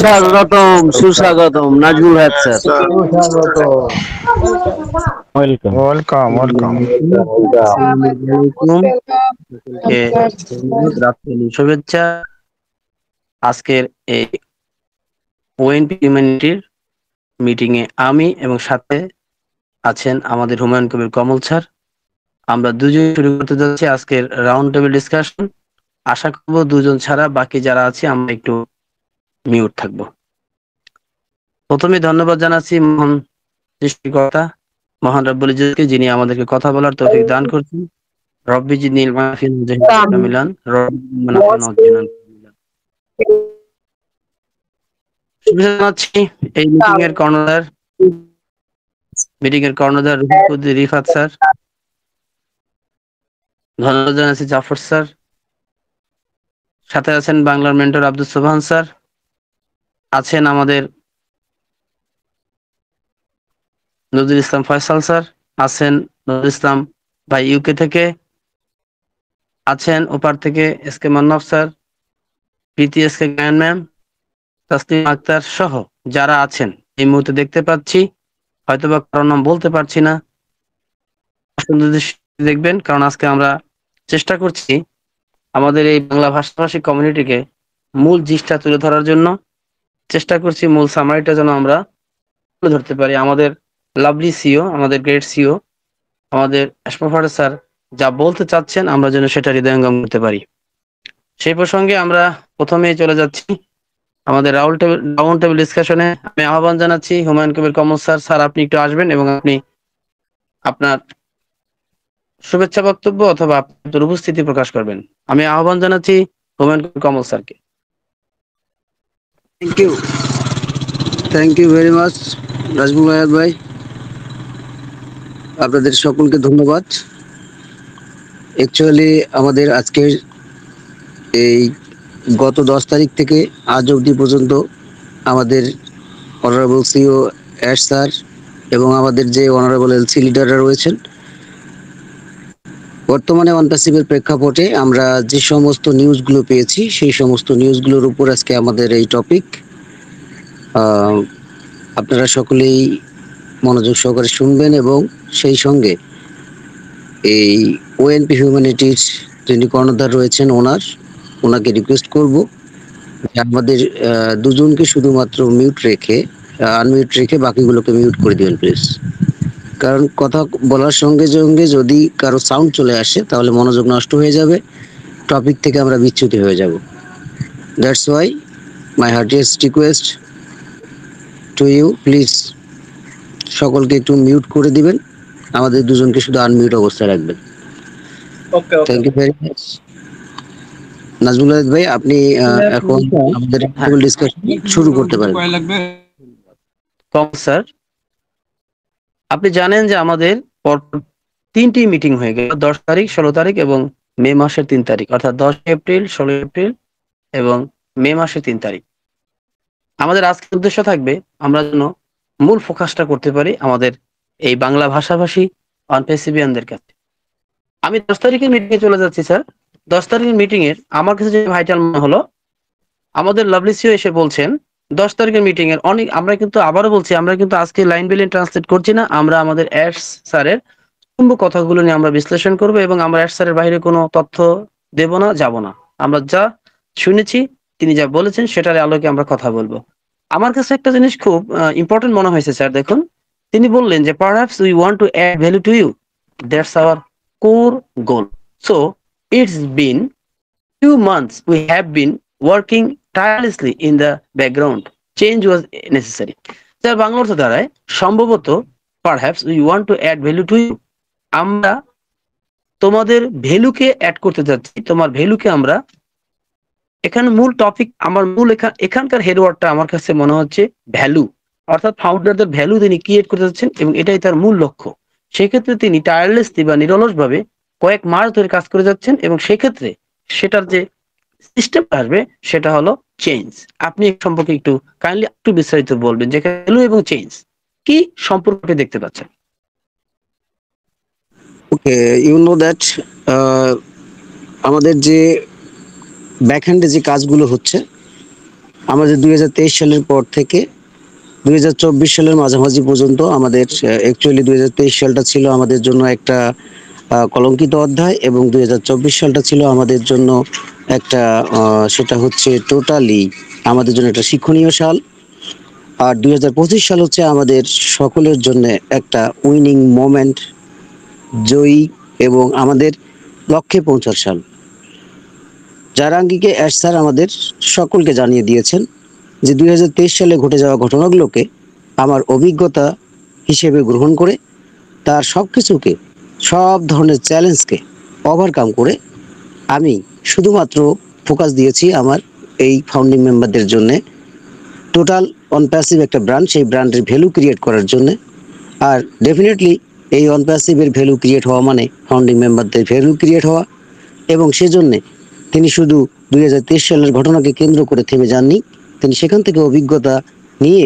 স্বাগতম, সুস্বাগতম নাজমুল হক sir. সুস্বাগত। Welcome. Welcome welcome. আসসালামু আলাইকুম, সকলকে ধন্যবাদ, রাত্রি শুভেচ্ছা। আজকের এই ওএনপি হিউম্যানিটির মিটিং এ আমি এবং সাথে আছেন আমাদের হুমায়ুন কবির কমল স্যার। আমরা দুজন শুরু করতে যাচ্ছি আজকের রাউন্ড টেবিল ডিসকাশন। আশা করব দুজন ছাড়া বাকি যারা আছে আমরা একটু মিউট থাকবো। প্রথমে ধন্যবাদ জানাচ্ছি মহান সৃষ্টিকর্তা মহান রব্বুল ইজ্জতকে, যিনি আমাদেরকে কথা বলার তৌফিক দান করছেন। রব্বি জিদনিল মাহফিল জামিলান রব্বি মানাফিল নজিনান। শুভেচ্ছা জানাচ্ছি এই মিটিং এর কর্ণধার রুহুল রিফাত স্যার। ধন্যবাদ জানাচ্ছি জাফর স্যার। সাথে আছেন বাংলার মেন্টর আব্দুল সোবহান স্যার। আছেন আমাদের নজরুল ইসলাম ফয়সাল স্যার। আছেন নজরুল ইসলাম ভাই ইউকে থেকে। আছেন ওপার থেকে এস কে মান্নাফ স্যার, প্রীতি এস কে গায়ন ম্যাম, তাসলিম আক্তার সহ যারা আছেন এই মুহূর্তে দেখতে পাচ্ছি, হয়তোবা কারোর নাম বলতে পারছি না। দেখবেন, কারণ আজকে আমরা চেষ্টা করছি আমাদের এই বাংলা ভাষাভাষী কমিউনিটিকে মূল জিনিসটা তুলে ধরার জন্য। চেষ্টা করছি মূল সামারিটা যেন আমরা তুলে ধরতে পারি। আমাদের লাভলি সিও, আমাদের গ্রেট সিও, আমাদের আশফাক স্যার যা বলতে চাচ্ছেন আমরা যেন সেটা হৃদয়ঙ্গম করতে পারি। সেই প্রসঙ্গে আমরা প্রথমেই চলে যাচ্ছি আমাদের রাউন্ড টেবিল ডিসকাশনে। আমি আহ্বান জানাচ্ছি হুমায়ুন কবির কমল স্যার। স্যার আপনি একটু আসবেন এবং আপনি আপনার শুভেচ্ছা বক্তব্য অথবা আপনার উপস্থিতি প্রকাশ করবেন। আমি আহ্বান জানাচ্ছি হুমায়ুন কবির কমল স্যারকে। Thank you very much Nazmul Haque ভাই, আপনাদের সকলকে ধন্যবাদ। অ্যাকচুয়ালি আমাদের আজকের এই গত 10 তারিখ থেকে আজ অবধি পর্যন্ত আমাদের অনারেবল সিও অ্যাশ স্যার এবং আমাদের যে অনারেবল এলসি লিডাররা রয়েছেন, বর্তমানে অনপ্যাসিভের প্রেক্ষাপটে আমরা যে সমস্ত নিউজগুলো পেয়েছি সেই সমস্ত নিউজগুলোর উপর আজকে আমাদের এই টপিক। আপনারা সকলেই মনোযোগ সহকারে শুনবেন এবং সেই সঙ্গে এই ওএনপি হিউম্যানিটির যিনি কর্ণধার রয়েছেন ওনাকে রিকোয়েস্ট করব যে আমাদের দুজনকে শুধুমাত্র আনমিউট রেখে বাকিগুলোকে মিউট করে দিবেন প্লিজ। কারণ কথা বলার সঙ্গে সঙ্গে যদি কারো সাউন্ড চলে আসে তাহলে মনোযোগ নষ্ট হয়ে যাবে, টপিক থেকে আমরা বিচ্যুত হয়ে যাব। That's why my heartiest request to you, please সকলকে একটু মিউট করে দিবেন, আমাদের দুজনকে শুধু আনমিউট অবস্থায় রাখবেন। Thank you very much. Nazmul Haque ভাই, আপনি এখন আমাদের ডিসকাশন শুরু করতে পারেন। কমল স্যার, আপনি জানেন যে আমাদের পরপর 3টি মিটিং হয়ে গেল, 10 তারিখ, 16 তারিখ এবং মে মাসের 3 তারিখ, অর্থাৎ 10 এপ্রিল, 16 এপ্রিল এবং মে মাসের 3 তারিখ। আমাদের আজকের উদ্দেশ্য থাকবে আমরা যেন মূল ফোকাসটা করতে পারি আমাদের এই বাংলা ভাষাভাষী অনপ্যাসিভিয়ানদের কাছে। আমি 10 তারিখের মিটিং এ চলে যাচ্ছি স্যার। 10 তারিখের মিটিং এর আমার কাছে যে ভাইটাল মনে হলো, আমাদের লাভলি সিও এসে বলছেন 10 তারিখের মিটিং এর আমরা কিন্তু আবারও বলছি, আমরা কিন্তু আজকে লাইন বাই লাইন ট্রান্সলেট করছি না। আমরা আমাদের অ্যাশ স্যারের কথাগুলো নিয়ে আমরা বিশ্লেষণ করব এবং আমরা অ্যাশ স্যারের বাইরে কোনো তথ্য দেব না, যাব না। আমরা যা শুনেছি, তিনি যা বলেছেন সেটার আলোকে আমরা কথা বলবো। আমার কাছে একটা জিনিস খুব ইম্পর্টেন্ট মনে হয়েছে স্যার। দেখুন, তিনি বললেন যে perhaps we want to add value to you, that's our core goal. So it's been few months we have been working tirelessly in the background. Change was necessary. যার বাংলা অর্থ দাঁড়ায় সম্ভবত perhaps we want to add value to you, আমরা তোমাদের ভ্যালুকে add করতে যাচ্ছি, তোমার ভ্যালুকে আমরা এখানে মূল টপিক, আমার মূল এখানকার হেডওয়ার্ডটা আমার কাছে মনে হচ্ছে ভ্যালু, অর্থাৎ ফাউন্ডারদের ভ্যালু তিনি ক্রিয়েট করতে যাচ্ছেন এবং এটাই তার মূল লক্ষ্য। সেক্ষেত্রে তিনি টায়ারলেসলি বা নিরলসভাবে কয়েক মাস ধরে কাজ করে যাচ্ছেন এবং সেক্ষেত্রে সেটার যে সিস্টেম আসবে সেটা হলো চেঞ্জ। আপনি এই সম্পর্কে একটু কাইন্ডলি একটু বিস্তারিত বলবেন যে ভ্যালু এবং চেঞ্জ কি সম্পর্কটি দেখতে পাচ্ছেন। ওকে, ইউ নো দ্যাট আমাদের যে ব্যাকহ্যান্ডে যে কাজগুলো হচ্ছে আমাদের 2023 সালের পর থেকে 2024 সালের মাঝামাঝি পর্যন্ত আমাদের অ্যাকচুয়ালি 2023 সালটা ছিল আমাদের জন্য একটা কলঙ্কিত অধ্যায়, এবং 2024 সালটা ছিল আমাদের জন্য একটা সেটা হচ্ছে টোটালি আমাদের জন্য একটা শিক্ষণীয় সাল। আর 2025 সাল হচ্ছে আমাদের সকলের জন্য একটা উইনিং মোমেন্ট, জয়ী এবং আমাদের লক্ষ্যে পৌঁছার সাল। যার আঙ্গিকে অ্যাশ স্যার আমাদের সকলকে জানিয়ে দিয়েছেন যে 2023 সালে ঘটে যাওয়া ঘটনাগুলোকে আমার অভিজ্ঞতা হিসেবে গ্রহণ করে তার সব কিছুকে, সব ধরনের চ্যালেঞ্জকে ওভারকাম করে আমি শুধুমাত্র ফোকাস দিয়েছি আমার এই ফাউন্ডিং মেম্বারদের জন্যে টোটাল অন প্যাসিভ একটা ব্র্যান্ড, সেই ব্র্যান্ডের ভ্যালু ক্রিয়েট করার জন্য। আর ডেফিনেটলি এই অন প্যাসিভের ভ্যালু ক্রিয়েট হওয়া মানে ফাউন্ডিং মেম্বারদের ভ্যালু ক্রিয়েট হওয়া, এবং সেজন্যে তিনি শুধু 2023 সালের ঘটনাকে কেন্দ্র করে থেমে যাননি, তিনি সেখান থেকে অভিজ্ঞতা নিয়ে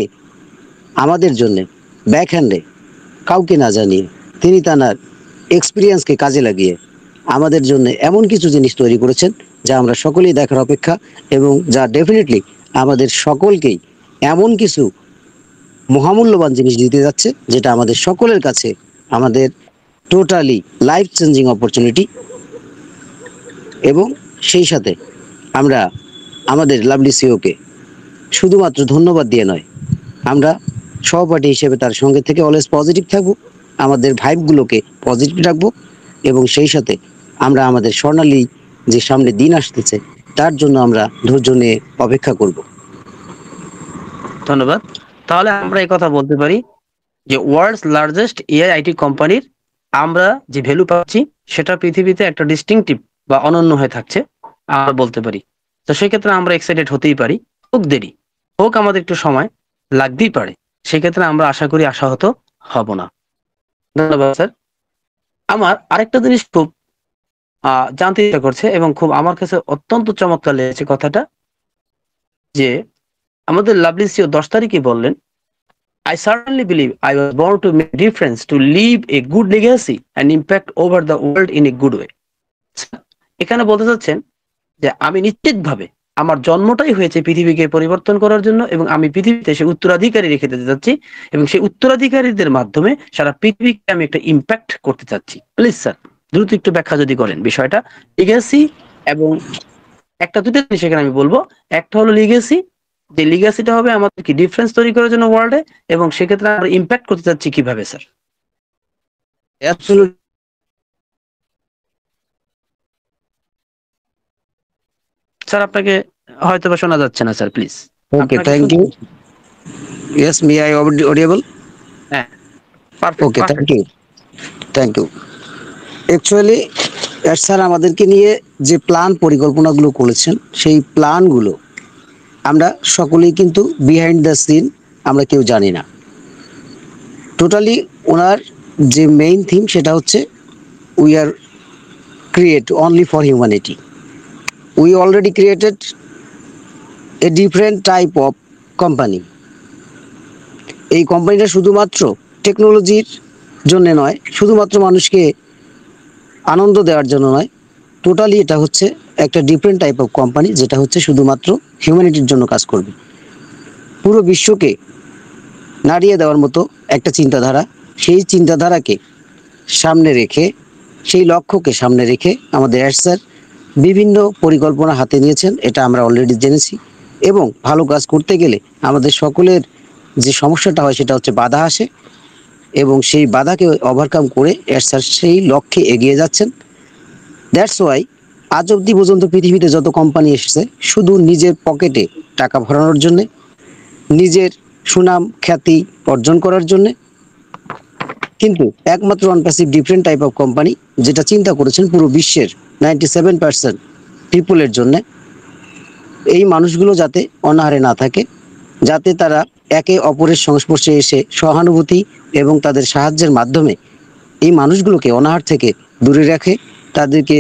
আমাদের জন্য ব্যাক হ্যান্ডে কাউকে না জানিয়ে তিনি তার এক্সপিরিয়েন্সকে কাজে লাগিয়ে আমাদের জন্য এমন কিছু জিনিস তৈরি করেছেন যা আমরা সকলেই দেখার অপেক্ষা, এবং যা ডেফিনেটলি আমাদের সকলকেই এমন কিছু মহামূল্যবান জিনিস দিতে যাচ্ছে যেটা আমাদের সকলের কাছে আমাদের টোটালি লাইফ চেঞ্জিং অপরচুনিটি। এবং সেই সাথে আমরা আমাদের লাভলি সিওকে শুধুমাত্র ধন্যবাদ দিয়ে নয়, আমরা সহপাঠী হিসেবে তার সঙ্গে থেকে অলওয়েজ পজিটিভ থাকবো, আমাদের ভাইবগুলোকে পজিটিভ রাখবো, এবং সেই সাথে আমরা আমাদের স্বর্ণালী যে সামনে দিন আসতেছে তার জন্য আমরা ধৈর্য নিয়ে অপেক্ষা করব। ধন্যবাদ। তাহলে আমরা এই কথা বলতে পারি যে ওয়ার্ল্ডস লার্জেস্ট এআই আইটি কোম্পানির আমরা যে ভ্যালু পাচ্ছি সেটা পৃথিবীতে একটা ডিস্টিংটিভ বা অনন্য হয়ে থাকছে আমরা বলতে পারি। তো সেক্ষেত্রে আমরা এক্সাইটেড হতেই পারি, হোক দেরি হোক, আমাদের একটু সময় লাগতেই পারে, সেক্ষেত্রে আমরা আশা করি আশাহত হব না। ধন্যবাদ স্যার। আমার আরেকটা জিনিস খুব জানতে ইচ্ছা করছে এবং খুব আমার কাছে অত্যন্ত চমৎকার লেগেছে কথাটা, যে আমাদের লাভলি সিও 10 তারিখে বললেন, I certainly believe I was born to make a difference, to leave a good legacy and impact over the world in a good way. এখানে বলতে চাচ্ছেন যে আমি নিশ্চিতভাবে আমার জন্মটাই হয়েছে পৃথিবীকে পরিবর্তন করার জন্য, এবং আমি পৃথিবীতে সে উত্তরাধিকারী রেখে দিতে চাচ্ছি, এবং সেই উত্তরাধিকারীদের মাধ্যমে সারা পৃথিবীকে আমি একটা ইম্প্যাক্ট করতে চাচ্ছি। প্লিজ স্যার দ্রুত একটু ব্যাখ্যা যদি করেন বিষয়টা। লিগেসি এবং একটা দুটো জিনিস এখানে আমি বলবো। একটা হলো লিগেসি, যে লিগ্যাসিটা হবে আমাদের কি ডিফারেন্স তৈরি করার জন্য ওয়ার্ল্ডে, এবং সেক্ষেত্রে আমরা ইম্প্যাক্ট করতে চাচ্ছি কিভাবে স্যার? অ্যাবসলিউট। স্যার আপনাকে হয়তো বা শোনা যাচ্ছে না sir, please. Okay, thank you. Yes, am I audible? হ্যাঁ, perfect. Okay, thank you, thank you. Actually sir আমাদেরকে নিয়ে যে প্ল্যান পরিকল্পনাগুলো করেছেন সেই প্ল্যানগুলো আমরা সকলেই কিন্তু বিহাইন্ড দ্য সিন আমরা কেউ জানি না। টোটালি ওনার যে মেইন থিম সেটা হচ্ছে we are create only for humanity. We already created a different type of company. এই কোম্পানিটা শুধুমাত্র টেকনোলজির জন্য নয়, শুধুমাত্র মানুষকে আনন্দ দেওয়ার জন্য নয়, টোটালি এটা হচ্ছে একটা ডিফারেন্ট টাইপ অফ কোম্পানি যেটা হচ্ছে শুধুমাত্র হিউম্যানিটির জন্য কাজ করবে। পুরো বিশ্বকে নাড়িয়ে দেওয়ার মতো একটা চিন্তাধারা, সেই চিন্তাধারাকে সামনে রেখে, সেই লক্ষ্যকে সামনে রেখে আমাদের অ্যাশ স্যার বিভিন্ন পরিকল্পনা হাতে নিয়েছেন, এটা আমরা অলরেডি জেনেছি। এবং ভালো কাজ করতে গেলে আমাদের সকলের যে সমস্যাটা হয় সেটা হচ্ছে বাধা আসে, এবং সেই বাধাকে ওভারকাম করে অ্যাশ স্যার সেই লক্ষ্যে এগিয়ে যাচ্ছেন। দ্যাটস ওয়াই আজ অবধি পর্যন্ত পৃথিবীতে যত কোম্পানি এসেছে শুধু নিজের পকেটে টাকা ভরানোর জন্যে, নিজের সুনাম খ্যাতি অর্জন করার জন্যে, কিন্তু একমাত্র অনপ্যাসিভ ডিফারেন্ট টাইপ অফ কোম্পানি যেটা চিন্তা করেছেন পুরো বিশ্বের 97% পিপুলের জন্যে, এই মানুষগুলো যাতে অনাহারে না থাকে, যাতে তারা একে অপরের সংস্পর্শে এসে সহানুভূতি এবং তাদের সাহায্যের মাধ্যমে এই মানুষগুলোকে অনাহার থেকে দূরে রাখে, তাদেরকে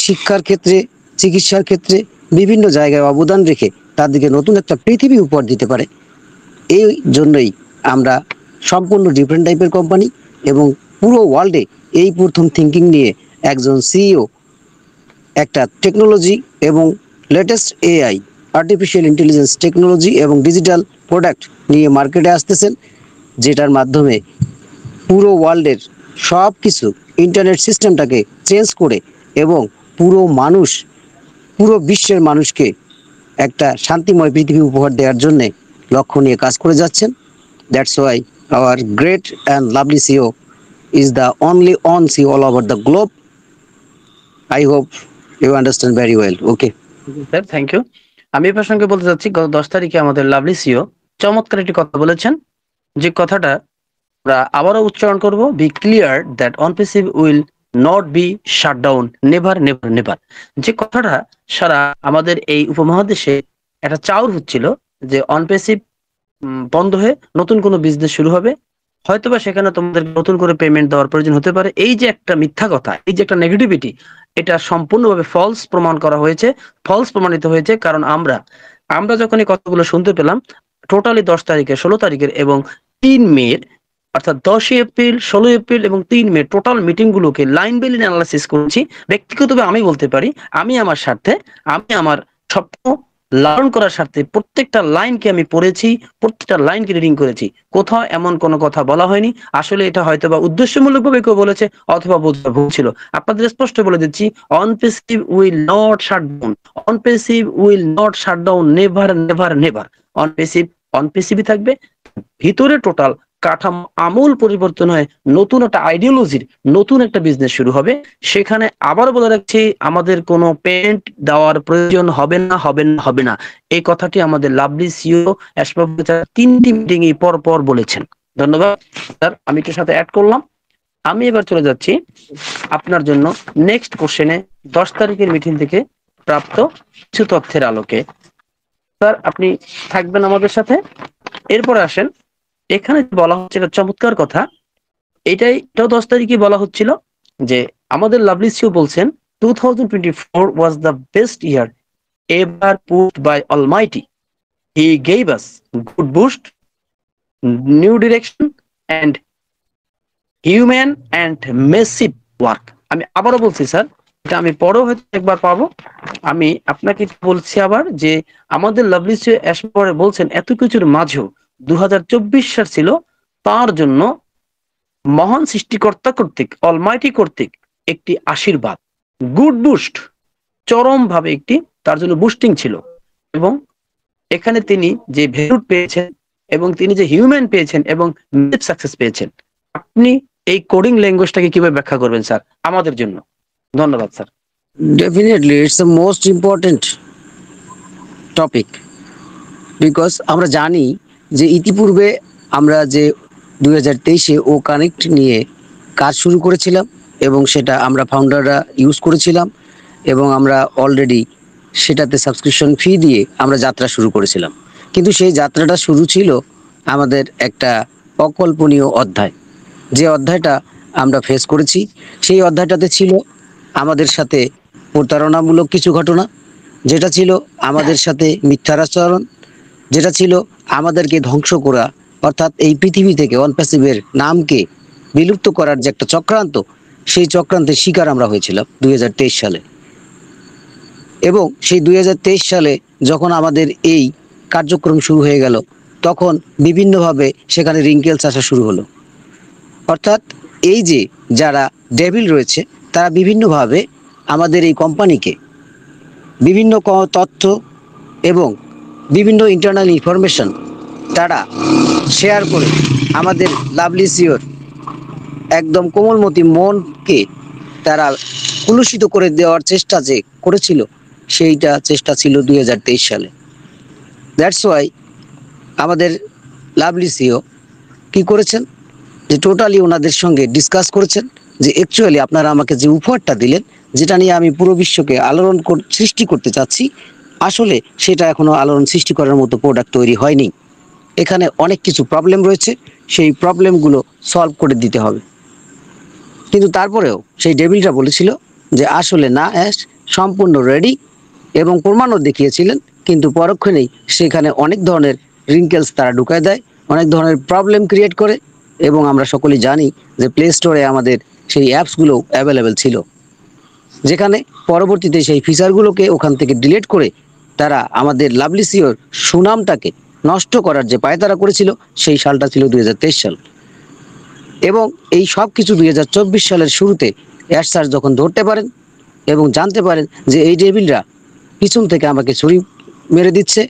শিক্ষার ক্ষেত্রে, চিকিৎসার ক্ষেত্রে বিভিন্ন জায়গায় অবদান রেখে তাদেরকে নতুন একটা পৃথিবী উপহার দিতে পারে। এই জন্যই আমরা সম্পূর্ণ ডিফারেন্ট টাইপের কোম্পানি, এবং পুরো ওয়ার্ল্ডে এই প্রথম থিঙ্কিং নিয়ে একজন সিইও একটা টেকনোলজি এবং latest AI artificial intelligence technology এবং ডিজিটাল প্রোডাক্ট নিয়ে মার্কেটে আসতেছেন, যেটার মাধ্যমে পুরো ওয়ার্ল্ডের সব কিছু ইন্টারনেট সিস্টেমটাকে চেঞ্জ করে এবং পুরো বিশ্বের মানুষকে একটা শান্তিময় পৃথিবী উপহার দেওয়ার জন্যে লক্ষ্য নিয়ে কাজ করে যাচ্ছেন। That's why our great and lovely CEO is the only on CEO all over the globe. I hope you understand very well. Okay. Sir, thank you. আমি এই প্রসঙ্গে বলতে চাচ্ছি, গত 10 তারিখে আমাদের লাভলি সিও চমৎকার একটি কথা বলেছেন, যে কথাটা আমরা আবারও উচ্চারণ করব। Be clear that on PC will not be shut down, never never never. যে কথাটা সারা আমাদের এই উপমহাদেশে একটা চাউর হচ্ছিল, যে অনপেসিভ বন্ধ হয়ে নতুন কোনো বিজনেস শুরু হবে, হয়তোবা সেখানে তোমাদের নতুন করে পেমেন্ট দেওয়ার প্রয়োজন হতে পারে। এই যে একটা মিথ্যা কথা, এই যে একটা নেগেটিভিটি, এটা সম্পূর্ণভাবে ফলস প্রমাণ করা হয়েছে, ফলস প্রমাণিত হয়েছে। কারণ আমরা যখন এই কথাগুলো শুনতে পেলাম, টোটালি 10 তারিখের, 16 তারিখের এবং 3 মের, অর্থাৎ 10 এপ্রিল, 16 এপ্রিল এবং 3 মে টোটাল মিটিং গুলোকে লাইন বাই লাইন অ্যানালাইসিস করেছি। ব্যক্তিগতভাবে আমি বলতে পারি, আমি আমার স্বার্থে, আমি আমার স্বপ্ন লালন করার স্বার্থে প্রত্যেকটা লাইনকে আমি পড়েছি, প্রত্যেকটা লাইনকে রিডিং করেছি। কোথাও এমন কোনো কথা বলা হয়নি। আসলে এটা হয়তো বা উদ্দেশ্যমূলকভাবে কেউ বলেছে, অথবা ভুল ছিল। আপনাদের স্পষ্ট বলে দিচ্ছি, OnPassive will not shut down, OnPassive will not shut down, never never never. OnPassive অনপেসিভই থাকবে, ভিতরে টোটাল কাঠামো আমূল পরিবর্তন হয়ে নতুন একটা আইডিওলজির নতুন একটা বিজনেস শুরু হবে। সেখানে আবার বলে রাখছি, আমাদের কোনো পেমেন্ট দেওয়ার প্রয়োজন হবে না, হবে না, হবে না। এই কথাটি আমাদের লাভলি সিও 3টি মিটিং এ পর পর বলেছেন। ধন্যবাদ স্যার, আমি একটু সাথে অ্যাড করলাম। আমি এবার চলে যাচ্ছি আপনার জন্য নেক্সট কোশ্চেনে, 10 তারিখের মিটিং থেকে প্রাপ্ত কিছু তথ্যের আলোকে। স্যার, আপনি থাকবেন আমাদের সাথে। এরপরে আসেন, এখানে বলা হচ্ছে একটা চমৎকার কথা, এটাও 10 তারিখে বলা হচ্ছিল, যে আমাদের লাভলি সিও বলছেন 2024 was the best year ever put by Almighty. He gave us good boost, new direction and human and massive work. আমি আবারও বলছি স্যার, এটা আমি পরেও হয়তো একবার পাবো। আমি আপনাকে বলছি আবার, যে আমাদের লাভলি সিও এসপরে বলছেন, এত কিছুর মাঝেও 2024 সাল ছিল তার জন্য মহান সৃষ্টিকর্তা কর্তৃক, অলমাইটি কর্তৃক একটি আশীর্বাদ, গুড বুস্ট, চরম ভাবে একটি তার জন্য বুস্টিং ছিল। এবং এখানে তিনি যে ভ্যালু পেয়েছেন এবং তিনি যে হিউম্যান পেয়েছেন এবং সাকসেস পেয়েছেন। আপনি এই কোডিং ল্যাঙ্গুয়েজটাকে কিভাবে ব্যাখ্যা করবেন স্যার আমাদের জন্য? ধন্যবাদ sir. Definitely, it's the most important topic because আমরা জানি যে ইতিপূর্বে আমরা যে 2023-এ ও কানেক্ট নিয়ে কাজ শুরু করেছিলাম এবং সেটা আমরা ফাউন্ডাররা ইউজ করেছিলাম এবং আমরা অলরেডি সেটাতে সাবস্ক্রিপশন ফি দিয়ে আমরা যাত্রা শুরু করেছিলাম। কিন্তু সেই যাত্রাটা শুরু ছিল আমাদের একটা অকল্পনীয় অধ্যায়। যে অধ্যায়টা আমরা ফেস করেছি, সেই অধ্যায়টাতে ছিল আমাদের সাথে প্রতারণামূলক কিছু ঘটনা, যেটা ছিল আমাদের সাথে মিথ্যাচারণ, যেটা ছিল আমাদেরকে ধ্বংস করা, অর্থাৎ এই পৃথিবী থেকে অনপ্যাসিভের নামকে বিলুপ্ত করার যে একটা চক্রান্ত, সেই চক্রান্তের শিকার আমরা হয়েছিলাম 2023 সালে। এবং সেই 2023 সালে যখন আমাদের এই কার্যক্রম শুরু হয়ে গেল, তখন বিভিন্নভাবে সেখানে রিঙ্কেলস আসা শুরু হলো। অর্থাৎ এই যে যারা ডেভিল রয়েছে, তারা বিভিন্নভাবে আমাদের এই কোম্পানিকে বিভিন্ন তথ্য এবং বিভিন্ন ইন্টারনাল ইনফরমেশন তারা শেয়ার করে আমাদের লাভলি সিওর একদম কোমলমতি মনকে তারা কুলুষিত করে দেওয়ার চেষ্টা যে করেছিল, সেইটা চেষ্টা ছিল 2023 সালে। দ্যাটস ওয়াই আমাদের লাভলি সিও কি করেছেন, যে টোটালি ওনাদের সঙ্গে ডিসকাস করেছেন যে অ্যাকচুয়ালি আপনারা আমাকে যে উপহারটা দিলেন, যেটা নিয়ে আমি পুরো বিশ্বকে আলোড়ন সৃষ্টি করতে চাচ্ছি, আসলে সেটা এখনো আলোড়ন সৃষ্টি করার মতো প্রোডাক্ট তৈরি হয়নি। এখানে অনেক কিছু প্রবলেম রয়েছে, সেই প্রবলেমগুলো সলভ করে দিতে হবে। কিন্তু তারপরেও সেই ডেভিলটা বলেছিল যে আসলে না, সম্পূর্ণ রেডি, এবং প্রমাণও দেখিয়েছিলেন। কিন্তু পরক্ষণেই সেখানে অনেক ধরনের রিঙ্কেলস তারা ঢুকায় দেয়, অনেক ধরনের প্রবলেম ক্রিয়েট করে। এবং আমরা সকলেই জানি যে প্লে স্টোরে আমাদের সেই অ্যাপসগুলো অ্যাভেলেবেল ছিল, যেখানে পরবর্তীতে সেই ফিচারগুলোকে ওখান থেকে ডিলিট করে তারা আমাদের লাভলি সিওর সুনামটাকে নষ্ট করার যে পায়তারা করেছিল, সেই সালটা ছিল 2023 সাল। এবং এই সব কিছু 2024 সালের শুরুতে এস স্যার যখন ধরতে পারেন এবং জানতে পারেন যে এই ডেভিলরা পিছন থেকে আমাকে ছুরি মেরে দিচ্ছে,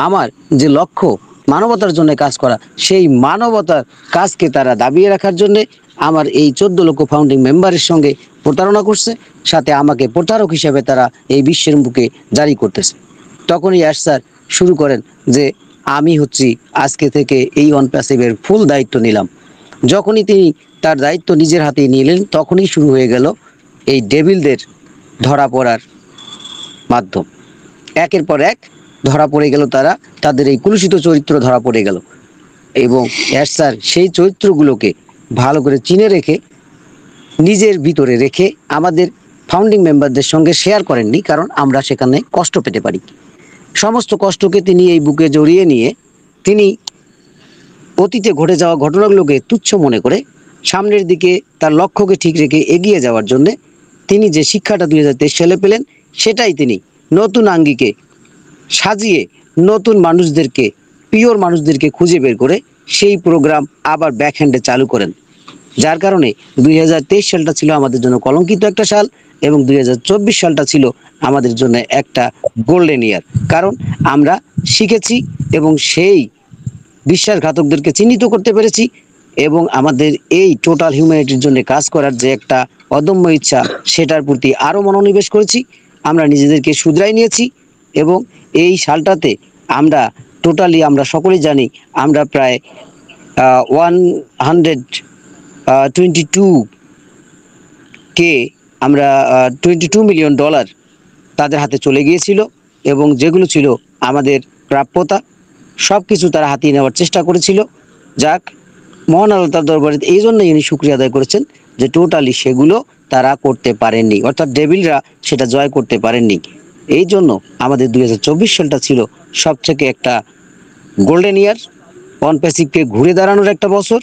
আমার যে লক্ষ্য মানবতার জন্য কাজ করা, সেই মানবতার কাজকে তারা দাবিয়ে রাখার জন্যে আমার এই 14 লক্ষ ফাউন্ডিং মেম্বারের সঙ্গে প্রতারণা করছে, সাথে আমাকে প্রতারক হিসেবে তারা এই বিশ্বের বুকে জারি করতেছে। তখনই এস স্যার শুরু করেন যে আমি হচ্ছি আজকে থেকে এই অনপ্যাসিভের ফুল দায়িত্ব নিলাম। যখনই তিনি তার দায়িত্ব নিজের হাতে নিলেন, তখনই শুরু হয়ে গেল এই ডেভিলদের ধরা পড়ার মাধ্যম। একের পর এক ধরা পড়ে গেল, তারা তাদের এই কুলুষিত চরিত্র ধরা পড়ে গেল। এবং এস স্যার সেই চরিত্রগুলোকে ভালো করে চিনে রেখে নিজের ভিতরে রেখে আমাদের ফাউন্ডিং মেম্বারদের সঙ্গে শেয়ার করেননি, কারণ আমরা সেখানে কষ্ট পেতে পারি। সমস্ত কষ্টকে তিনি এই বুকে জড়িয়ে নিয়ে তিনি অতীতে ঘটে যাওয়া ঘটনাগুলোকে তুচ্ছ মনে করে সামনের দিকে তার লক্ষ্যকে ঠিক রেখে এগিয়ে যাওয়ার জন্যে তিনি যে শিক্ষাটা 2023 সালে পেলেন, সেটাই তিনি নতুন আঙ্গিকে সাজিয়ে নতুন মানুষদেরকে, পিওর মানুষদেরকে খুঁজে বের করে সেই প্রোগ্রাম আবার ব্যাকহ্যান্ডে চালু করেন। যার কারণে 2023 সালটা ছিল আমাদের জন্য কলঙ্কিত একটা সাল, এবং 2024 সালটা ছিল আমাদের জন্য একটা গোল্ডেন ইয়ার। কারণ আমরা শিখেছি এবং সেই বিশ্বাসঘাতকদেরকে চিহ্নিত করতে পেরেছি, এবং আমাদের এই টোটাল হিউম্যানিটির জন্য কাজ করার যে একটা অদম্য ইচ্ছা, সেটার প্রতি আরও মনোনিবেশ করেছি। আমরা নিজেদেরকে শুধরাই নিয়েছি, এবং এই সালটাতে আমরা টোটালি, আমরা সকলেই জানি, আমরা প্রায় 122 কে আমরা $22 মিলিয়ন তাদের হাতে চলে গিয়েছিল, এবং যেগুলো ছিল আমাদের প্রাপ্যতা সব কিছু তারা হাতিয়ে নেওয়ার চেষ্টা করেছিল। যাক, মহান আল্লাহ তার দরবারে এই জন্য ইনি শুকরিয়া আদায় করেছেন যে টোটালি সেগুলো তারা করতে পারেননি, অর্থাৎ ডেভিলরা সেটা জয় করতে পারেননি। এই জন্য আমাদের 2024 সালটা ছিল সবথেকে একটা গোল্ডেন ইয়ার, অনপ্যাসিভকে ঘুরে দাঁড়ানোর একটা বছর।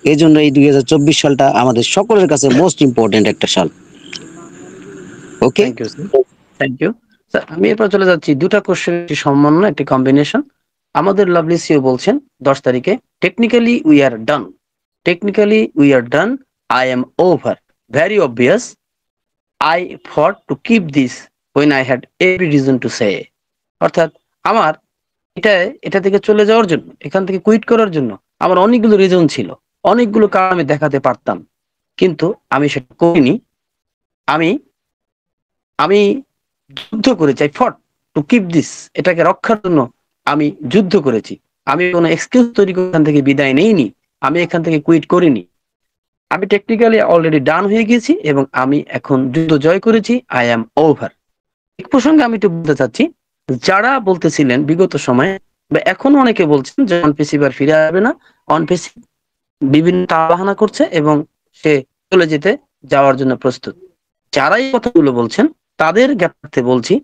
এই জন্য এই 2024 সালটা আমাদের সকলের কাছে মোস্ট ইম্পর্টেন্ট একটা সাল। Okay, thank you sir, thank you sir. আমি এরপর চলে যাচ্ছি দুটা কোশ্চেন সমন্বয়, একটি কম্বিনেশন। আমাদের লাভলি সিও বলছেন 10 তারিখে, technically we are done, technically we are done, I am over, very obvious, I fought to keep this when I had every reason to say। অর্থাৎ আমার এটা থেকে চলে যাওয়ার জন্য, এখান থেকে কুইট করার জন্য আমার অনেকগুলো রিজন ছিল, অনেকগুলো কারণ আমি দেখাতে পারতাম, কিন্তু আমি সেটা করিনি। আমি আমি যুদ্ধ করেছি, I fought to keep this, এটাকে রক্ষার জন্য আমি যুদ্ধ করেছি। আমি কোনো এক্সকিউজ তৈরি করে এখান থেকে বিদায় নেইনি, আমি এখান থেকে কুইট করিনি। আমি টেকনিক্যালি অলরেডি ডান হয়ে গেছি এবং আমি এখন যুদ্ধ জয় করেছি, আই অ্যাম ওভার। এই প্রসঙ্গে আমি একটু বলতে চাচ্ছি, যারা বলতেছিলেন বিগত সময়ে বা এখনো অনেকে বলছেন যে অনপেসিভ আর ফিরে আসবে না, অনপেসিভ বিভিন্ন তালবাহানা করছে এবং সে চলে যেতে যাওয়ার জন্য প্রস্তুত, যারা এই কথাগুলো বলছেন তাদের জ্ঞাতার্থে বলছি,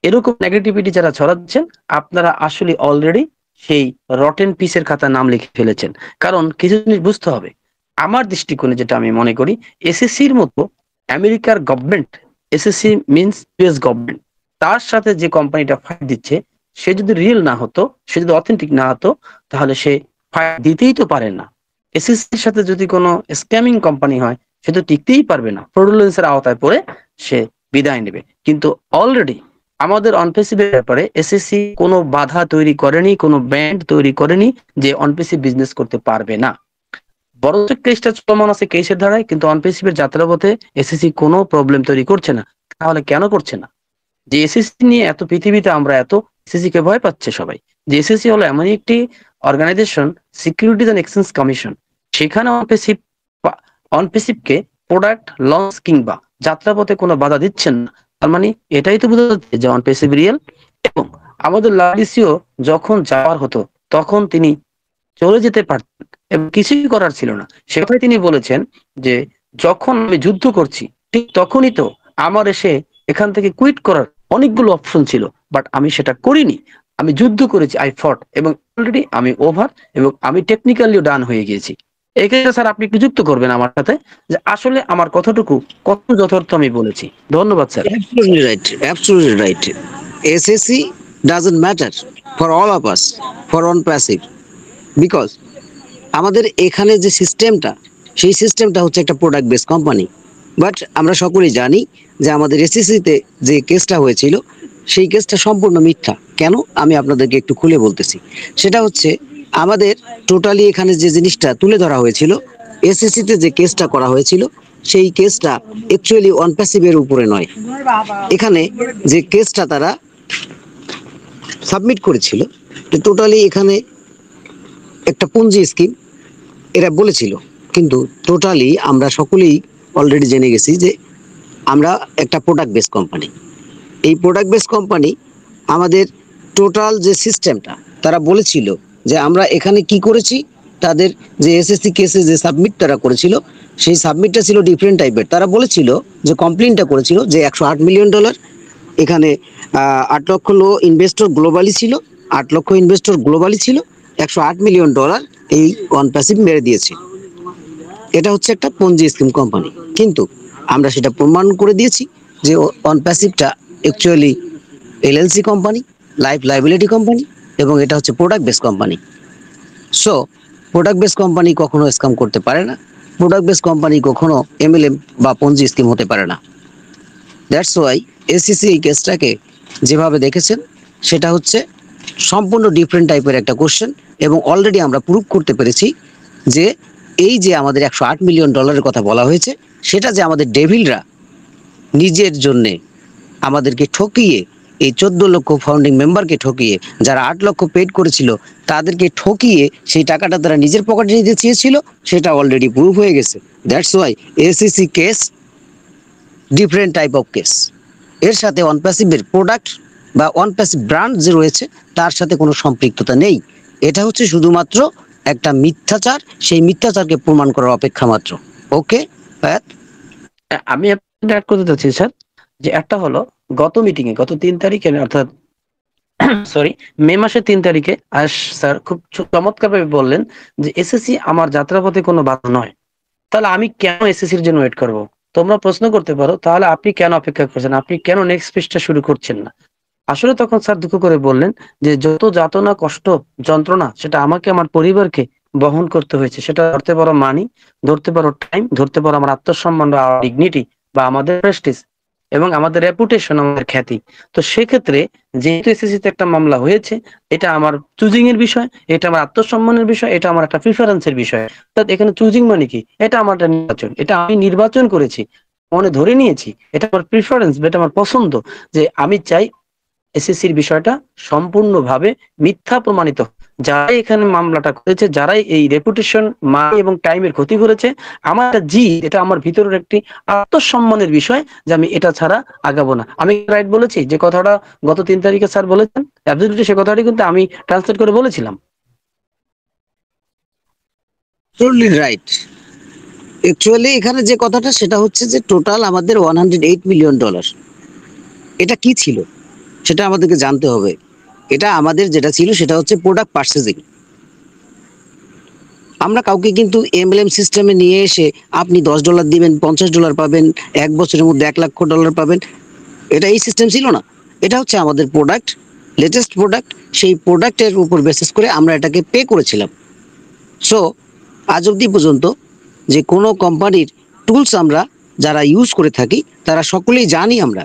এরকম নেগেটিভিটি যারা ছড়াচ্ছেন, আপনারা আসলে অলরেডি সেই রটেন পিসের খাতা নাম লিখে ফেলেছেন। কারণ কিছু জিনিস বুঝতে হবে, আমার দৃষ্টিকোণে যেটা আমি মনে করি, এসএসসির মতো আমেরিকার government, SSC means US government, তার সাথে যে কোম্পানিটা ফাইট দিচ্ছে, সে যদি রিয়েল না হতো, সে যদি অথেন্টিক না হতো, তাহলে সে ফাইট দিতেই তো পারে না। এসএসসির সাথে যদি কোনো স্ক্যামিং কোম্পানি হয়, সে তো টিকতেই পারবে না, ফ্রডুলেন্সের আওতায় পড়ে সে বিদায় নেবে। কিন্তু অলরেডি আমাদের অনপেসিভের ব্যাপারে এসএসসি কোনো বাধা তৈরি করেনি, কোনো ব্যান্ড তৈরি করেনি যে অনপেসিভ বিজনেস করতে পারবে না। বরঞ্চ কেসটা চলমান আছে কেসের ধারায়, কিন্তু অনপেসিভের যাত্রাপথে এসএসসি কোনো প্রবলেম তৈরি করছে না। তাহলে কেন করছে না? যে এসএসসি নিয়ে এত পৃথিবীতে আমরা এত এসএসসি কে ভয় পাচ্ছে সবাই, যে এসএসসি হলো এমন একটি organization, securities and exchange commission, সেখানে অনপেসিভকে প্রোডাক্ট লঞ্চ কিংবা যাত্রাপথে কোনো বাধা দিচ্ছেন না। তার মানে এটাই তো বোঝা যাচ্ছে যে অনপেসিভ রিয়েল। এবং আমাদের লালিসিও যখন যাওয়ার হতো তখন তিনি চলে যেতে পারতেন এবং কিছুই করার ছিল না। সে কথাই তিনি বলেছেন যে যখন আমি যুদ্ধ করছি ঠিক তখনই তো আমার এসে এখান থেকে কুইট করার অনেকগুলো অপশন ছিল, বাট আমি সেটা করিনি, আমি যুদ্ধ করেছি, আই ফট, এবং অলরেডি আমি ওভার এবং আমি টেকনিক্যালিও ডান হয়ে গিয়েছি। এক্ষেত্রে স্যার আপনি একটু যুক্ত করবেন আমার সাথে যে আসলে আমার কথাটুকু কত যথার্থ আমি বলেছি। ধন্যবাদ sir. Absolutely right, absolutely right. SSC doesn't matter for all of us, for on passive, because আমাদের এখানে যে সিস্টেমটা, সেই সিস্টেমটা হচ্ছে একটা প্রোডাক্ট বেস কোম্পানি। বাট আমরা সকলেই জানি যে আমাদের এসএসসিতে যে কেসটা হয়েছিল, সেই কেসটা সম্পূর্ণ মিথ্যা। কেন, আমি আপনাদেরকে একটু খুলে বলতেছি। সেটা হচ্ছে আমাদের টোটালি এখানে যে জিনিসটা তুলে ধরা হয়েছিল, এসএসসিতে যে কেসটা করা হয়েছিল, সেই কেসটা অ্যাকচুয়ালি অন প্যাসিভের উপরে নয়। এখানে যে কেসটা তারা সাবমিট করেছিল, টোটালি এখানে একটা পুঞ্জি স্কিম এরা বলেছিল। কিন্তু টোটালি আমরা সকলেই অলরেডি জেনে গেছি যে আমরা একটা প্রোডাক্ট বেস কোম্পানি। এই প্রোডাক্ট বেস কোম্পানি আমাদের টোটাল যে সিস্টেমটা তারা বলেছিল যে আমরা এখানে কি করেছি, তাদের যে এসএসসি কেসে যে সাবমিট তারা করেছিল, সেই সাবমিটটা ছিল ডিফারেন্ট টাইপের। তারা বলেছিল যে কমপ্লেনটা করেছিল যে $108 মিলিয়ন, এখানে 8 লক্ষ ইনভেস্টর গ্লোবালি ছিল, 8 লক্ষ ইনভেস্টর গ্লোবালি ছিল, $108 মিলিয়ন এই অন প্যাসিভ মেরে দিয়েছে। এটা হচ্ছে একটা পঞ্জি স্কিম কোম্পানি। কিন্তু আমরা সেটা প্রমাণ করে দিয়েছি যে অন প্যাসিভটা actually LLC company, life liability company, এবং এটা হচ্ছে product base company. So product base company কখনো স্ক্যাম করতে পারে না, প্রোডাক্ট বেস কোম্পানি কখনো এমএলএম বা পঞ্জি স্কিম হতে পারে না। দ্যাটস ওয়াই এসিসি এই কেসটাকে যেভাবে দেখেছেন, সেটা হচ্ছে সম্পূর্ণ ডিফারেন্ট টাইপের একটা কোশ্চেন। এবং অলরেডি আমরা প্রুভ করতে পেরেছি যে এই যে আমাদের $108 মিলিয়ন কথা বলা হয়েছে, সেটা যে আমাদের ডেভিলরা নিজের জন্যে আমাদেরকে ঠকিয়ে, এই 14 লক্ষ ফাউন্ডিং মেম্বারকে ঠকিয়ে, যারা 8 লক্ষ পেড করেছিল তাদেরকে ঠকিয়ে সেই টাকাটা তারা নিজের পকেটে নিতে চেয়েছিল, সেটা অলরেডি প্রুভ হয়ে গেছে। That's why SEC case different type of case. এর সাথে অন প্যাসিভের প্রোডাক্ট বা অন প্যাসিভ ব্র্যান্ড যে রয়েছে তার সাথে কোনো সম্পৃক্ততা নেই। এটা হচ্ছে শুধুমাত্র একটা মিথ্যাচার, সেই মিথ্যাচারকে প্রমাণ করার অপেক্ষা মাত্র। ওকে ফায়াত? আমি আপনাকে অ্যাড করতে চাচ্ছি স্যার, যে একটা হলো গত মিটিং এ গত 3 তারিখে, অর্থাৎ সরি মে মাসের 3 তারিখে স্যার খুব চমৎকার ভাবে বললেন যে এসএসসি আমার যাত্রাপথে কোনো বাধা নয়। তাহলে আমি কেন এসএসসির জন্য ওয়েট করব? তোমরা প্রশ্ন করতে পারো, তাহলে আপনি কেন অপেক্ষা করছেন, আপনি কেন নেক্সট পেজটা শুরু করছেন না? আসলে তখন স্যার দুঃখ করে বললেন যে যত যাতনা, কষ্ট, যন্ত্রণা সেটা আমাকে, আমার পরিবারকে বহন করতে হয়েছে। সেটা ধরতে পারো মানি, ধরতে পারো টাইম, ধরতে পারো আমার আত্মসম্মান বা ডিগনিটি বা আমাদের প্রেস্টিজ এবং আমাদের রেপুটেশন, আমাদের খ্যাতি। তো সেক্ষেত্রে যেহেতু এসএসসি তে একটা মামলা হয়েছে, এটা আমার চুজিং এর বিষয়, এটা আমার আত্মসম্মানের বিষয়, এটা আমার একটা প্রিফারেন্সের বিষয়। অর্থাৎ এখানে চুজিং মানে কি? এটা আমার একটা নির্বাচন, এটা আমি নির্বাচন করেছি, মনে ধরে নিয়েছি, এটা আমার প্রিফারেন্স, এটা আমার পছন্দ, যে আমি চাই এসএসসির বিষয়টা সম্পূর্ণভাবে মিথ্যা প্রমাণিত। যারাই এখানে মামলাটা করেছে, যারাই এই রেপুটেশন, মানি এবং টাইমের ক্ষতি করেছে, আমার এটা আমার ভিতরের একটি আত্মসম্মানের বিষয় যে আমি এটা ছাড়া আগাবো না। আমি রাইট বলেছি যে কথাটা গত 3 তারিখে স্যার বলেছেন? অ্যাবসলিউটলি সে কথাটি কিন্তু আমি ট্রান্সলেট করে বলেছিলাম। Totally right. অ্যাকচুয়ালি এখানে যে কথাটা, সেটা হচ্ছে যে টোটাল আমাদের $108 মিলিয়ন, এটা কি ছিল সেটা আমাদেরকে জানতে হবে। এটা আমাদের যেটা ছিল সেটা হচ্ছে প্রোডাক্ট পারচেজিং। আমরা কাউকে কিন্তু এমএলএম সিস্টেমে নিয়ে এসে আপনি $10 দিবেন, $50 পাবেন, 1 বছরের মধ্যে $1 লক্ষ পাবেন, এটা এই সিস্টেম ছিল না। এটা হচ্ছে আমাদের প্রোডাক্ট, লেটেস্ট প্রোডাক্ট, সেই প্রোডাক্টের উপর বেসিস করে আমরা এটাকে পে করেছিলাম। সো আজ অবধি পর্যন্ত যে কোনো কোম্পানির টুলস আমরা যারা ইউজ করে থাকি, তারা সকলেই জানি আমরা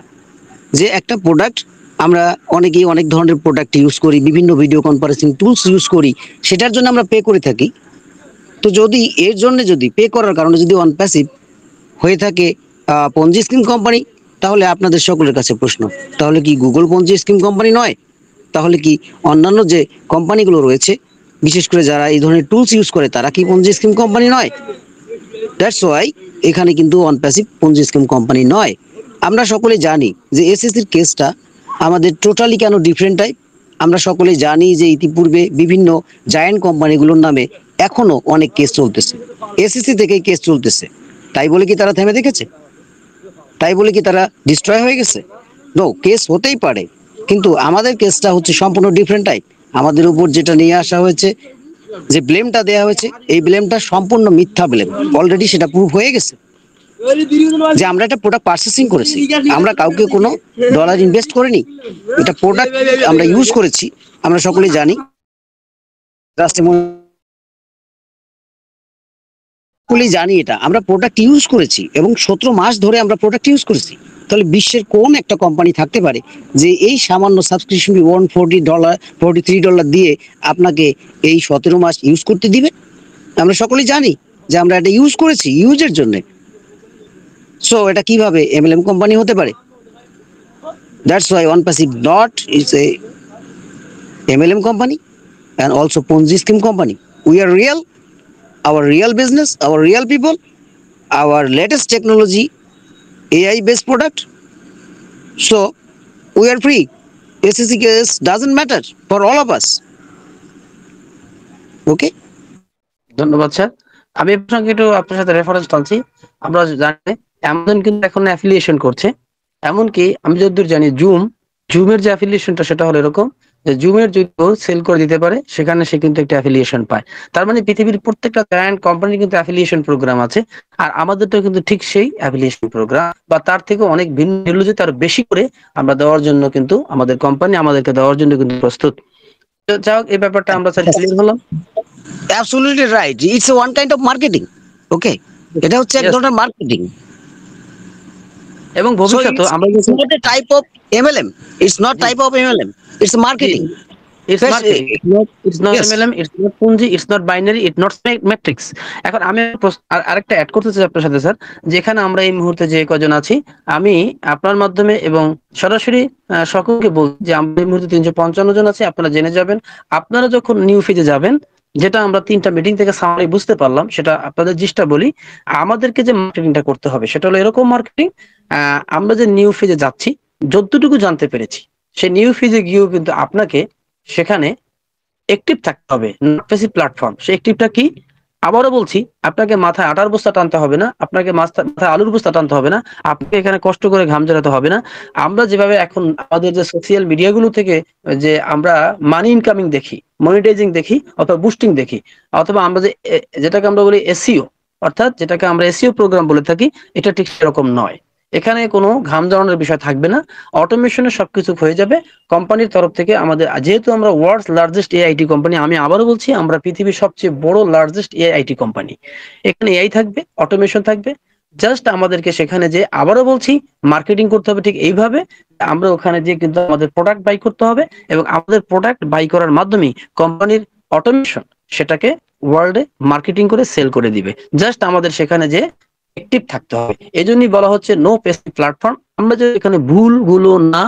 যে একটা প্রোডাক্ট, আমরা অনেকেই অনেক ধরনের প্রোডাক্ট ইউজ করি, বিভিন্ন ভিডিও কনফারেন্সিং টুলস ইউজ করি, সেটার জন্য আমরা পে করে থাকি। তো যদি এর জন্য, যদি পে করার কারণে যদি অন প্যাসিভ হয়ে থাকে পঞ্জি স্কিম কোম্পানি, তাহলে আপনাদের সকলের কাছে প্রশ্ন, তাহলে কি গুগল পঞ্জি স্কিম কোম্পানি নয়? তাহলে কি অন্যান্য যে কোম্পানিগুলো রয়েছে, বিশেষ করে যারা এই ধরনের টুলস ইউজ করে, তারা কি পঞ্জি স্কিম কোম্পানি নয়? দ্যাটস ওয়াই এখানে কিন্তু অন প্যাসিভ পঞ্জি স্কিম কোম্পানি নয়। আমরা সকলে জানি যে এসএসসির কেসটা আমাদের টোটালি কেন ডিফারেন্ট টাইপ। আমরা সকলে জানি যে ইতিপূর্বে বিভিন্ন জায়ান্ট কোম্পানিগুলোর নামে এখনো অনেক কেস চলতেছে, এসএসসি থেকেই কেস চলতেছে। তাই বলে কি তারা থেমে দেখেছে? তাই বলে কি তারা ডিস্ট্রয় হয়ে গেছে? নো, কেস হতেই পারে, কিন্তু আমাদের কেসটা হচ্ছে সম্পূর্ণ ডিফারেন্ট টাইপ। আমাদের উপর যেটা নিয়ে আসা হয়েছে, যে ব্লেমটা দেওয়া হয়েছে, এই ব্লেমটা সম্পূর্ণ মিথ্যা ব্লেম, অলরেডি সেটা প্রুভ হয়ে গেছে। যে আমরা একটা প্রোডাক্ট পারচেসিং করেছি, আমরা কাউকে কোনো ডলার ইনভেস্ট করিনি, এটা প্রোডাক্ট আমরা ইউজ করেছি, আমরা সকলেই জানি। সকলেই জানি এটা আমরা প্রোডাক্ট ইউজ করেছি এবং 17 মাস ধরে আমরা প্রোডাক্ট ইউজ করেছি। তাহলে বিশ্বের কোন একটা কোম্পানি থাকতে পারে যে এই সামান্য সাবস্ক্রিপশন $140 $43 দিয়ে আপনাকে এই 17 মাস ইউজ করতে দিবে? আমরা সকলেই জানি যে আমরা এটা ইউজ করেছি ইউজের জন্য। সো এটা কিভাবে এমএলএম কোম্পানি হতে পারে? That's why OnePassive not is a MLM company and also Ponzi scheme company. We are real, our real business, our real people, our latest technology, AI based product. So we are free. SEC case doesn't matter for all of us. Okay? ধন্যবাদ sir. আমি এই প্রসঙ্গে একটু আপনার সাথে reference টানছি। আমরা জানি অ্যামাজন কিন্তু এখন অ্যাফিলিয়েশন করছে, এমনকি আমি যতদূর জানি জুমের যে অ্যাফিলিয়েশনটা সেটা হলো এরকম যে জুমের যদি সেল করে দিতে পারে সেখানে সে কিন্তু একটা অ্যাফিলিয়েশন পায়। তার মানে পৃথিবীর প্রত্যেকটা ব্র্যান্ড কোম্পানি কিন্তু অ্যাফিলিয়েশন প্রোগ্রাম আছে, আর আমাদেরটা কিন্তু ঠিক সেই অ্যাফিলিয়েশন প্রোগ্রাম বা তার থেকে অনেক ভিন্ন টেকনোলজি তার বেশি করে আমরা দেওয়ার জন্য কিন্তু আমাদের কোম্পানি আমাদেরকে দেওয়ার জন্য কিন্তু প্রস্তুত। তো যাই হোক, এই ব্যাপারটা আমরা স্যার ক্লিয়ার হলাম। Absolutely right. It's a one kind of marketing. Okay? এটা হচ্ছে এক Yes. ধরনের মার্কেটিং। এবং So ভবিষ্যতে আমরা it's not a type of MLM. It's not type of MLM. It's marketing. It's Yes, marketing. It's not yes. MLM, it's not Punji, it's not binary, it's not matrix. এখন আমি আরেকটা add করতে চাই আপনার সাথে sir, যেখানে আমরা এই মুহূর্তে যে কজন আছি, আমি আপনার মাধ্যমে এবং সরাসরি সকলকে বলছি যে আমরা এই মুহূর্তে 355 জন আছি। আপনারা জেনে যাবেন, আপনারা যখন নিউ ফেজে যাবেন, যেটা আমরা 3টা মিটিং থেকে সামারি বুঝতে পারলাম, সেটা আপনাদের জিনিসটা বলি। আমাদেরকে যে মার্কেটিংটা করতে হবে সেটা হলো এরকম মার্কেটিং, আমরা যে নিউ ফেজে যাচ্ছি যতটুকু জানতে পেরেছি, সেই নিউ ফেজে গিয়েও কিন্তু আপনাকে সেখানে অ্যাক্টিভ থাকতে হবে, নট প্যাসিভ প্ল্যাটফর্ম। সেই অ্যাক্টিভটা কি? আবারও বলছি, আপনাকে মাথায় আটার বস্তা টানতে হবে না, আপনাকে মাথায় আলুর বস্তা টানতে হবে না, আপনাকে এখানে কষ্ট করে ঘাম ঝরাতে হবে না। আমরা যেভাবে এখন আমাদের যে সোশ্যাল মিডিয়াগুলো থেকে যে আমরা মানি ইনকামিং দেখি, মনিটাইজিং দেখি অথবা বুস্টিং দেখি, অথবা আমরা যেটাকে আমরা বলি এসইও, অর্থাৎ যেটাকে আমরা এসইও প্রোগ্রাম বলে থাকি, এটা ঠিক সেরকম নয়। এখানে কোনো ঘাম জড়ানোর বিষয় থাকবে না, অটোমেশনে সবকিছু হয়ে যাবে কোম্পানির তরফ থেকে। আমাদের যেহেতু আমরা ওয়ার্ল্ডস লার্জেস্ট এআইটি কোম্পানি, আমি আবারও বলছি আমরা পৃথিবীর সবচেয়ে বড় লার্জেস্ট এআইটি কোম্পানি। এখানে এআই থাকবে, অটোমেশন থাকবে, জাস্ট আমাদেরকে সেখানে যে আবারও বলছি মার্কেটিং করতে হবে ঠিক এইভাবে। আমরা ওখানে যে কিন্তু আমাদের প্রোডাক্ট বাই করতে হবে এবং আমাদের প্রোডাক্ট বাই করার মাধ্যমে কোম্পানির অটোমেশন সেটাকে ওয়ার্ল্ডে মার্কেটিং করে সেল করে দিবে। জাস্ট আমাদের সেখানে যে অ্যাক্টিভ থাকতে হবে। এজন্যই বলা হচ্ছে নো পেসিভ প্ল্যাটফর্ম। আমরা যদি এখানে ভুলগুলো না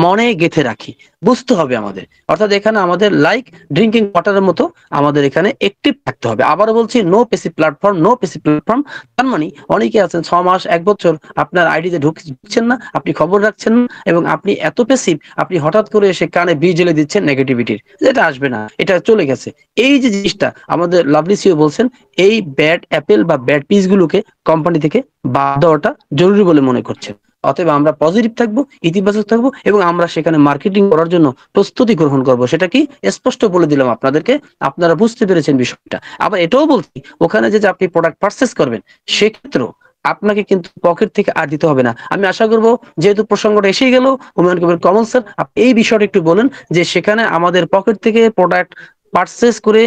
মনে গেঁথে রাখি, বুঝতে হবে আমাদের, অর্থাৎ এখানে আমাদের লাইক ড্রিঙ্কিং ওয়াটারের মতো আমাদের এখানে অ্যাক্টিভ থাকতে হবে। আবারও বলছি no passive platform, no passive platform. তার মানে অনেকে আছেন 6 মাস 1 বছর আপনার আইডিতে ঢুকছেন না, আপনি খবর রাখছেন না, এবং আপনি এত পেসিভ, আপনি হঠাৎ করে এসে কানে বীজ জ্বেলে দিচ্ছেন নেগেটিভিটির, যেটা আসবে না, এটা চলে গেছে। এই যে জিনিসটা আমাদের লাভলি সিও বলছেন, এই ব্যাড অ্যাপেল বা ব্যাড পিস গুলোকে কোম্পানি থেকে বাদ দেওয়াটা জরুরি বলে মনে করছেন। অতএব আমরা পজিটিভ থাকবো, ইতিবাচক থাকবো, এবং আমরা সেখানে মার্কেটিং করার জন্য প্রস্তুতি গ্রহণ করব। সেটা কি স্পষ্ট বলে দিলাম আপনাদেরকে, আপনারা বুঝতে পেরেছেন বিষয়টা। আবার এটাও বলছি, ওখানে যে আপনি প্রোডাক্ট পারচেস করবেন সেক্ষেত্রেও আপনাকে কিন্তু পকেট থেকে আর দিতে হবে না। আমি আশা করব, যেহেতু প্রসঙ্গটা এসেই গেল, হুমায়ুন কবির কমল স্যার আপনি এই বিষয়টা একটু বলেন যে সেখানে আমাদের পকেট থেকে প্রোডাক্ট পারচেস করে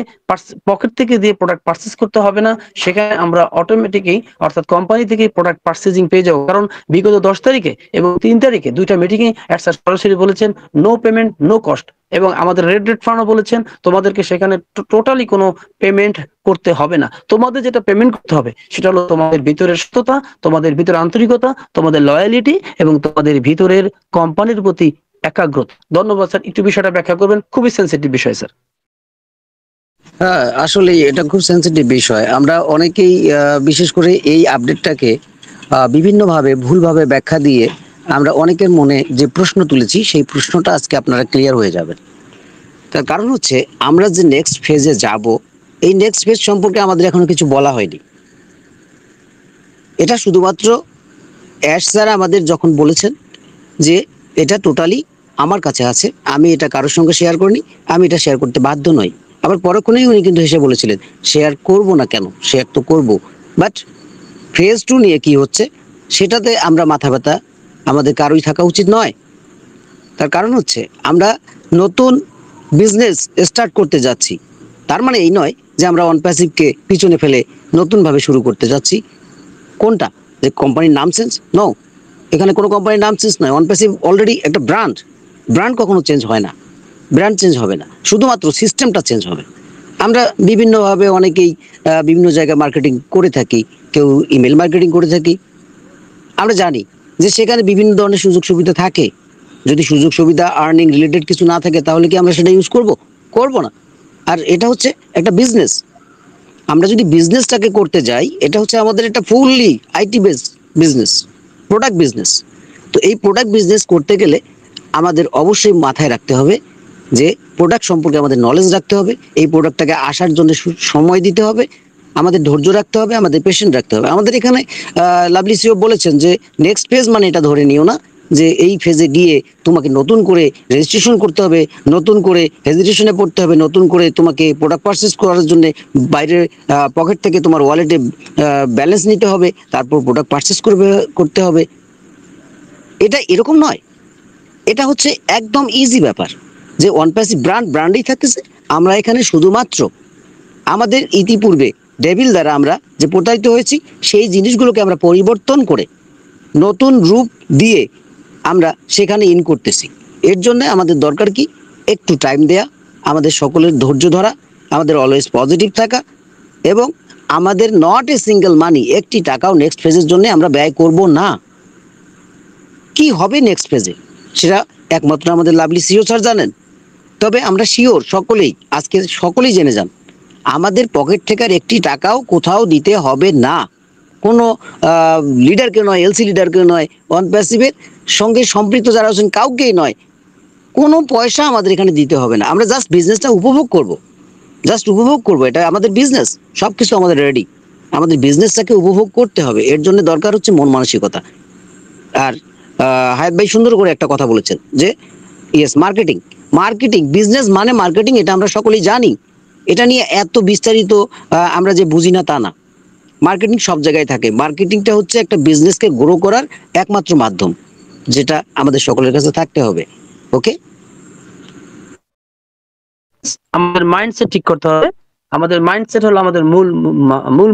পকেট থেকে দিয়ে প্রোডাক্ট পারচেস করতে হবে না, সেখানে আমরা অটোমেটিকই অর্থাৎ কোম্পানি থেকে প্রোডাক্ট পারচেজিং পেয়ে যাবো। কারণ বিগত 10 তারিখে এবং 3 তারিখে 2টা মিটিংয়ে স্যার সরাসরি বলেছেন নো পেমেন্ট নো কস্ট, এবং আমাদের রেড ফান্ডও বলেছেন তোমাদেরকে সেখানে টোটালি কোনো পেমেন্ট করতে হবে না। তোমাদের যেটা পেমেন্ট করতে হবে সেটা হলো তোমাদের ভিতরের সততা, তোমাদের ভিতরের আন্তরিকতা, তোমাদের লয়ালিটি এবং তোমাদের ভিতরের কোম্পানির প্রতি একাগ্রতা। ধন্যবাদ স্যার, একটু বিষয়টা ব্যাখ্যা করবেন, খুবই সেনসিটিভ বিষয় স্যার। হ্যাঁ, আসলে এটা খুব সেনসিটিভ বিষয়। আমরা অনেকেই বিশেষ করে এই আপডেটটাকে বিভিন্নভাবে ভুলভাবে ব্যাখ্যা দিয়ে আমরা অনেকের মনে যে প্রশ্ন তুলেছি সেই প্রশ্নটা আজকে আপনারা ক্লিয়ার হয়ে যাবেন। তার কারণ হচ্ছে আমরা যে নেক্সট ফেজে যাব, এই নেক্সট ফেজ সম্পর্কে আমাদের এখনো কিছু বলা হয়নি। এটা শুধুমাত্র অ্যাশ স্যার আমাদের যখন বলেছেন যে এটা টোটালি আমার কাছে আছে, আমি এটা কারোর সঙ্গে শেয়ার করিনি, আমি এটা শেয়ার করতে বাধ্য নই। আবার পরক্ষণেই উনি কিন্তু হেসে বলেছিলেন শেয়ার করব না কেন, শেয়ার তো করব, বাট ফেজ 2 নিয়ে কি হচ্ছে সেটাতে আমরা মাথা ব্যথা আমাদের কারোই থাকা উচিত নয়। তার কারণ হচ্ছে আমরা নতুন বিজনেস স্টার্ট করতে যাচ্ছি, তার মানে এই নয় যে আমরা অন প্যাসিভকে পিছনে ফেলে নতুনভাবে শুরু করতে যাচ্ছি। কোনটা যে কোম্পানির নাম চেঞ্জ? নো, এখানে কোনো কোম্পানির নাম চেঞ্জ নয়। অন প্যাসিভ অলরেডি একটা ব্র্যান্ড, ব্র্যান্ড কখনো চেঞ্জ হয় না, ব্র্যান্ড চেঞ্জ হবে না, শুধুমাত্র সিস্টেমটা চেঞ্জ হবে। আমরা বিভিন্নভাবে অনেকেই বিভিন্ন জায়গায় মার্কেটিং করে থাকি, কেউ ইমেল মার্কেটিং করে থাকি। আমরা জানি যে সেখানে বিভিন্ন ধরনের সুযোগ সুবিধা থাকে। যদি সুযোগ সুবিধা আর্নিং রিলেটেড কিছু না থাকে তাহলে কি আমরা সেটা ইউজ করব? করব না। আর এটা হচ্ছে একটা বিজনেস। আমরা যদি বিজনেসটাকে করতে যাই, এটা হচ্ছে আমাদের একটা fully IT base business, product business. তো এই প্রোডাক্ট বিজনেস করতে গেলে আমাদের অবশ্যই মাথায় রাখতে হবে যে প্রোডাক্ট সম্পর্কে আমাদের নলেজ রাখতে হবে, এই প্রোডাক্টটাকে আসার জন্য সময় দিতে হবে, আমাদের ধৈর্য রাখতে হবে, আমাদের পেশেন্ট রাখতে হবে। আমাদের এখানে লাভলি সিও বলেছেন যে নেক্সট ফেজ মানে এটা ধরে নিও না যে এই ফেজে গিয়ে তোমাকে নতুন করে রেজিস্ট্রেশন করতে হবে, নতুন করে হেজিটেশনে পড়তে হবে, নতুন করে তোমাকে প্রোডাক্ট পারচেস করার জন্য বাইরের পকেট থেকে তোমার ওয়ালেটে ব্যালেন্স নিতে হবে, তারপর প্রোডাক্ট পারচেস করতে হবে। এটা এরকম নয়, এটা হচ্ছে একদম ইজি ব্যাপার যে ওয়ান প্যাসিভ ব্র্যান্ডই থাকতেছে। আমরা এখানে শুধুমাত্র আমাদের ইতিপূর্বে ডেভিল দ্বারা আমরা যে প্রতারিত হয়েছি সেই জিনিসগুলোকে আমরা পরিবর্তন করে নতুন রূপ দিয়ে আমরা সেখানে ইন করতেছি। এর জন্য আমাদের দরকার কি? একটু টাইম দেয়া, আমাদের সকলের ধৈর্য ধরা, আমাদের অলওয়েজ পজিটিভ থাকা, এবং আমাদের নট এ সিঙ্গেল মানি, একটি টাকাও নেক্সট ফেজের জন্য আমরা ব্যয় করব না। কি হবে নেক্সট ফেজে সেটা একমাত্র আমাদের লাভলি সিও স্যার জানেন। তবে আমরা শিওর সকলেই, আজকে সকলেই জেনে যান, আমাদের পকেট থেকে আর একটি টাকাও কোথাও দিতে হবে না। কোনো লিডারকে নয়, এলসি লিডারকে নয়, অন প্যাসিভের সঙ্গে সম্পৃক্ত যারা আছেন কাউকেই নয়, কোনো পয়সা আমাদের এখানে দিতে হবে না। আমরা জাস্ট বিজনেসটা উপভোগ করব, জাস্ট উপভোগ করব। এটা আমাদের বিজনেস, সব কিছু আমাদের রেডি, আমাদের বিজনেসটাকে উপভোগ করতে হবে। এর জন্য দরকার হচ্ছে মন মানসিকতা। আর হায়াত ভাই সুন্দর করে একটা কথা বলেছেন যে ইয়েস, মার্কেটিং, মার্কেটিং বিজনেস মানে মার্কেটিং, এটা আমরা সকলেই জানি। এটা নিয়ে এত বিস্তারিত আমরা যে বুঝি না তা না। মার্কেটিং সব জায়গায় থাকে। মার্কেটিংটা হচ্ছে একটা বিজনেসকে গ্রো করার একমাত্র মাধ্যম, যেটা আমাদের সকলের কাছে থাকতে হবে। ওকে, আমাদের মাইন্ডসেট ঠিক করতে হবে। আমাদের মাইন্ডসেট হলো আমাদের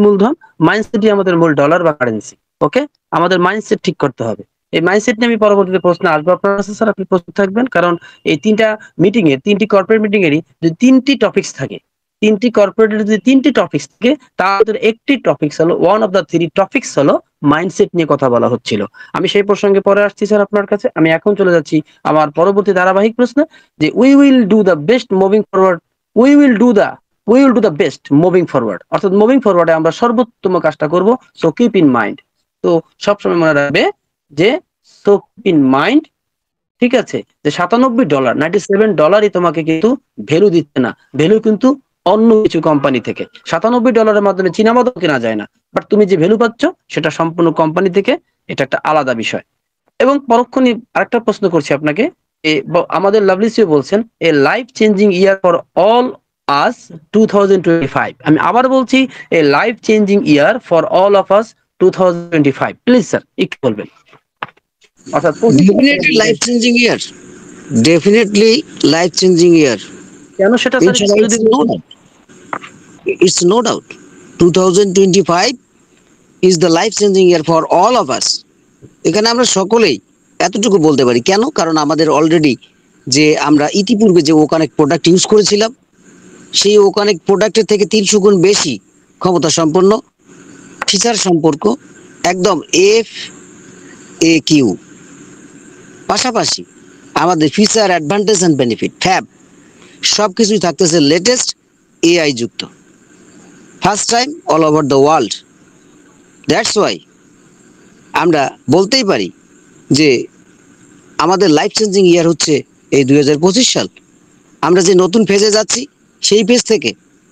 মূলধন, মাইন্ডসেটই আমাদের মূল ডলার বা কারেন্সি। ওকে, আমাদের মাইন্ডসেট ঠিক করতে হবে। এই মাইন্ডসেট নিয়ে আমি পরবর্তীতে প্রশ্ন আসবো আপনার কাছে স্যার, আপনি প্রস্তুত থাকবেন। কারণ এই তিনটা মিটিং এর, তিনটি কর্পোরেট মিটিং এরই যদি তিনটি টপিকস থাকে, তিনটি কর্পোরেটের যদি তিনটি টপিকস থাকে, তার ভিতরে একটি টপিকস হলো, one of the three topics হলো মাইন্ডসেট নিয়ে কথা বলা হচ্ছিল। আমি সেই প্রসঙ্গে পরে আসছি স্যার আপনার কাছে। আমি এখন চলে যাচ্ছি আমার পরবর্তী ধারাবাহিক প্রশ্ন, যে we will do the best moving forward, we will do the best moving forward, অর্থাৎ মুভিং ফরওয়ার্ডে আমরা সর্বোত্তম কাজটা করব। সো কিপ ইন মাইন্ড, তো সবসময় মনে রাখবে যে সো কিপ ইন মাইন্ড, ঠিক আছে, যে $97, $97ই তোমাকে কিন্তু ভ্যালু দিচ্ছে না, ভ্যালু কিন্তু অন্য কিছু কোম্পানি থেকে। $97 মাধ্যমে চীনাবাদাম কেনা যায় না, বাট তুমি যে ভ্যালু পাচ্ছ সেটা সম্পূর্ণ কোম্পানি থেকে, এটা একটা আলাদা বিষয়। এবং পরক্ষণে আরেকটা প্রশ্ন করছি আপনাকে, আমাদের লাভলি সিও বলছেন a life changing year for all us 2025। আমি আবার বলছি, a life changing year for all of us 2025। Please sir একটু বলবেন। অর্থাৎ definitely life changing year, definitely life changing year. কেন সেটা স্যার যদি It's no doubt 2025 is the life changing year for all of us. এখানে আমরা সকলেই এতটুকু বলতে পারি। কেন? কারণ আমাদের অলরেডি যে আমরা ইতিপূর্বে যে ওকানেক্ট প্রোডাক্ট ইউজ করেছিলাম, সেই ওকানেক্ট প্রোডাক্টের থেকে 300 গুণ বেশি ক্ষমতা সম্পন্ন, ফিচার সম্পর্ক একদম FAQ, পাশাপাশি আমাদের feature, advantage and benefit, fab, সব কিছুই থাকতেছে লেটেস্ট AI যুক্ত, first time all over the world. That's why আমরা বলতেই পারি যে আমাদের লাইফ চেঞ্জিং ইয়ার হচ্ছে এই 2025 সাল। আমরা যে নতুন ফেজে যাচ্ছি, সেই ফেজ থেকে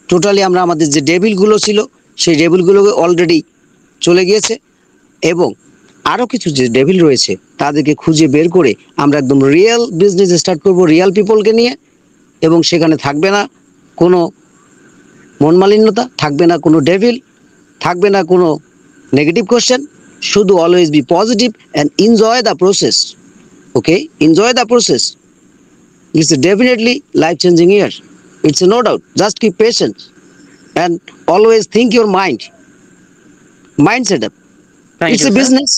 টোটালি আমরা আমাদের যে ডেভিলগুলো ছিল সেই ডেভিলগুলো অলরেডি চলে গিয়েছে, এবং আরও কিছু যে ডেভিল রয়েছে তাদেরকে খুঁজে বের করে আমরা একদম রিয়েল বিজনেস স্টার্ট করব, রিয়েল পিপলকে নিয়ে। এবং সেখানে থাকবে না কোনো মনমালিন্যতা, থাকবে না কোনো ডেভিল, থাকবে না কোনো Negative question should always be positive and enjoy the process. Okay, enjoy the process. It's definitely life-changing year. It's no doubt. Just keep patient and always think your mind setup. Thank It's you a sir, business.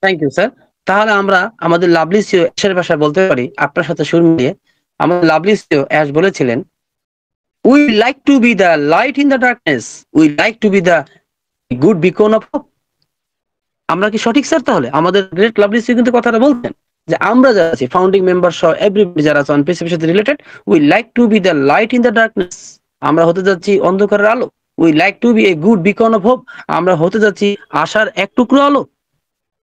Thank you sir. তাহলে আমরা আমাদের lovely CO অ্যাশের ভাষায় বলতে পারি, আপনার সাথে সুর মিলিয়ে আমাদের লাভলি সিও অ্যাশ বলেছিলেন, we like to be the light in the darkness, we like to be the good beacon of hope. আমরা কি সঠিক স্যার? তাহলে আমাদের গ্রেট লাভলি সিও কিন্তু কথাটা বলতেন যে আমরা যারা আছি ফাউন্ডিং মেম্বার সহ এভরিবডি যারা আছে অনপিসির সাথে রিলেটেড, we like to be the light in the darkness, আমরা হতে যাচ্ছি অন্ধকারের আলো। We like to be a good beacon of hope, আমরা হতে যাচ্ছি আশার এক টুকরো আলো।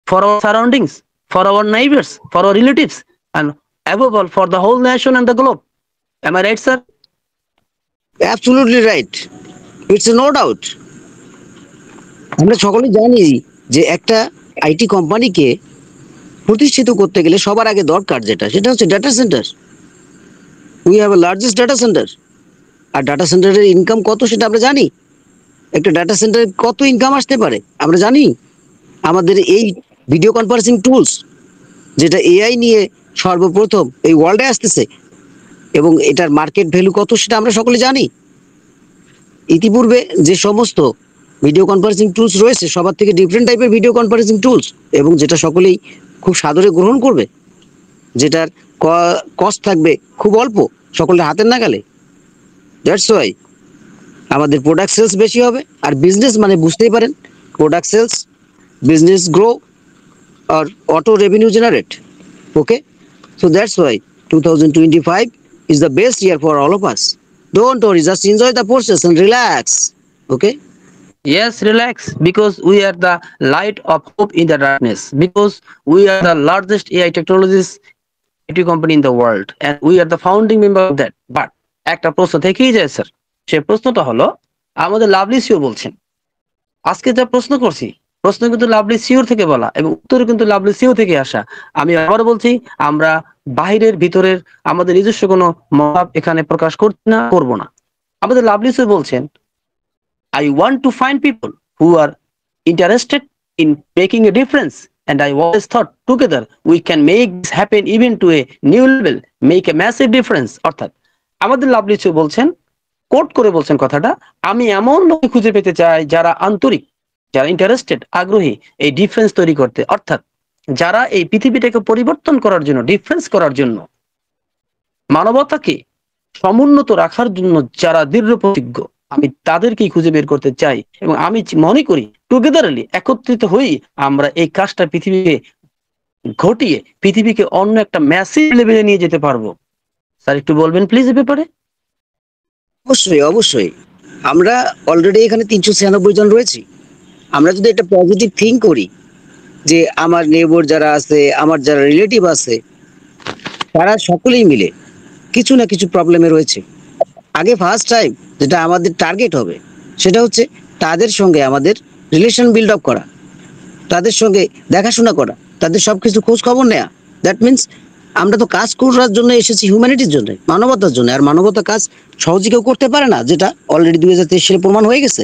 For our surroundings, for our neighbors, for our relatives, and above all, for the whole nation and the globe. Am I right, sir? Absolutely right. It's no doubt. আমরা সকলেই জানি যে একটা আইটি কোম্পানিকে প্রতিষ্ঠিত করতে গেলে সবার আগে দরকার সেটা হচ্ছে data center. We have a largest data center. আর ডাটা সেন্টারের ইনকাম কত সেটা আমরা জানি। একটা ডাটা সেন্টারে কত ইনকাম আসতে পারে আমরা জানি। আমাদের এই ভিডিও কনফারেন্সিং টুলস যেটা এআই নিয়ে সর্বপ্রথম এই ওয়ার্ল্ডে আসতেছে এবং এটার মার্কেট ভ্যালু কত সেটা আমরা সকলে জানি। ইতিপূর্বে যে সমস্ত ভিডিও কনফারেন্সিং টুলস রয়েছে সবার থেকে ডিফারেন্ট টাইপের ভিডিও কনফারেন্সিং টুলস, এবং যেটা সকলেই খুব সাদরে গ্রহণ করবে, যেটার কস্ট থাকবে খুব অল্প সকলের হাতের নাগালে। দ্যাটস ওয়াই আমাদের প্রোডাক্ট সেলস বেশি হবে। আর বিজনেস মানে বুঝতেই পারেন, প্রোডাক্ট সেলস, বিজনেস গ্রো আর auto revenue generate. Okay, so that's why 2025 is the best year for all of us. Don't worry, just enjoy the process and relax. Okay. Yes, relax, because we are the light of hope in the darkness, because we are the largest AI technologies IT company in the world, and we are the founding member of that. But একটা প্রশ্ন থেকেই যায় sir, সেই প্রশ্নটা হলো আমাদের lovely CEO বলছেন, আজকে যা প্রশ্ন করছি প্রশ্ন কিন্তু লাভলি সিওর থেকে বলা এবং উত্তর কিন্তু লাভলি সিও থেকে আসা। আমি আবার বলছি, আমরা বাহিরের ভিতরের আমাদের নিজস্ব কোনো মনোভাব এখানে প্রকাশ করছি না, করবো না। আমাদের লাভলি সিও বলছেন, I want to find people who are interested in making a difference, and I always thought together we can make this happen even to a new level, make a massive difference। অর্থাৎ আমাদের lovely CEO বলছেন, coat করে বলছেন কথাটা, আমি এমন লোক খুঁজে পেতে চাই যারা আন্তরিক, যারা ইন্টারেস্টেড, আগ্রহী এই ডিফারেন্স তৈরি করতে, অর্থাৎ যারা এই পৃথিবীটাকে পরিবর্তন করার জন্য, ডিফারেন্স করার জন্য, মানবতাকে সমুন্নত রাখার জন্য যারা দৃঢ় প্রতিজ্ঞ, আমি তাদেরকেই খুঁজে বের করতে চাই। এবং আমি মনে করি টুগেদারলি, একত্রিত হই আমরা এই কাজটা পৃথিবীকে ঘটিয়ে পৃথিবীকে অন্য একটা ম্যাসিভ লেভেলে নিয়ে যেতে পারবো। স্যার একটু বলবেন প্লিজ এ ব্যাপারে। অবশ্যই অবশ্যই, আমরা অলরেডি এখানে 396 জন রয়েছি। আমরা যদি একটা পজিটিভ থিঙ্ক করি যে আমার নেইবার যারা আছে, আমার যারা রিলেটিভ আছে, তারা সকলেই মিলে কিছু না কিছু প্রবলেমে রয়েছে। আগে ফার্স্ট টাইম যেটা আমাদের টার্গেট হবে সেটা হচ্ছে তাদের সঙ্গে আমাদের রিলেশন বিল্ড আপ করা, তাদের সঙ্গে দেখাশোনা করা, তাদের সবকিছু খোঁজ খবর নেওয়া। দ্যাট মিনস আমরা তো কাজ করার জন্য এসেছি, হিউম্যানিটির জন্য, মানবতার জন্য। আর মানবতা কাজ সহজে কেউ করতে পারে না, যেটা অলরেডি 2023 সালে প্রমাণ হয়ে গেছে।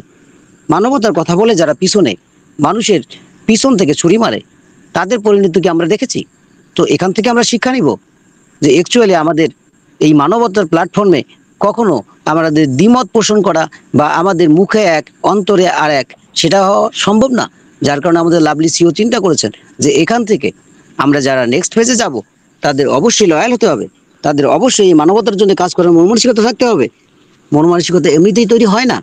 মানবতার কথা বলে যারা পিছনে মানুষের পিছন থেকে ছুরি মারে, তাদের পরিণতি কি আমরা দেখেছি? তো এখান থেকে আমরা শিক্ষা নিব যে অ্যাকচুয়ালি আমাদের এই মানবতার প্ল্যাটফর্মে কখনো আমাদের দ্বিমত পোষণ করা বা আমাদের মুখে এক অন্তরে আর এক, সেটা হওয়া সম্ভব না। যার কারণে আমাদের লাভলি সিও চিন্তা করেছেন যে এখান থেকে আমরা যারা নেক্সট ফেজে যাব তাদের অবশ্যই লয়াল হতে হবে, তাদের অবশ্যই এই মানবতার জন্য কাজ করার মন মানসিকতা থাকতে হবে। মন মানসিকতা এমনিতেই তৈরি হয় না,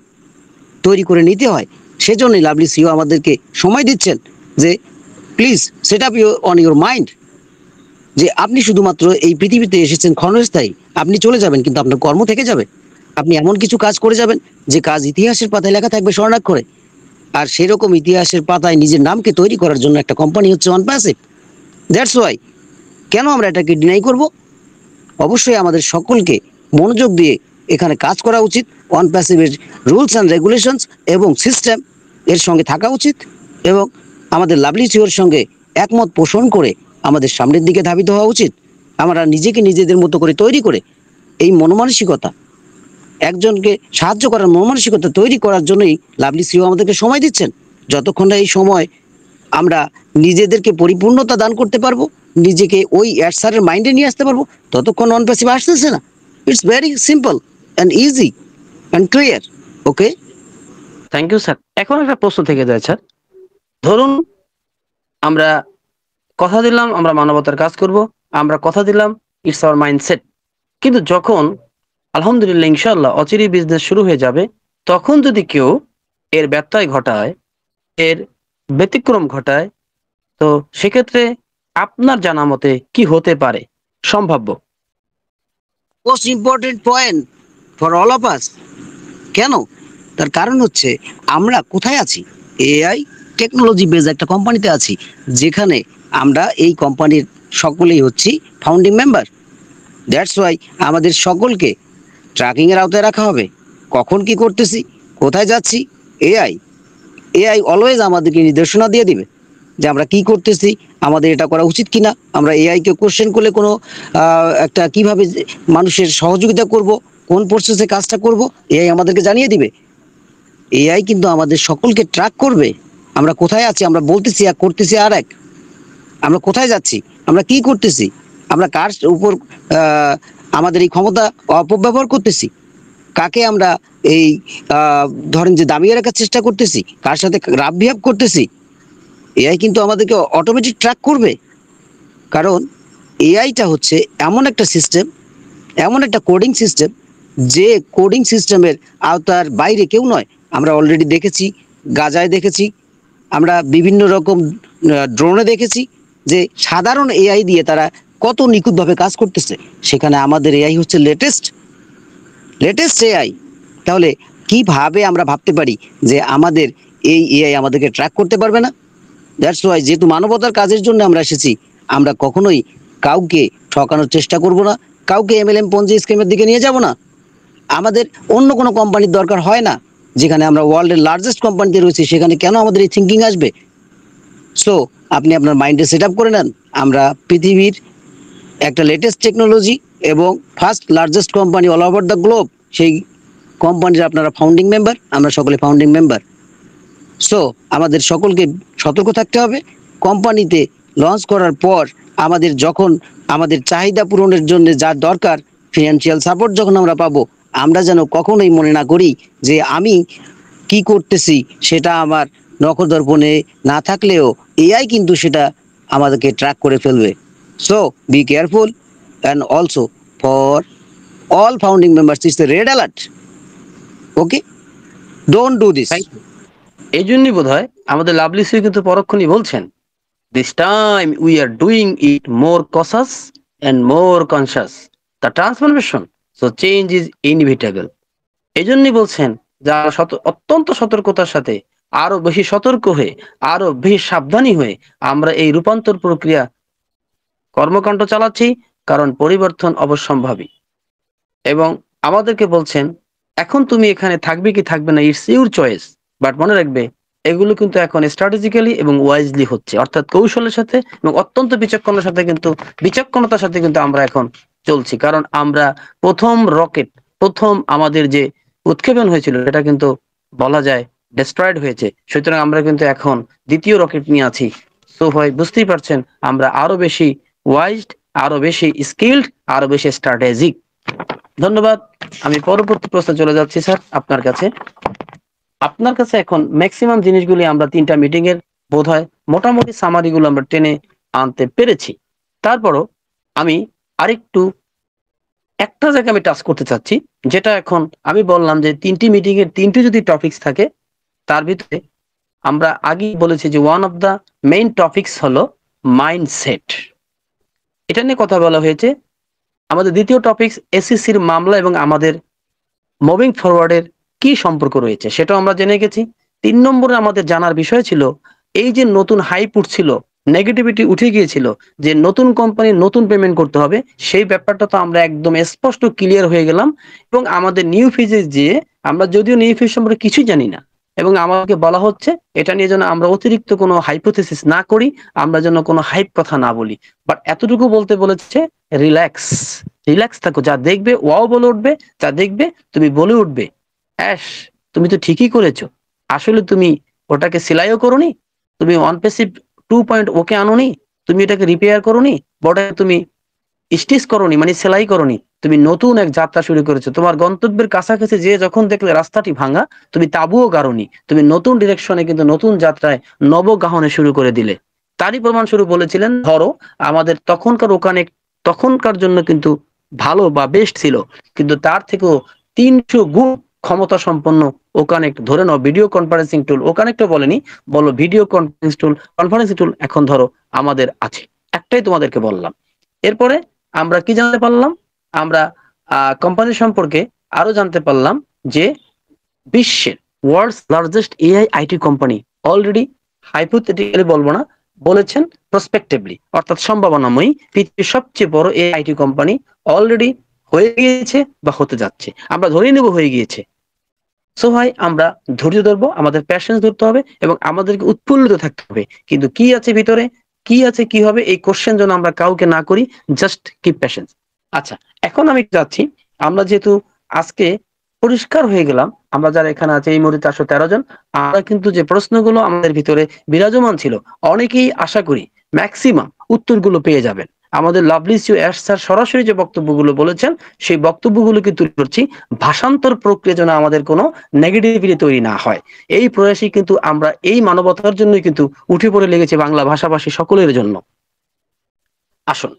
তৈরি করে নিতে হয়। সেজন্যই লাভলি সিও আমাদেরকে সময় দিচ্ছেন যে please set up on your mind, যে আপনি শুধুমাত্র এই পৃথিবীতে এসেছেন ক্ষণস্থায়ী, আপনি চলে যাবেন কিন্তু আপনার কর্ম থেকে যাবে। আপনি এমন কিছু কাজ করে যাবেন যে কাজ ইতিহাসের পাতায় লেখা থাকবে স্বর্ণাক্ষরে। আর সেরকম ইতিহাসের পাতায় নিজের নামকে তৈরি করার জন্য একটা কোম্পানি হচ্ছে OnePassive। দ্যাটস ওয়াই কেন আমরা এটাকে ডিনাই করব? অবশ্যই আমাদের সকলকে মনোযোগ দিয়ে এখানে কাজ করা উচিত। OnePassive-এর রুলস অ্যান্ড রেগুলেশনস এবং সিস্টেম এর সঙ্গে থাকা উচিত এবং আমাদের লাভলি সিওর সঙ্গে একমত পোষণ করে আমাদের সামনের দিকে ধাবিত হওয়া উচিত। আমরা নিজেকে নিজেদের মতো করে তৈরি করে এই মনমানসিকতা, একজনকে সাহায্য করার মনমানসিকতা তৈরি করার জন্যই লাভলি সিও আমাদেরকে সময় দিচ্ছেন। যতক্ষণ না এই সময় আমরা নিজেদেরকে পরিপূর্ণতা দান করতে পারবো, নিজেকে ওই অ্যাডসারের মাইন্ডে নিয়ে আসতে পারবো, ততক্ষণ নন প্যাসিভ আসতেছে না। It's very simple and easy and clear. Okay, thank you sir. এখন একটা প্রশ্ন থেকে যায় স্যার, ধরুন আমরা কথা দিলাম আমরা মানবতার কাজ করব, আমরা কথা দিলাম ইটস আওয়ার মাইন্ডসেট, কিন্তু যখন আলহামদুলিল্লাহ ইনশাআল্লাহ অচিরেই বিজনেস শুরু হয়ে যাবে, তখন যদি কেউ এর ব্যত্যয় ঘটায়, এর ব্যতিক্রম ঘটায়, তো সেক্ষেত্রে আপনার জানা মতে কি হতে পারে সম্ভাব্য? Most important point for all of আস। কেন? তার কারণ হচ্ছে আমরা কোথায় আছি? এআই টেকনোলজি বেজ একটা কোম্পানিতে আছি, যেখানে আমরা এই কোম্পানির সকলেই হচ্ছি ফাউন্ডিং মেম্বার। দ্যাটস ওয়াই আমাদের সকলকে ট্র্যাকিংয়ের আওতায় রাখা হবে। কখন কি করতেছি, কোথায় যাচ্ছি, এআই এআই অলওয়েজ আমাদেরকে নির্দেশনা দিয়ে দিবে যে আমরা কি করতেছি, আমাদের এটা করা উচিত কিনা। আমরা এআইকে কোশ্চেন করলে কোনো একটা কিভাবে মানুষের সহযোগিতা করব, কোন প্রসেসে কাজটা করব, এআই আমাদেরকে জানিয়ে দিবে। এআই কিন্তু আমাদের সকলকে ট্র্যাক করবে। আমরা কোথায় আছি, আমরা বলতেছি এক, করতেছি আর এক। আমরা কোথায় যাচ্ছি, আমরা কি করতেছি, আমরা কার উপর আমাদের এই ক্ষমতা অপব্যবহার করতেছি, কাকে আমরা এই ধরেন যে দাবিয়ে রাখার চেষ্টা করতেছি, কার সাথে রাফ বিহেভ করতেছি, এআই কিন্তু আমাদেরকে অটোমেটিক ট্র্যাক করবে। কারণ এআইটা হচ্ছে এমন একটা সিস্টেম, এমন একটা কোডিং সিস্টেম, যে কোডিং সিস্টেমের আওতার বাইরে কেউ নয়। আমরা অলরেডি দেখেছি, গাজায় দেখেছি, আমরা বিভিন্ন রকম ড্রোনে দেখেছি যে সাধারণ এআই দিয়ে তারা কত নিখুঁতভাবে কাজ করতেছে। সেখানে আমাদের এআই হচ্ছে লেটেস্ট এআই। তাহলে কিভাবে আমরা ভাবতে পারি যে আমাদের এই এআই আমাদেরকে ট্র্যাক করতে পারবে না? দ্যাটস ওয়াই, যেহেতু মানবতার কাজের জন্য আমরা এসেছি, আমরা কখনোই কাউকে ঠকানোর চেষ্টা করব না, কাউকে এমএলএম পঞ্জি স্কিমের দিকে নিয়ে যাব না। আমাদের অন্য কোনো কোম্পানির দরকার হয় না। যেখানে আমরা ওয়ার্ল্ডের লার্জেস্ট কোম্পানিতে রয়েছি, সেখানে কেন আমাদের এই থিঙ্কিং আসবে? সো আপনি আপনার মাইন্ডে সেট আপ করে নেন, আমরা পৃথিবীর একটা লেটেস্ট টেকনোলজি এবং first largest company all over the globe, সেই কোম্পানির আপনারা ফাউন্ডিং মেম্বার, আমরা সকলে ফাউন্ডিং মেম্বার। সো আমাদের সকলকে সতর্ক থাকতে হবে। কোম্পানিতে লঞ্চ করার পর আমাদের যখন আমাদের চাহিদা পূরণের জন্য যা দরকার, ফিনান্সিয়াল সাপোর্ট যখন আমরা পাবো, আমরা যেন কখনোই মনে না করি যে আমি কি করতেছি সেটা আমার নখদর্পণে না থাকলেও এআই কিন্তু সেটা আমাদেরকে ট্র্যাক করে ফেলবে। So be careful, and also for all founding members it's a red alert. Okay, don't do this. Thank you. এই জন্যই বোধহয় আমাদের লাভলি সি কিন্তু পরক্ষণই বলছেন, this time we are doing it more conscious and more conscious, the transformation so change is inevitable. এই জন্যই বলছেন যারা অত্যন্ত সতর্কতার সাথে, আরো বেশি সতর্ক হয়ে, আরো বেশি সাবধানী হয়ে আমরা এই রূপান্তর প্রক্রিয়া কর্মকাণ্ড চালাচ্ছি, কারণ পরিবর্তন অবশ্যম্ভাবী। এবং আমাদেরকে বলছেন এখন তুমি এখানে থাকবে কি থাকবে না, ইটস ইউর চয়েস, বাট মনে রাখবে এগুলো কিন্তু এখন স্ট্র্যাটেজিক্যালি এবং ওয়াইজলি হচ্ছে, অর্থাৎ কৌশলের সাথে এবং অত্যন্ত বিচক্ষণতার সাথে কিন্তু আমরা এখন চলছি। কারণ আমরা প্রথম আমাদের যে উৎক্ষেপণ হয়েছিল সেটা কিন্তু বলা যায় ডেস্ট্রয়েড হয়েছে, সুতরাং আমরা কিন্তু এখন দ্বিতীয় রকেট নিয়ে আছি। সো ভাই বুঝতেই পারছেন আমরা আরো বেশি ওয়াইজড, আরো বেশি স্কিলড, আরো বেশি স্ট্র্যাটেজিক। ধন্যবাদ। আমি পরবর্তী প্রশ্নে চলে যাচ্ছি স্যার আপনার কাছে। আপনার কাছে এখন ম্যাক্সিমাম জিনিসগুলি আমরা 3টা মিটিং এর বোধহয় মোটামুটি সামারিগুলো আমরা টেনে আনতে পেরেছি। তারপরও আমি আরেকটু একটা জায়গায় আমি টাচ করতে চাচ্ছি, যেটা এখন আমি বললাম যে 3টি মিটিং এর 3টি যদি টপিকস থাকে, তার ভিতরে আমরা আগেই বলেছি যে one of the main topics হলো মাইন্ডসেট। এটা নিয়ে কথা বলা হয়েছে। আমাদের দ্বিতীয় টপিকস এসিসির মামলা এবং আমাদের মুভিং ফরওয়ার্ডের কি সম্পর্ক রয়েছে সেটাও আমরা জেনে গেছি। 3 নম্বরে আমাদের জানার বিষয় ছিল এই যে নতুন হাইপ উঠছিল, নেগেটিভিটি উঠে গিয়েছিল যে নতুন কোম্পানি নতুন পেমেন্ট করতে হবে, সেই ব্যাপারটা তো আমরা একদম স্পষ্ট ক্লিয়ার হয়ে গেলাম। এবং আমাদের নিউ ফিজে যে আমরা যদিও নিউ ফিজ সম্পর্কে কিছুই জানি না, এবং আমাকে বলা হচ্ছে এটা নিয়ে যেন আমরা অতিরিক্ত কোনো হাইপোথেসিস না করি, আমরা যেন কোনো হাইপ কথা না বলি, বাট এতটুকু বলতে বলেছে রিল্যাক্স, রিল্যাক্স থাকো, যা দেখবে ওয়াও বলে উঠবে, যা দেখবে তুমি বলে উঠবে অ্যাশ তুমি তো ঠিকই করেছো, আসলে তুমি ওটাকে সেলাইও করোনি, তুমি ওয়ান পেসিভ 2 ওকে আনোনি, তুমি এটাকে রিপেয়ার করোনি, বটাকে তুমি স্টিচ করোনি মানে সেলাই করোনি, তুমি নতুন এক যাত্রা শুরু করেছো। তোমার গন্তব্যের কাছাকাছি যে যখন দেখলে রাস্তাটি ভাঙা, তুমি তাঁবুও গাড়োনি, তুমি নতুন ডিরেকশনে কিন্তু নতুন যাত্রায় নবগাহনে শুরু করে দিলে। তারই প্রমাণস্বরূপ বলেছিলেন, ধরো আমাদের তখনকার ওখানে তখনকার জন্য কিন্তু ভালো বা বেস্ট ছিল, কিন্তু তার থেকেও 300 গুণ ক্ষমতা সম্পন্ন ওকানেক্ট, ধরে নাও ভিডিও কনফারেন্সিং টুল, ওকানেক্টও বলেনি, বলো ভিডিও কনফারেন্সিং টুল এখন ধরো আমাদের আছে। একটাই তোমাদেরকে বললাম। এরপরে আমরা কি জানতে পারলাম? আমরা কোম্পানি সম্পর্কে আরো জানতে পারলাম যে বিশ্বের world's largest AI IT company already, hypothetically বলবো না, বলেছেন প্রসপেক্টিভলি, অর্থাৎ সম্ভাবনাময়ী পৃথিবীর সবচেয়ে বড় এআই আইটি কোম্পানি অলরেডি হয়ে গিয়েছে বা হতে যাচ্ছে, আমরা ধরে নেব হয়ে গিয়েছে। সো ভাই আমরা ধৈর্য ধরবো, আমাদের প্যাশনেস ধরতে হবে এবং আমাদেরকে উৎফুল্লিত থাকতে হবে। কিন্তু কি আছে ভিতরে, কি আছে, কি হবে, এই কোশ্চেন যেন আমরা কাউকে না করি, জাস্ট কিপ প্যাশেন্স। আচ্ছা, এখন আমি যাচ্ছি, আমরা যেহেতু আজকে পরিষ্কার হয়ে গেলাম, আমরা যারা এখানে আছে এই মুহূর্তে 413 জন, আমরা কিন্তু যে প্রশ্নগুলো আমাদের ভিতরে বিরাজমান ছিল, অনেকেই আশা করি ম্যাক্সিমাম উত্তরগুলো পেয়ে যাবেন। আমাদের লাভলি সিও অ্যাশ স্যার সরাসরি যে বক্তব্যগুলো বলেছেন, সেই বক্তব্যগুলোকে তুলে ধরছি, ভাষান্তর প্রক্রিয়া যেন আমাদের কোনো নেগেটিভিটি তৈরি না হয়, এই প্রয়াসই কিন্তু আমরা এই মানবতার জন্যই কিন্তু উঠে পড়ে লেগেছে, বাংলা ভাষাভাষী সকলের জন্য। আসুন,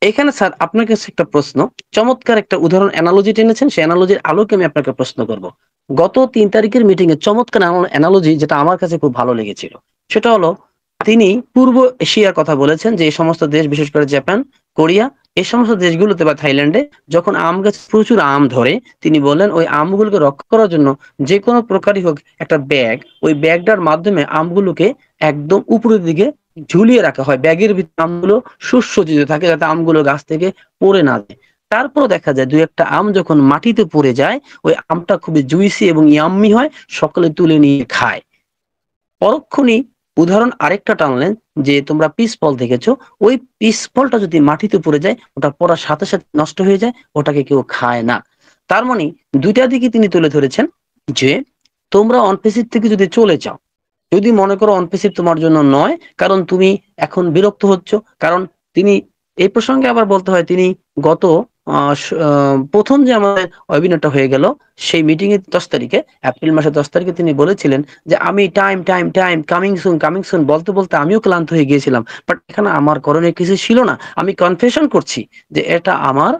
এখানে স্যার আপনার কাছে একটা প্রশ্ন, চমৎকার একটা উদাহরণ অ্যানালজি টেনেছেন, সেই অ্যানালজির আলোকে আমি আপনাকে প্রশ্ন করব। গত 3 তারিখের মিটিং এ চমৎকার অ্যানালজি যেটা আমার কাছে খুব ভালো লেগেছিল, সেটা হলো তিনি পূর্ব এশিয়ার কথা বলেছেন, যে এই সমস্ত দেশ, বিশেষ করে জাপান, কোরিয়া, এই সমস্ত দেশগুলোতে বা থাইল্যান্ডে যখন আম গাছে প্রচুর আম ধরে, তিনি বলেন ওই আমগুলোকে রক্ষা করার জন্য যে কোনো প্রকারই হোক একটা ব্যাগ, ওই ব্যাগটার মাধ্যমে আমগুলোকে একদম উপরের দিকে ঝুলিয়ে রাখা হয়, ব্যাগের ভিতরে আমগুলো সুসজ্জিত থাকে যাতে আমগুলো গাছ থেকে পড়ে না যায়। তারপর দেখা যায় দুই একটা আম যখন মাটিতে পড়ে যায়, ওই আমটা খুবই জুইসি এবং ইয়াম্মি হয়, সকলে তুলে নিয়ে খায়। পরক্ষণই উদাহরণ আরেকটা টানলেন, যে তোমরা পিস ফল দেখেছো, ওই পিস ফলটা যদি মাটিতে পড়ে যায়, ওটা পড়ার সাথে সাথে নষ্ট হয়ে যায়, ওটাকে কেউ খায় না। তার মানে দুইটা দিকে তিনি তুলে ধরেছেন, যে তোমরা অনপেসিভ থেকে যদি চলে যাও, যদি মনে করো অনপেসিভ তোমার জন্য নয়, কারণ তুমি এখন বিরক্ত হচ্ছ, কারণ তিনি এই প্রসঙ্গে আবার বলতে হয়, তিনি গত প্রথম যে আমাদের ওয়েবিনারটা হয়ে গেল, সেই মিটিং এর 10 তারিখে, এপ্রিল মাসের 10 তারিখে তিনি বলেছিলেন যে আমি time time time coming soon বলতে বলতে আমিও ক্লান্ত হয়ে গিয়েছিলাম, বাট এখানে আমার করণীয় কিছু ছিল না, আমি কনফেশন করছি যে এটা আমার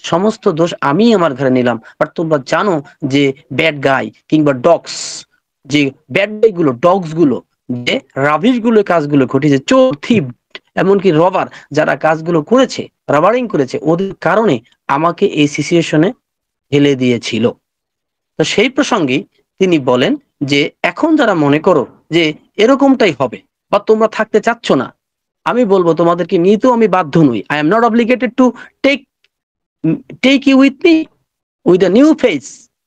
সমস্ত দোষ আমি আমার ঘরে নিলাম। বাট তোমরা জানো যে ব্যাড গাই কিংবা ডগস, যে ব্যাড গাই গুলো, ডগস গুলো, যে রাবিশ গুলো কাজগুলো ঘটেছে, চোর, থিপ, এমনকি রবার, যারা কাজগুলো করেছে, রাবারিং করেছে, ওদের কারণে আমাকে এই সিচুয়েশনে ঢেলে দিয়েছিল। তো সেই প্রসঙ্গে তিনি বলেন যে এখন যারা মনে করো যে এরকমটাই হবে বা তোমরা থাকতে চাচ্ছ না, আমি বলবো তোমাদেরকে নিতেও আমি বাধ্য নই। I am not obligated to take take you with me with a new face.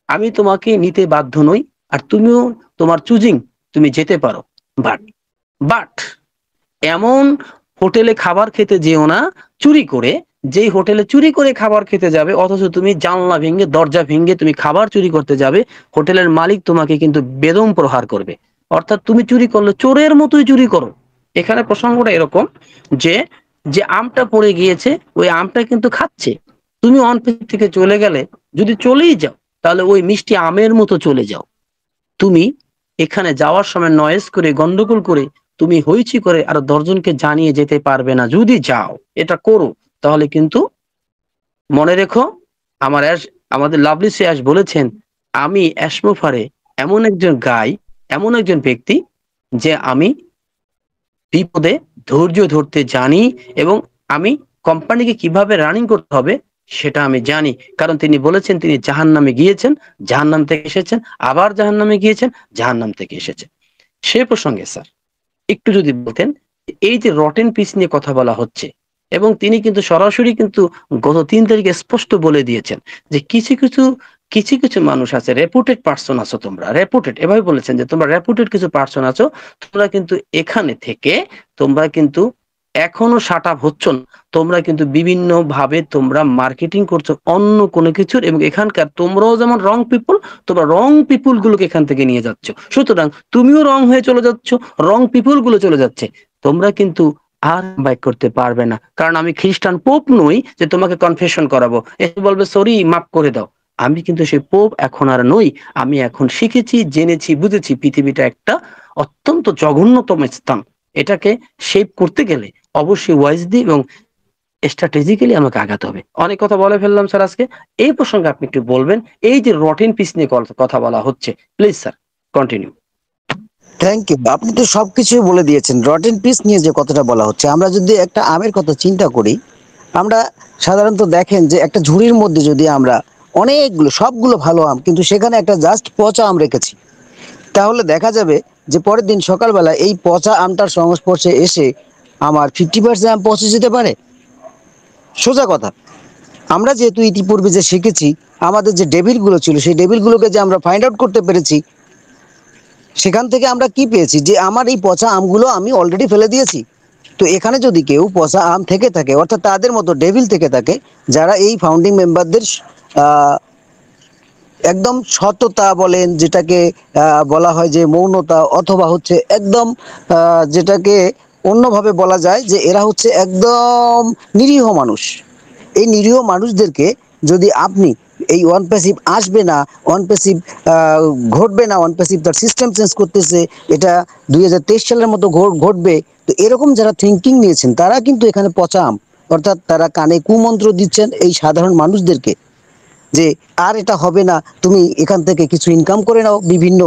আমি তোমাকে নিতে বাধ্য নই, আর তুমিও তোমার চুজিং তুমি যেতে পারো, বাট বাট এমন হোটেলে খাবার খেতে যেও না চুরি করে, যেই হোটেলে চুরি করে খাবার খেতে যাবে, অথচ তুমি জানলা ভেঙে দরজা ভেঙে তুমি খাবার চুরি করতে যাবে, হোটেলের মালিক তোমাকে কিন্তু বেদম প্রহার করবে। অর্থাৎ তুমি চুরি করলে চোরের মতোই চুরি করো। এখানে প্রসঙ্গটা এরকম যে, যে আমটা পড়ে গিয়েছে ওই আমটা কিন্তু খাচ্ছে, তুমি অনপেজ থেকে চলে গেলে, যদি চলেই যাও তাহলে ওই মিষ্টি আমের মতো চলে যাও। তুমি এখানে যাওয়ার সময় নয়েজ করে, গন্ডগোল করে, তুমি হইচি করে আর 10 জনকে জানিয়ে যেতে পারবে না। যদি যাও, এটা করো, তাহলে কিন্তু মনে রেখো, আমার আমাদের লাভলি শ্রেয়াস বলেছেন, আমি অ্যাসমোফারে এমন একজন গাই, এমন একজন ব্যক্তি, যে আমি বিপদে ধৈর্য ধরতে জানি এবং আমি কোম্পানিকে কিভাবে রানিং করতে হবে সেটা আমি জানি। কারণ তিনি বলেছেন তিনি জাহান্নামে গিয়েছেন, জাহান্নাম থেকে এসেছেন, আবার জাহান্নামে গিয়েছেন, জাহান্নাম থেকে এসেছেন। সে প্রসঙ্গে স্যার একটু যদি বলতেন, এই যে রটেন পিস নিয়ে কথা বলা হচ্ছে, এবং তিনি কিন্তু সরাসরি কিন্তু গত 3 তারিখে স্পষ্ট বলে দিয়েছেন যে কিছু কিছু কিছু কিছু মানুষ আছে, রেপুটেড পার্সন আছো তোমরা, রেপুটেড, এভাবে বলেছেন যে তোমরা রেপুটেড কিছু পার্সন আছো, তোমরা কিন্তু এখানে থেকে তোমরা কিন্তু এখনো শাট আপ হচ্ছ না, তোমরা কিন্তু বিভিন্ন ভাবে তোমরা মার্কেটিং করছো অন্য কোনো কিছুর, এবং এখানকার তোমরাও যেমন রং পিপল, তোমরা রং পিপুল গুলোকে এখান থেকে নিয়ে যাচ্ছ। সুতরাং তুমিও রং হয়ে চলে যাচ্ছ, রং পিপুল গুলো চলে যাচ্ছে। তোমরা কিন্তু আর বাইক করতে পারবে না, কারণ আমি খ্রিস্টান পোপ নই যে তোমাকে কনফেশন করাবো, এসে বলবে সরি মাফ করে দাও। আমি কিন্তু সেই পোপ এখন আর নই। আমি এখন শিখেছি, জেনেছি, বুঝেছি পৃথিবীটা একটা অত্যন্ত জঘন্যতম স্থান। এটাকে শেপ করতে গেলে অবশ্যই ওয়াইজলি এবং স্ট্র্যাটেজিক্যালি আমাকে আগাতে হবে। অনেক কথা বলে ফেললাম স্যার আজকে। এই প্রসঙ্গে আপনি একটু বলবেন, এই যে রটেন পিস নিয়ে কথা বলা হচ্ছে, please sir continue. Thank you. আপনি তো সবকিছুই বলে দিয়েছেন। রটেন পিস নিয়ে যে কথাটা বলা হচ্ছে, আমরা যদি একটা আমের কথা চিন্তা করি, আমরা সাধারণত দেখেন যে একটা ঝুড়ির মধ্যে যদি আমরা অনেকগুলো, সবগুলো ভালো আম, কিন্তু সেখানে একটা জাস্ট পচা আম রেখেছি, তাহলে দেখা যাবে যে পরের দিন সকালবেলা এই পচা আমটার সংস্পর্শে এসে আমার 50% আম পচে যেতে পারে। সোজা কথা। আমরা যেহেতু ইতিপূর্বে যে শিখেছি, আমাদের যে ডেভিলগুলো ছিল, সেই ডেভিলগুলোকে যে আমরা ফাইন্ড আউট করতে পেরেছি, সেখান থেকে আমরা কি পেয়েছি যে আমার এই পচা আমগুলো আমি অলরেডি ফেলে দিয়েছি। তো এখানে যদি কেউ পচা আম থেকে থাকে, অর্থাৎ তাদের মতো ডেভিল থেকে থাকে, যারা এই ফাউন্ডিং মেম্বারদের একদম সততা বলেন, যেটাকে বলা হয় যে মৌনতা, অথবা হচ্ছে একদম যেটাকে অন্যভাবে বলা যায় যে এরা হচ্ছে একদম নিরীহ মানুষ। এই নিরীহ মানুষদেরকে যদি আপনি এই ওয়ান প্যাসিভ আসবে না, ওয়ান প্যাসিভ ঘটবে না, ওয়ান প্যাসিভ তার সিস্টেম চেঞ্জ করতেছে, এটা 2023 সালের মতো ঘটবে, তো এরকম যারা থিঙ্কিং নিয়েছেন তারা কিন্তু এখানে পচা আম। অর্থাৎ তারা কানে কুমন্ত্র দিচ্ছেন এই সাধারণ মানুষদেরকে যে আর এটা হবে না, তুমি এখান থেকে কিছু ইনকাম করে নাও। বিভিন্ন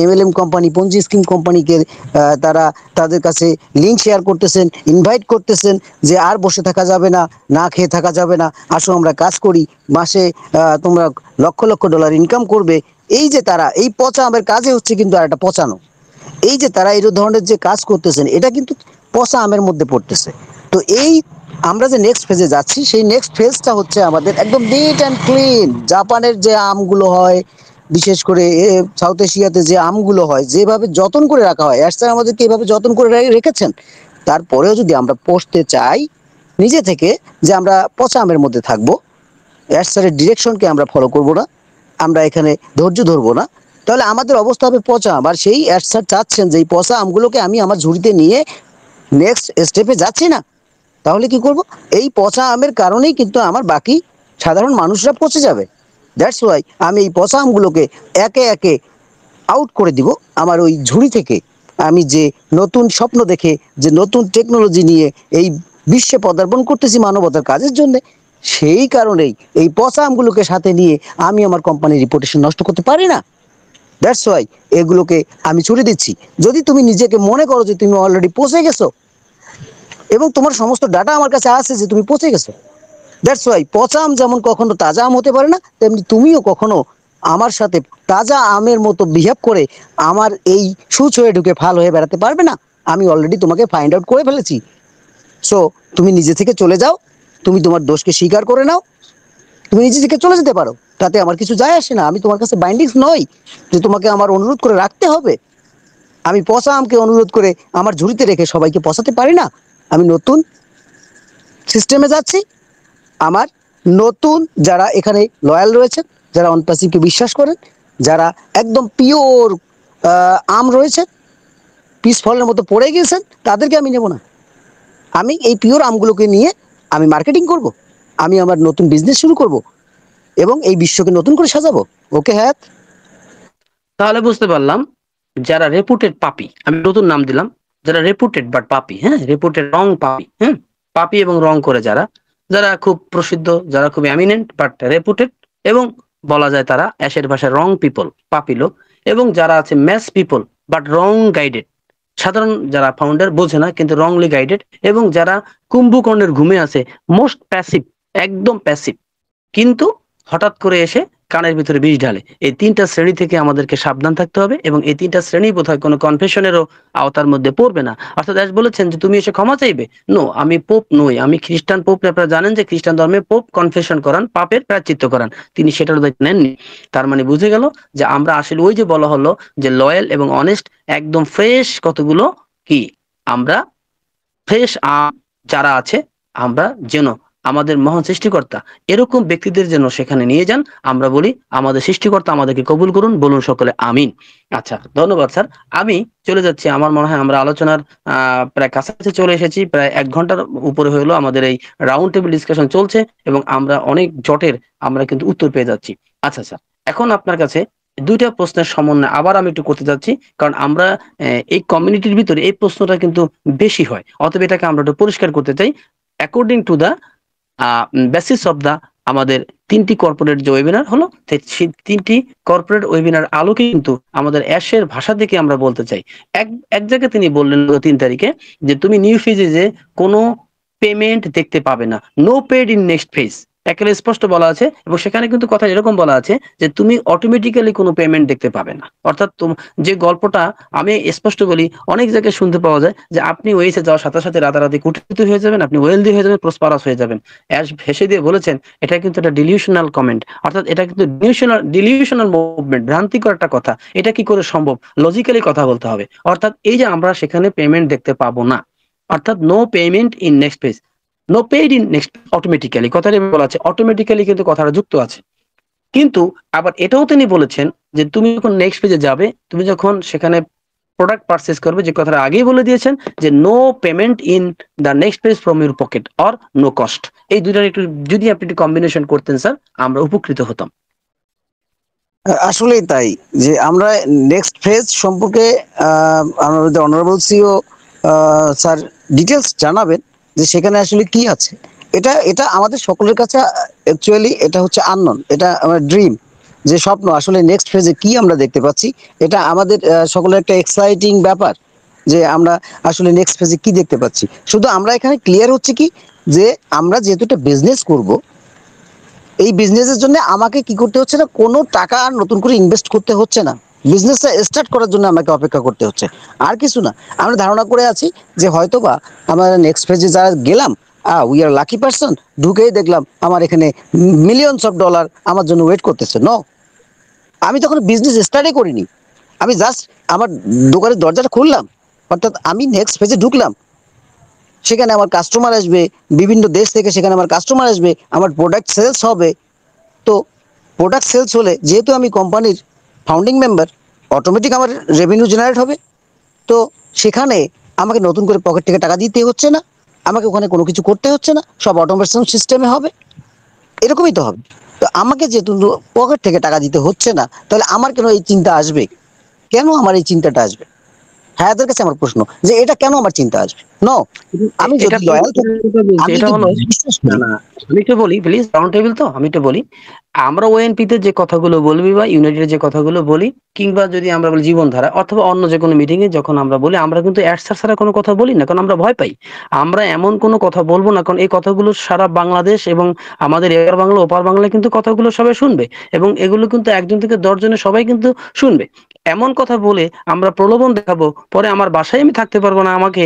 এমএলএম কোম্পানি, পঞ্জি স্কিম কোম্পানিকে তারা তাদের কাছে লিঙ্ক শেয়ার করতেছেন, ইনভাইট করতেছেন যে আর বসে থাকা যাবে না, না খেয়ে থাকা যাবে না, আসো আমরা কাজ করি, মাসে তোমরা লক্ষ লক্ষ ডলার ইনকাম করবে। এই যে তারা এই পচা আমের কাজে হচ্ছে কিন্তু আর একটা পচানো। এই যে তারা এই ধরনের যে কাজ করতেছেন, এটা কিন্তু পচা আমের মধ্যে পড়তেছে। তো এই আমরা যে নেক্সট ফেজে যাচ্ছি, সেই নেক্সট ফেজটা হচ্ছে আমাদের একদম নিট অ্যান্ড ক্লিন। জাপানের যে আমগুলো হয়, বিশেষ করে সাউথ এশিয়াতে যে আমগুলো হয়, যেভাবে যত্ন করে রাখা হয়, স্যার আমাদেরকে এভাবে যত্ন করে রেখেছেন। তারপরেও যদি আমরা পড়তে চাই নিজে থেকে যে আমরা পচা আমের মধ্যে থাকবো, স্যারের ডিরেকশনকে আমরা ফলো করব না, আমরা এখানে ধৈর্য ধরবো না, তাহলে আমাদের অবস্থা হবে পচা আম। আর সেই স্যার চাচ্ছেন যে এই পচা আমগুলোকে আমি আমার ঝুড়িতে নিয়ে নেক্সট স্টেপে যাচ্ছি না, তাহলে কি করব? এই পচা আমের কারণেই কিন্তু আমার বাকি সাধারণ মানুষরা পচে যাবে। দ্যাটস ওয়াই আমি এই পচা আমগুলোকে একে একে আউট করে দিব আমার ওই ঝুড়ি থেকে। আমি যে নতুন স্বপ্ন দেখে, যে নতুন টেকনোলজি নিয়ে এই বিশ্বে পদার্পণ করতেছি মানবতার কাজের জন্য, সেই কারণেই এই পচা আমগুলোকে সাথে নিয়ে আমি আমার কোম্পানির রিপুটেশন নষ্ট করতে পারি না। দ্যাটস ওয়াই এগুলোকে আমি ছুড়ে দিচ্ছি। যদি তুমি নিজেকে মনে করো যে তুমি অলরেডি পচে গেছো এবং তোমার সমস্ত ডাটা আমার কাছে আছে যে তুমি পচে গেছো, দ্যাটস ওয়াই পচা আম যেমন কখনো তাজা আম হতে পারে না, তেমনি তুমিও কখনো আমার সাথে তাজা আমের মতো বিহেভ করে আমার এই সুচ হয়ে ঢুকে ফাল হয়ে বেড়াতে পারবে না। আমি অলরেডি তোমাকে ফাইন্ড আউট করে ফেলেছি। সো তুমি নিজে থেকে চলে যাও, তুমি তোমার দোষকে স্বীকার করে নাও, তুমি নিজে থেকে চলে যেতে পারো, তাতে আমার কিছু যায় আসে না। আমি তোমার কাছে বাইন্ডিংস নই যে তোমাকে আমার অনুরোধ করে রাখতে হবে। আমি পচা আমকে অনুরোধ করে আমার ঝুড়িতে রেখে সবাইকে পচাতে পারি না। আমি নতুন সিস্টেমে যাচ্ছি। আমার নতুন যারা এখানে লয়াল রয়েছেন, যারা অনপ্যাসিভকে বিশ্বাস করেন, যারা একদম পিওর আম রয়েছে, পিস ফলের মতো পড়ে গিয়েছেন, তাদেরকে আমি নেব না। আমি এই পিওর আমগুলোকে নিয়ে আমি মার্কেটিং করব, আমি আমার নতুন বিজনেস শুরু করব এবং এই বিশ্বকে নতুন করে সাজাবো। ওকে হ্যাঁ। তাহলে বুঝতে পারলাম, যারা রেপুটেড পাপি, আমি নতুন নাম দিলাম, যারা রেপুটেড বাট পাপি, হ্যাঁ, রেপুটেড রং পাপি, হ্যাঁ, পাপি এবং রং করে যারা, যারা খুব প্রসিদ্ধ, যারা খুব এমিনেন্ট বাট রেপুটেড, এবং বলা যায় তারা অ্যাশের ভাষায় রং পিপল, পাপি লোক, এবং যারা আছে mass people but wrong guided, সাধারণ যারা ফাউন্ডার বোঝে না কিন্তু রংলি গাইডেড, এবং যারা কুম্ভকর্ণের ঘুমে আছে, মোস্ট প্যাসিভ, একদম প্যাসিভ, কিন্তু হঠাৎ করে এসে কানের ভিতরে বিষ ঢালে। এই তিনটা শ্রেণী থেকে আমাদেরকে সাবধান থাকতে হবে, এবং এই তিনটা শ্রেণী বোধহয় কোনো কনফেশনেরও আওতার মধ্যে পড়বে না। অর্থাৎ আজ বলেছেন যে তুমি এসে ক্ষমা চাইবে, নো, আমি পোপ নই, আমি খ্রিস্টান পোপ। আপনারা জানেন যে খ্রিস্টান ধর্মে পোপ কনফেশন করান, পাপের প্রায়শ্চিত্ত করান, তিনি সেটার দায়িত্ব নেননি। তার মানে বুঝে গেল যে আমরা আসলে ওই যে বলা হলো যে লয়াল এবং অনেস্ট, একদম ফ্রেশ কতগুলো কি আমরা ফ্রেশ আম যারা আছে আমরা যেন আমাদের মহান সৃষ্টিকর্তা এরকম ব্যক্তিদের যেন সেখানে নিয়ে যান। আমরা বলি আমাদের সৃষ্টিকর্তা আমাদেরকে কবুল করুন, বলুন সকলে আমিন। আচ্ছা, ধন্যবাদ স্যার। আমি চলে যাচ্ছি, আমার মনে হয় আমরা আলোচনার প্রায় কাছাকাছি চলে এসেছি, প্রায় 1 ঘন্টার উপরে হলো আমাদের এই রাউন্ড টেবিল ডিসকাশন চলছে এবং আমরা অনেক জটের আমরা কিন্তু উত্তর পেয়ে যাচ্ছি। আচ্ছা স্যার, এখন আপনার কাছে 2টা প্রশ্নের সমন্বয় আবার আমি একটু করতে যাচ্ছি, কারণ আমরা এই কমিউনিটির ভিতরে এই প্রশ্নটা কিন্তু বেশি হয়, অতএব এটাকে আমরা একটু পরিষ্কার করতে চাই। According to the basis of the আমাদের 3টি কর্পোরেট যে ওয়েবিনার হলো, সেই 3টি কর্পোরেট ওয়েবিনার আলোকে কিন্তু আমাদের অ্যাশের ভাষা থেকে আমরা বলতে চাই। এক এক জায়গায় তিনি বললেন 3 তারিখে যে তুমি নিউ ফেজে যে কোনো পেমেন্ট দেখতে পাবে না, no paid in next phase, একেবারে স্পষ্ট বলা আছে। এবং সেখানে কিন্তু কথা এরকম বলা আছে যে তুমি অটোমেটিক্যালি কোনো পেমেন্ট দেখতে পাবে না। অর্থাৎ যে গল্পটা আমি স্পষ্ট বলি, অনেক জায়গায় শুনতে পাওয়া যায় যে আপনি ওয়েসে যাওয়ার সাথে সাথে রাতারাতি কোটিপতি হয়ে যাবেন, আপনি ওয়েলদি হয়ে যাবেন, প্রসপারাস হয়ে যাবেন। অ্যাশ হেসে দিয়ে বলেছেন এটা কিন্তু একটা ডিলিউশনাল কমেন্ট, অর্থাৎ এটা কিন্তু ডিলিউশনাল মুভমেন্ট, ভ্রান্তিকর একটা কথা। এটা কি করে সম্ভব? লজিক্যালি কথা বলতে হবে। অর্থাৎ এই যে আমরা সেখানে পেমেন্ট দেখতে পাবো না, অর্থাৎ no payment in next page, no paid in next, automatically কথাটা বলা আছে, অটোমেটিক্যালি কিন্তু কথাটা যুক্ত আছে। কিন্তু আবার এটাও তিনি বলেছেন যে তুমি যখন নেক্সট পেজে যাবে, তুমি যখন সেখানে প্রোডাক্ট পারচেজ করবে, যে কথাটা আগেই বলে দিয়েছেন যে no payment in the next page from your pocket or no cost. এই দুইটার একটু যদি আপনি একটু কম্বিনেশন করতেন স্যার, আমরা উপকৃত হতাম। আসলেই তাই, যে আমরা নেক্সট ফেজ সম্পর্কে আমাদের অনারেবল সিও স্যার ডিটেলস জানাবেন যে সেখানে আসলে কি আছে। এটা এটা আমাদের সকলের কাছে অ্যাকচুয়ালি এটা হচ্ছে আননোন, এটা আমার ড্রিম, যে স্বপ্ন। আসলে নেক্সট ফেজে কি আমরা দেখতে পাচ্ছি, এটা আমাদের সকলের একটা এক্সাইটিং ব্যাপার, যে আমরা আসলে নেক্সট ফেজে কি দেখতে পাচ্ছি। শুধু আমরা এখানে ক্লিয়ার হচ্ছে কি, যে আমরা যেহেতু একটা বিজনেস করব, এই বিজনেসের জন্য আমাকে কি করতে হচ্ছে না, কোনো টাকা আর নতুন করে ইনভেস্ট করতে হচ্ছে না। বিজনেসটা স্টার্ট করার জন্য আমাকে অপেক্ষা করতে হচ্ছে, আর কিছু না। আমরা ধারণা করে আছি যে হয়তোবা আমরা নেক্সট ফেজে যারা গেলাম, উই আর লাকি পারসন, ঢুকেই দেখলাম আমার এখানে মিলিয়নস অফ ডলার আমার জন্য ওয়েট করতেছে। নো, আমি তখন বিজনেস স্টার্টই করিনি, আমি জাস্ট আমার দোকানের দরজাটা খুললাম, অর্থাৎ আমি নেক্সট ফেজে ঢুকলাম। সেখানে আমার কাস্টমার আসবে, বিভিন্ন দেশ থেকে সেখানে আমার কাস্টমার আসবে, আমার প্রোডাক্ট সেলস হবে। তো প্রোডাক্ট সেলস হলে যেহেতু আমি কোম্পানির ফাউন্ডিং মেম্বার, অটোমেটিক আমার রেভিনিউ জেনারেট হবে। তো সেখানে আমাকে নতুন করে পকেট থেকে টাকা দিতে হচ্ছে না, আমাকে ওখানে কোনো কিছু করতে হচ্ছে না, সব অটোমেশন সিস্টেমে হবে। এরকমই তো হবে। তো আমাকে যেহেতু পকেট থেকে টাকা দিতে হচ্ছে না, তাহলে আমার কেন এই চিন্তা আসবে? কেন আমার এই চিন্তাটা আসবে? হায়াতের কাছে আমার প্রশ্ন, যে এটা কেন আমার চিন্তা আসবে? নো, আমি যদি লয়াল থাকি, আমি এটা যদি হলো, বিশ্বাস না করি। না, আমি একটু বলি প্লিজ, রাউন্ড টেবিল তো আমি একটু বলি। আমরা ওএনপি তে যে কথাগুলো বলবি বা ইউনাইটেড যে কথাগুলো বলি, কিংবা যদি আমরা বলি জীবনধারা অথবা অন্য যে কোনো মিটিং এ যখন আমরা বলি, আমরা কিন্তু অ্যাডসার ছাড়া কোনো কথা বলি না, কারণ আমরা ভয় পাই। আমরা এমন কোনো কথা বলবো না, কারণ এই কথাগুলো সারা বাংলাদেশ এবং আমাদের এপার বাংলা ওপার বাংলায় কিন্তু কথাগুলো সবাই শুনবে, এবং এগুলো কিন্তু 1 জন থেকে 10 জনের সবাই কিন্তু শুনবে। এমন কথা বলে আমরা প্রলোভন দেখাবো, পরে আমার বাসায় আমি থাকতে পারবো না, আমাকে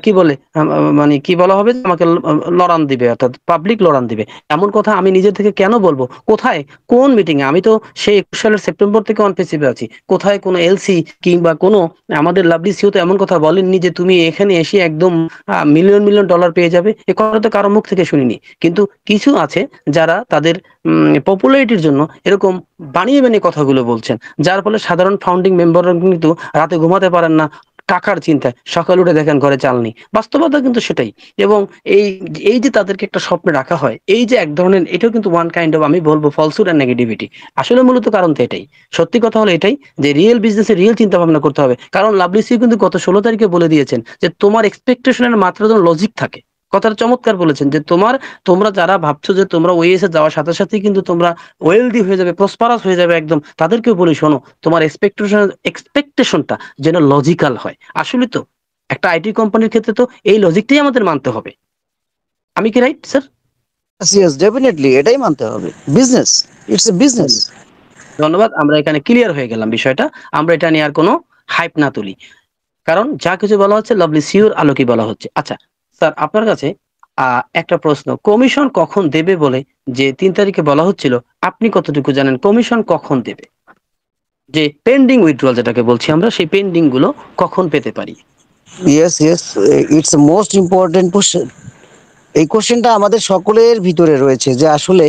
কি বলে মানে কি বলা হবে, আমাকে লড়ান দিবে, অর্থাৎ পাবলিক লড়ান দিবে। এমন কথা আমি নিজে থেকে কেন বলবো? কোথায়, কোন মিটিং এ? আমি তো সেই 21 সালের সেপ্টেম্বর থেকে অন পেসিভে আছি। কোথায় কোনো এলসি কিংবা কোনো আমাদের লাভলি সিও তো এমন কথা বলেননি যে তুমি এখানে এসে একদম মিলিয়ন মিলিয়ন ডলার পেয়ে যাবে। এ কথা তো কারো মুখ থেকে শুনিনি। কিন্তু কিছু আছে যারা তাদের পপুলারিটির জন্য এরকম বানিয়ে বানিয়ে কথাগুলো বলছেন, যার ফলে সাধারণ ফাউন্ডিং মেম্বাররা কিন্তু রাতে ঘুমাতে পারেন না টাকার চিন্তায়, সকালে উঠে দেখেন ঘরে চাল নেই। বাস্তবতা কিন্তু সেটাই। এবং এই এই যে তাদেরকে একটা স্বপ্নে রাখা হয়, এই যে এক ধরনের, এটাও কিন্তু ওয়ান কাইন্ড অফ, আমি বলবো, ফলসুড এন্ড নেগেটিভিটি। আসলে মূলত কারণ তো এটাই। সত্যি কথা হলো এটাই, যে রিয়েল বিজনেসে রিয়েল চিন্তা ভাবনা করতে হবে। কারণ লাভলি সি কিন্তু গত 16 তারিখে বলে দিয়েছেন যে তোমার এক্সপেকটেশনের মাত্রা যেন লজিক থাকে। কথাটা চমৎকার বলেছেন যে তোমরা যারা ভাবছো যে তোমরা ওএসএ যাওয়ার সাথে সাথে কিন্তু তোমরা ওয়েলদি হয়ে যাবে, প্রসপারাস হয়ে যাবে একদম, তাদেরকেও বলি শোনো, তোমার এক্সপেকটেশনটা যেন লজিক্যাল হয়। আসলে তো একটা আইটি কোম্পানির ক্ষেত্রে তো এই লজিকটাই আমাদের মানতে হবে। আমি কি রাইট স্যার? ইয়েস, ডেফিনেটলি এটাই মানতে হবে। Business, it's a business. ধন্যবাদ, আমরা এখানে ক্লিয়ার হয়ে গেলাম বিষয়টা। আমরা এটা নিয়ে আর কোনো হাইপ না তুলি, কারণ যা কিছু বলা হচ্ছে লাভলি সিওর আলোকে বলা হচ্ছে। আচ্ছা স্যার, আপনার কাছে একটা প্রশ্ন, কমিশন কখন দেবে বলে যে 3 তারিখে বলা হচ্ছিল, আপনি কতটুকু জানেন কমিশন কখন দেবে? যে পেন্ডিং উইথড্রয়াল যেটাকে বলছি আমরা, সেই পেন্ডিং গুলো কখন পেতে পারি? Yes, yes, it's a most important question. এই কোশ্চেনটা আমাদের সকলের ভিতরে রয়েছে যে আসলে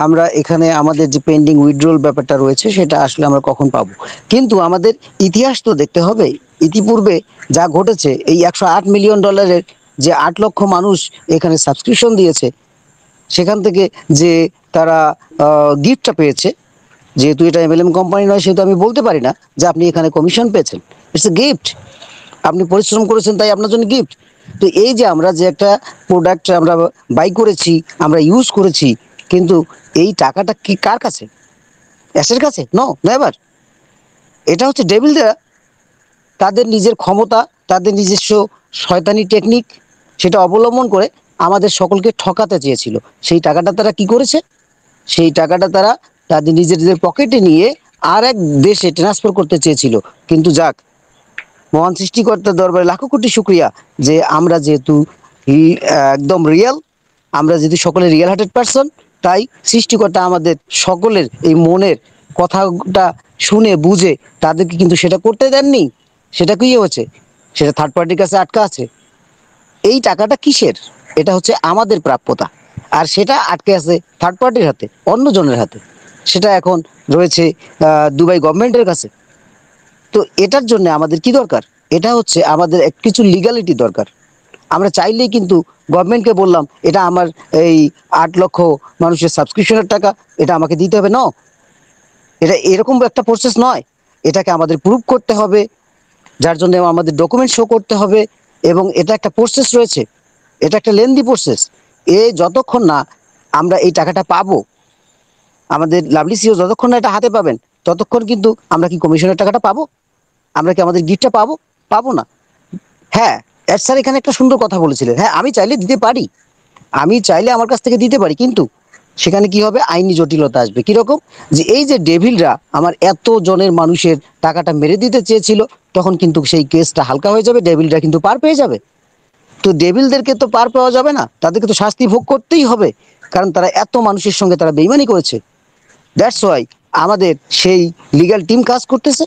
আমরা এখানে আমাদের যে পেন্ডিং উইথড্রল ব্যাপারটা রয়েছে সেটা আসলে আমরা কখন পাবো। কিন্তু আমাদের ইতিহাস তো দেখতে হবে, ইতিপূর্বে যা ঘটেছে, এই $108 মিলিয়ন যে 8 লক্ষ মানুষ এখানে সাবস্ক্রিপশন দিয়েছে, সেখান থেকে যে তারা গিফটটা পেয়েছে, যেহেতু এটা এমএলএম কোম্পানি নয় সেহেতু আমি বলতে পারি না যে আপনি এখানে কমিশন পেয়েছেন, ইটস এ গিফট, আপনি পরিশ্রম করেছেন তাই আপনার জন্য গিফট। তো এই যে আমরা যে একটা প্রোডাক্ট আমরা বাই করেছি, আমরা ইউজ করেছি, কিন্তু এই টাকাটা কি কার কাছে? অ্যাসের কাছে? No, never. এটা হচ্ছে ডেভিলরা তাদের নিজের ক্ষমতা, তাদের নিজস্ব শয়তানি টেকনিক সেটা অবলম্বন করে আমাদের সকলকে ঠকাতে চেয়েছিল। সেই টাকাটা তারা কি করেছে? সেই টাকাটা তারা তাদের নিজেদের পকেটে নিয়ে আর এক দেশে ট্রান্সফার করতে চেয়েছিল। কিন্তু যাক, মহান সৃষ্টিকর্তার দরবারে লাখো কোটি শুক্রিয়া যে আমরা যেহেতু একদম রিয়েল, আমরা যেহেতু সকলে রিয়েল হার্টেড পার্সন, তাই সৃষ্টিকর্তা আমাদের সকলের এই মনের কথাটা শুনে বুঝে তাদেরকে কিন্তু সেটা করতে দেননি। সেটা কি হয়েছে? সেটা থার্ড পার্টির কাছে আটকা আছে। এই টাকাটা কিসের? এটা হচ্ছে আমাদের প্রাপ্যতা, আর সেটা আটকে আছে থার্ড পার্টির হাতে, অন্য জনের হাতে। সেটা এখন রয়েছে দুবাই গভর্নমেন্টের কাছে। তো এটার জন্য আমাদের কি দরকার? এটা হচ্ছে আমাদের কিছু লিগ্যালিটি দরকার। আমরা চাইলেই কিন্তু গভর্নমেন্টকে বললাম এটা আমার এই 8 লক্ষ মানুষের সাবস্ক্রিপশনের টাকা, এটা আমাকে দিতে হবে। না, এটা এরকম একটা প্রসেস নয়। এটাকে আমাদের প্রুভ করতে হবে, যার জন্য আমাদের ডকুমেন্ট শো করতে হবে, এবং এটা একটা প্রসেস রয়েছে, এটা একটা লেন্দি প্রসেস। যতক্ষণ না আমরা এই টাকাটা পাবো, আমাদের লাভলি সিও যতক্ষণ না এটা হাতে পাবেন, ততক্ষণ কিন্তু আমরা কি কমিশনের টাকাটা পাবো? আমরা কি আমাদের গিফটটা পাবো? পাবো না। হ্যাঁ, স্যার এখানে একটা সুন্দর কথা বলেছিলেন। হ্যাঁ, আমি চাইলে দিতে পারি, আমি চাইলে আমার কাছ থেকে দিতে পারি, কিন্তু সেখানে কি হবে? আইনি জটিলতা আসবে। কিরকম? যে এই যে ডেভিলরা আমার এত জনের মানুষের টাকাটা মেরে দিতে চেয়েছিল, তখন কিন্তু সেই কেসটা হালকা হয়ে যাবে, ডেভিলরা কিন্তু পার পেয়ে যাবে। তো ডেভিলদেরকে তো পার পাওয়া যাবে না, তাদেরকে তো শাস্তি ভোগ করতেই হবে, কারণ তারা এত মানুষের সঙ্গে তারা বেইমানি করেছে। দ্যাটস ওয়াই আমাদের সেই লিগ্যাল টিম কাজ করতেছে।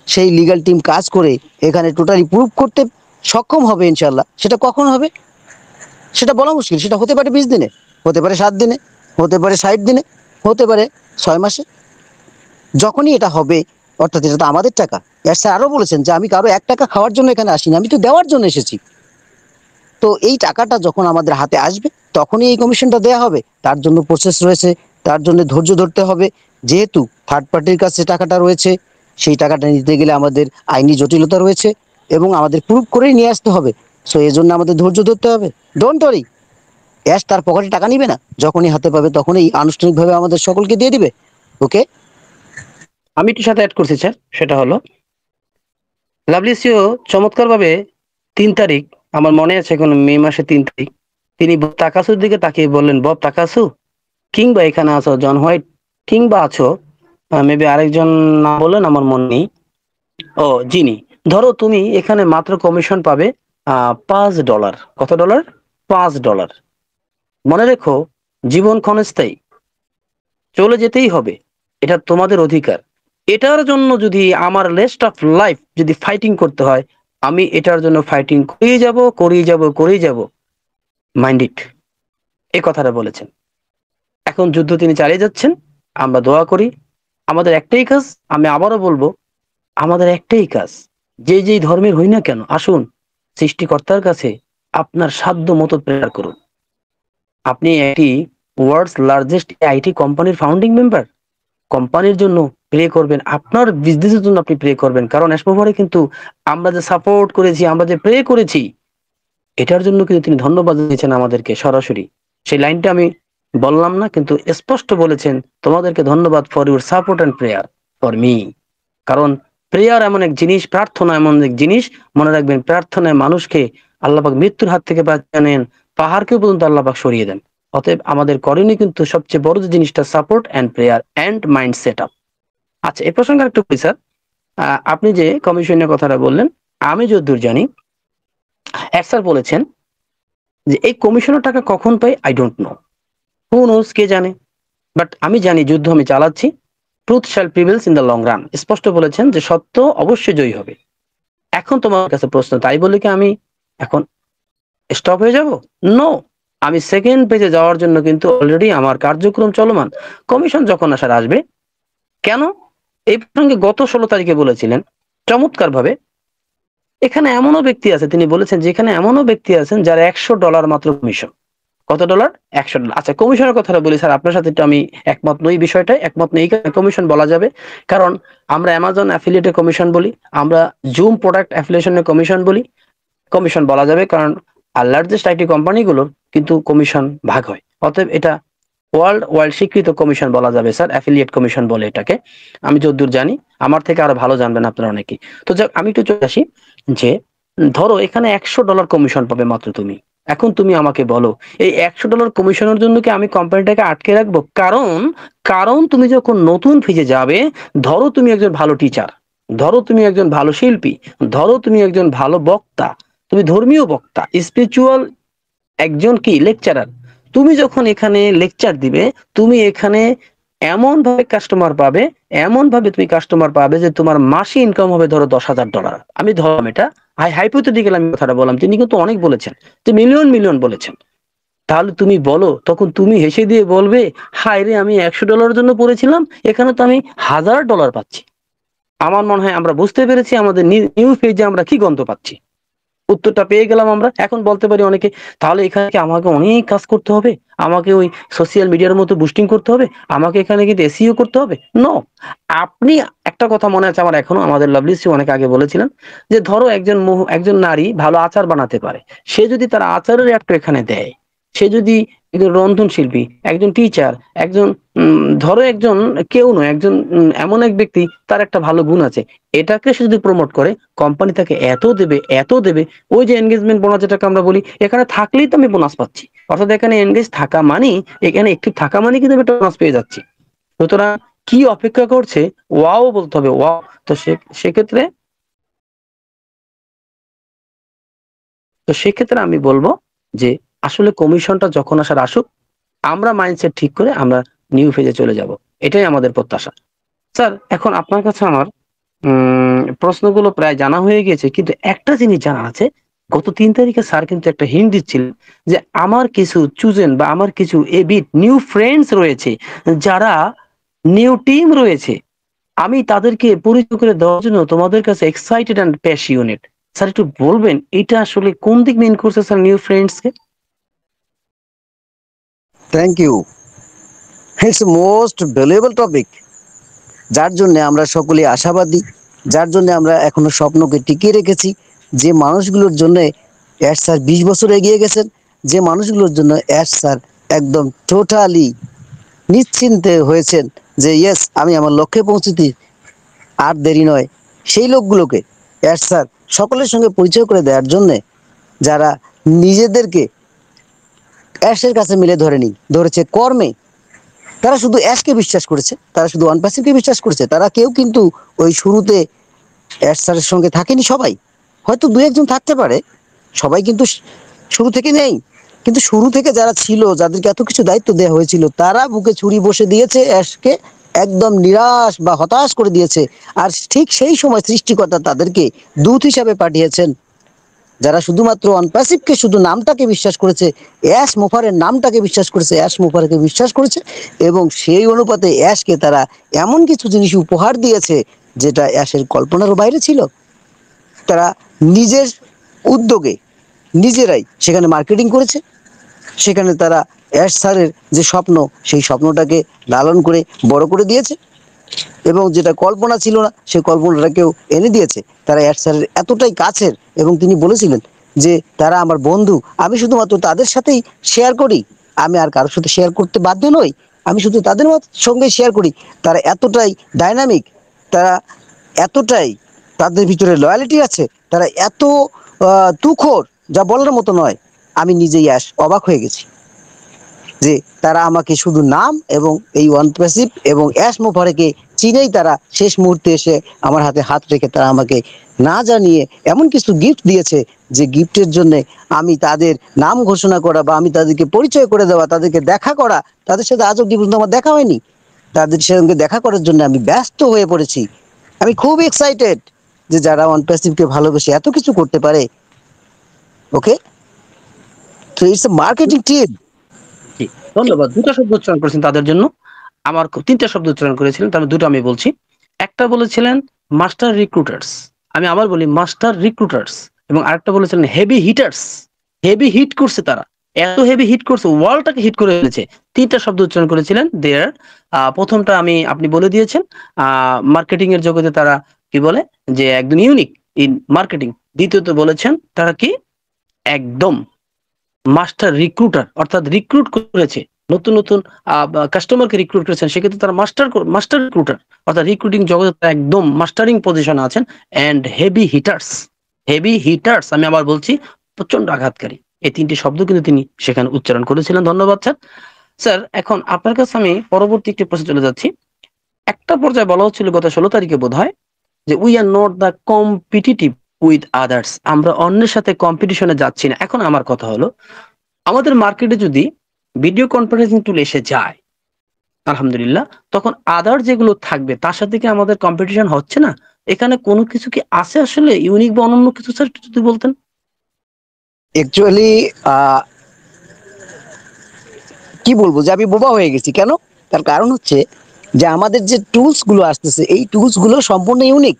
সেই লিগ্যাল টিম কাজ করে এখানে টোটালি প্রুভ করতে সক্ষম হবে ইনশাল্লাহ। সেটা কখন হবে সেটা বলা মুশকিল। সেটা হতে পারে 20 দিনে, হতে পারে 7 দিনে, হতে পারে 60 দিনে, হতে পারে 6 মাসে। যখনই এটা হবে, অর্থাৎ এটা তো আমাদের টাকা। স্যার আরও বলেছেন যে আমি কারো 1 টাকা খাওয়ার জন্য এখানে আসিনি, আমি তো দেওয়ার জন্য এসেছি। তো এই টাকাটা যখন আমাদের হাতে আসবে, তখনই এই কমিশনটা দেওয়া হবে। তার জন্য প্রসেস রয়েছে, তার জন্য ধৈর্য ধরতে হবে। যেহেতু থার্ড পার্টির কাছে টাকাটা রয়েছে, সেই টাকাটা নিতে গেলে আমাদের আইনি জটিলতা রয়েছে, এবং আমাদের প্রুভ করেই নিয়ে আসতে হবে। সো এই জন্য আমাদের ধৈর্য ধরতে হবে। ডোন্ট ওয়ারি, তার পকেটে টাকা নিবে না, যখনই হাতে পাবে তখনই আনুষ্ঠানিকভাবে আমাদের সকলকে দিয়ে দিবে। ওকে, আমি একটু সাথে অ্যাড করছি স্যার, সেটা হলো লাভলি সিও চমৎকার ভাবে 3 তারিখ, আমার মনে আছে এখন মে মাসের 3 তারিখ, তিনি বব তাকাসুর দিকে তাকিয়ে বললেন, বব তাকাসু কিংবা এখানে আছো জন হোয়াইট, কিংবা আছো মেবি আরেকজন নাম বললেন আমার মনে নেই, ও জিনি, ধরো তুমি এখানে মাত্র কমিশন পাবে $5। কত ডলার? $5। মনে রেখো, জীবন ক্ষণস্থায়ী, চলে যেতেই হবে, এটা তোমাদের অধিকার। এটার জন্য যদি আমার রেস্ট অফ লাইফ যদি ফাইটিং করতে হয়, আমি এটার জন্য ফাইটিং করেই যাব, করেই যাব, করেই যাব। মাইন্ড ইট, এই কথাটা বলেছেন। এখন যুদ্ধ তিনি চালিয়ে যাচ্ছেন, আমরা দোয়া করি। আমাদের একটাই কাজ, আমি আবারও বলবো, আমাদের একটাই কাজ, যে যেই ধর্মের হই না কেন, আসুন সৃষ্টিকর্তার কাছে আপনার সাধ্য মতো প্রেয়ার করুন। আপনি একটি ওয়ার্ল্ডস লার্জেস্ট আইটি কোম্পানির ফাউন্ডিং মেম্বার, কোম্পানির জন্য প্রে করবেন, আপনার বিজনেসের জন্য আপনি প্রে করবেন, কারণ এসপরে কিন্তু আমরা যে সাপোর্ট করেছি, আমরা যে প্রে করেছি, এটার জন্য কিন্তু তিনি ধন্যবাদ দিয়েছেন আমাদেরকে সরাসরি। সেই লাইনটা আমি বললাম না, কিন্তু স্পষ্ট বলেছেন, তোমাদেরকে ধন্যবাদ for your support and prayer for me. কারণ প্রেয়ার এমন এক জিনিস, প্রার্থনা এমন এক জিনিস, মনে রাখবেন, প্রার্থনায় মানুষকে আল্লাহপাক মৃত্যুর হাত থেকে বাঁচিয়ে নেন, পাহাড়কেও পর্যন্ত আল্লাহপাক সরিয়ে দেন। অতএব আমাদের করণীয় কিন্তু সবচেয়ে বড় যে জিনিসটা, support and prayer and mind set up. আচ্ছা, এই প্রসঙ্গে একটু বলি স্যার, আপনি যে কমিশনের কথাটা বললেন, আমি যতদূর জানি এক স্যার বলেছেন যে এই কমিশনের টাকা কখন পাই I don't know, who knows, কে জানে। বাট আমি জানি যুদ্ধ আমি চালাচ্ছি, truth shall prevails in the long run, স্পষ্ট বলেছেন যে সত্য অবশ্যই জয়ী হবে। এখন তোমার কাছে প্রশ্ন, তাই বলে কি আমি এখন স্টপ হয়ে যাব? নো, আমি সেকেন্ড পেজে যাওয়ার জন্য কিন্তু অলরেডি আমার কার্যক্রম চলমান। কমিশন যখন আসার আসবে, কেন এই প্রসঙ্গে গত 16 তারিখে বলেছিলেন চমৎকার ভাবে, এখানে এমনও ব্যক্তি আছে, তিনি বলেছেন যে এখানে এমনও ব্যক্তি আছেন যার $100 মাত্র কমিশন। কত ডলার? $100। আচ্ছা, কমিশনের কথাটা বলি স্যার, আপনার সাথে একটু আমি একমত নই, বিষয়টাই একমত নেই। কমিশন বলা যাবে, কারণ আমরা অ্যামাজন অ্যাফিলিয়েটের কমিশন বলি, আমরা জুম প্রোডাক্ট অ্যাফিলিয়েশনের কমিশন বলি, কমিশন বলা যাবে, কারণ লার্জেস্ট আইটি কোম্পানিগুলোর কিন্তু কমিশন ভাগ হয়। অতএব এটা ওয়ার্ল্ড স্বীকৃত কমিশন বলা যাবে স্যার, অ্যাফিলিয়েট কমিশন বলে এটাকে, আমি যতদূর জানি। আমার থেকে আরো ভালো জানবেন আপনারা অনেকেই। তো যাক, আমি একটু চলে আসি যে ধরো এখানে $100 কমিশন পাবে মাত্র তুমি। এখন তুমি আমাকে বলো, এই $100 কমিশনের জন্য কি আমি কোম্পানিটাকে আটকে রাখবো? কারণ কারণ তুমি যখন নতুন ফিজে যাবে, ধরো তুমি একজন ভালো টিচার, ধরো তুমি একজন ভালো শিল্পী, ধরো তুমি একজন ভালো বক্তা, তুমি ধর্মীয় বক্তা, স্পিরিচুয়াল একজন কি লেকচারার, তুমি যখন এখানে লেকচার দিবে, তুমি এখানে এমন ভাবে কাস্টমার পাবে, এমন ভাবে তুমি কাস্টমার পাবে যে তোমার মাসে ইনকাম হবে ধরো $10,000। আমি ধরলাম এটা, হাইপোথেটিক্যাল আমি কথাটা বললাম, তিনি কিন্তু অনেক বলেছেন, যে মিলিয়ন মিলিয়ন বলেছেন। তাহলে তুমি বলো, তখন তুমি হেসে দিয়ে বলবে, হায় রে, আমি $100 জন্য পড়েছিলাম, এখানে তো আমি $1,000 পাচ্ছি। আমার মনে হয় আমরা বুঝতে পেরেছি আমাদের নিউ পেজে আমরা কি গন্ধ পাচ্ছি। উত্তরটা পেয়ে গেলাম আমরা। এখন বলতে পারি অনেকে, তাহলে এখানে কি আমাকে অনেক কাজ করতে হবে, আমাকে ওই সোশ্যাল মিডিয়ার মতো বুস্টিং করতে হবে, আমাকে এখানে কিন্তু এসইও করতে হবে? নো। আপনি একটা কথা মনে আছে আমার এখনো, আমাদের লাভলি শ্রী অনেক আগে বলেছিলেন, যে ধরো একজন নারী ভালো আচার বানাতে পারে, সে যদি তার আচারের একটা এখানে দেয়, সে যদি একজন রন্ধন শিল্পী, একজন টিচার, একজন ধরো একজন কেউ নয়, একজন এমন এক ব্যক্তি, তার একটা ভালো গুণ আছে, এটাকে সে যদি প্রমোট করে, কোম্পানি তাকে এত দেবে, এত দেবে। ওই যে এনগেজমেন্ট বোনাস যেটাকে আমরা বলি, এখানে থাকলেই তো আমি বোনাস পাচ্ছি, অর্থাৎ এখানে এনগেজ থাকা মানে, এখানে একটু থাকা মানে কিন্তু আমি একটা বোনাস পেয়ে যাচ্ছি। সুতরাং কি অপেক্ষা করছে? ওয়াও বলতে হবে, ওয়াও। তো সেক্ষেত্রে সেক্ষেত্রে আমি বলবো যে আসলে কমিশনটা যখন আসার আসুক, আমরা মাইন্ডসেট ঠিক করে আমরা নিউ ফেজে চলে যাব, এটাই আমাদের প্রত্যাশা। স্যার, এখন আপনার কাছে আমার প্রশ্নগুলো প্রায় জানা হয়ে গেছে, কিন্তু একটা জিনিস জানা আছে। গত 3 তারিখে স্যার কিন্তু একটা হিন্ট দিচ্ছিলেন যে আমার কিছু চুজেন বা আমার কিছু এবিট নিউ ফ্রেন্ডস রয়েছে, যারা নিউ টিম রয়েছে, আমি তাদেরকে পরিচয় করে দেওয়ার জন্য তোমাদের কাছে এক্সাইটেড অ্যান্ড প্যাশিওনেট। স্যার, একটু বলবেন এটা আসলে কোন দিক মেন করছে স্যার নিউ ফ্রেন্ডস কে? Thank you. It's most valuable topic, যার জন্য আমরা সকলে আশাবাদী, যার জন্য আমরা এখনো স্বপ্নকে টিকিয়ে রেখেছি। যে মানুষগুলোর জন্য অ্যাড স্যার 20 বছর এগিয়ে গেছেন, যে মানুষগুলোর জন্য অ্যাড স্যার একদম টোটালি নিশ্চিন্তে হয়েছেন যে ইয়েস, আমি আমার লক্ষ্যে পৌঁছতে আর দেরি নয়, সেই লোকগুলোকে অ্যাড স্যার সকলের সঙ্গে পরিচয় করে দেওয়ার জন্যে, যারা নিজেদেরকে অ্যাশের কাছে মিলে ধরেছে কর্মে, তারা শুধু অ্যাশকে বিশ্বাস করেছে, তারা শুধু ওয়ানপাসিভকে বিশ্বাস করেছে, তারা কেউ কিন্তু ওই শুরুতে অ্যাশ স্যারের সঙ্গে থাকেনি। সবাই হয়তো দু একজন থাকতে পারে, সবাই কিন্তু শুরু থেকে নেই। কিন্তু শুরু থেকে যারা ছিল, যাদেরকে এত কিছু দায়িত্ব দেওয়া হয়েছিল, তারা বুকে ছুরি বসে দিয়েছে, অ্যাশকে একদম নিরাশ বা হতাশ করে দিয়েছে। আর ঠিক সেই সময় সৃষ্টিকর্তা তাদেরকে দূত হিসাবে পাঠিয়েছেন, যারা শুধুমাত্র অনপ্যাসিভকে শুধু নামটাকে বিশ্বাস করেছে, অ্যাশ মোফারের নামটাকে বিশ্বাস করেছে, অ্যাশ মোফারকে বিশ্বাস করেছে, এবং সেই অনুপাতে অ্যাশকে তারা এমন কিছু জিনিস উপহার দিয়েছে যেটা অ্যাশের কল্পনারও বাইরে ছিল। তারা নিজের উদ্যোগে নিজেরাই সেখানে মার্কেটিং করেছে, সেখানে তারা অ্যাশ স্যারের যে স্বপ্ন, সেই স্বপ্নটাকে লালন করে বড় করে দিয়েছে, এবং যেটা কল্পনা ছিল না সেই কল্পনাটাকেও এনে দিয়েছে। তারা অ্যাড স্যারের এতটাই কাছের, এবং তিনি বলেছিলেন যে তারা আমার বন্ধু, আমি শুধুমাত্র তাদের সাথেই শেয়ার করি, আমি আর কারোর সাথে শেয়ার করতে বাধ্য নই, আমি শুধু তাদের সঙ্গে শেয়ার করি। তারা এতটাই ডাইনামিক, তারা এতটাই, তাদের ভিতরে লয়ালিটি আছে, তারা এত তুখোর, যা বলার মতো নয়। আমি নিজেই অবাক হয়ে গেছি যে তারা আমাকে শুধু নাম এবং এই ওয়ানপ্যাসিভ এবং অ্যাশ মোফারেকে চিনেই তারা শেষ মুহূর্তে এসে আমার হাতে হাত রেখে তারা আমাকে না জানিয়ে এমন কিছু গিফট দিয়েছে, যে গিফটের জন্য আমি তাদের নাম ঘোষণা করা বা আমি তাদেরকে পরিচয় করে দেওয়া, তাদেরকে দেখা করা, তাদের সাথে আজ অব্দি পর্যন্ত আমার দেখা হয়নি, তাদের সঙ্গে দেখা করার জন্য আমি ব্যস্ত হয়ে পড়েছি। আমি খুব এক্সাইটেড যে যারা ওয়ানপ্যাসিভকে ভালোবেসে এত কিছু করতে পারে। ওকে, So it's a marketing team. জি, ধন্যবাদ। দুটো শব্দ উচ্চারণ করেছেন তাদের জন্য। আমার তিনটা শব্দ উচ্চারণ করেছিলেন, তার মধ্যে দুটো আমি বলছি। একটা বলেছিলেন মাস্টার রিক্রুটার্স, আমি আবার বলি মাস্টার রিক্রুটার্স, এবং আরেকটা বলেছিলেন হেভি হিটার্স। হেভি হিট করছে তারা, এত হেভি হিট করছে, ওয়ালটাকে হিট করে ফেলেছে। তিনটা শব্দ উচ্চারণ করেছিলেন দেয়ার। প্রথমটা আপনি বলে দিয়েছেন, মার্কেটিং এর জগতে তারা কি বলে যে একদম ইউনিক ইন মার্কেটিং। দ্বিতীয়ত বলেছেন তারা কি একদম মাস্টার রিক্রুটার, অর্থাৎ রিক্রুট করেছে নতুন নতুন কাস্টমারকে রিক্রুট করেছেন, সেক্ষেত্রে তারা মাস্টার রিক্রুটার, অর্থাৎ রিক্রুটিং জগতে তারা একদম মাস্টারিং পজিশনে আছেন। And heavy hitters, heavy hitters আমি আবার বলছি, প্রচন্ড আঘাতকারী। এই তিনটি শব্দ কিন্তু তিনি সেখানে উচ্চারণ করেছিলেন। ধন্যবাদ স্যার। স্যার, এখন আপনার কাছে আমি পরবর্তী একটি প্রশ্নে চলে যাচ্ছি। একটা পর্যায়ে বলা হচ্ছিল গত 16 তারিখে বোধহয়, যে we are not the competitive with others, আমরা অন্যের সাথে কম্পিটিশনে যাচ্ছি না। এখন আমার কথা হলো, আমাদের মার্কেটে যদি ভিডিও কনফারেন্সিং টুল এসে যায়, আলহামদুলিল্লাহ, তখন আদার যেগুলো থাকবে তার সাথে কি আমাদের কম্পিটিশন হচ্ছে না? এখানে কোনো কিছু কি আছে আসলে ইউনিক বা অনন্য কিছু, স্যার একটু যদি বলতেন। অ্যাকচুয়ালি কি বলবো যে আমি বোবা হয়ে গেছি কেন, তার কারণ হচ্ছে যে আমাদের যে টুলস গুলো আসতেছে এই টুলস গুলো সম্পূর্ণ ইউনিক,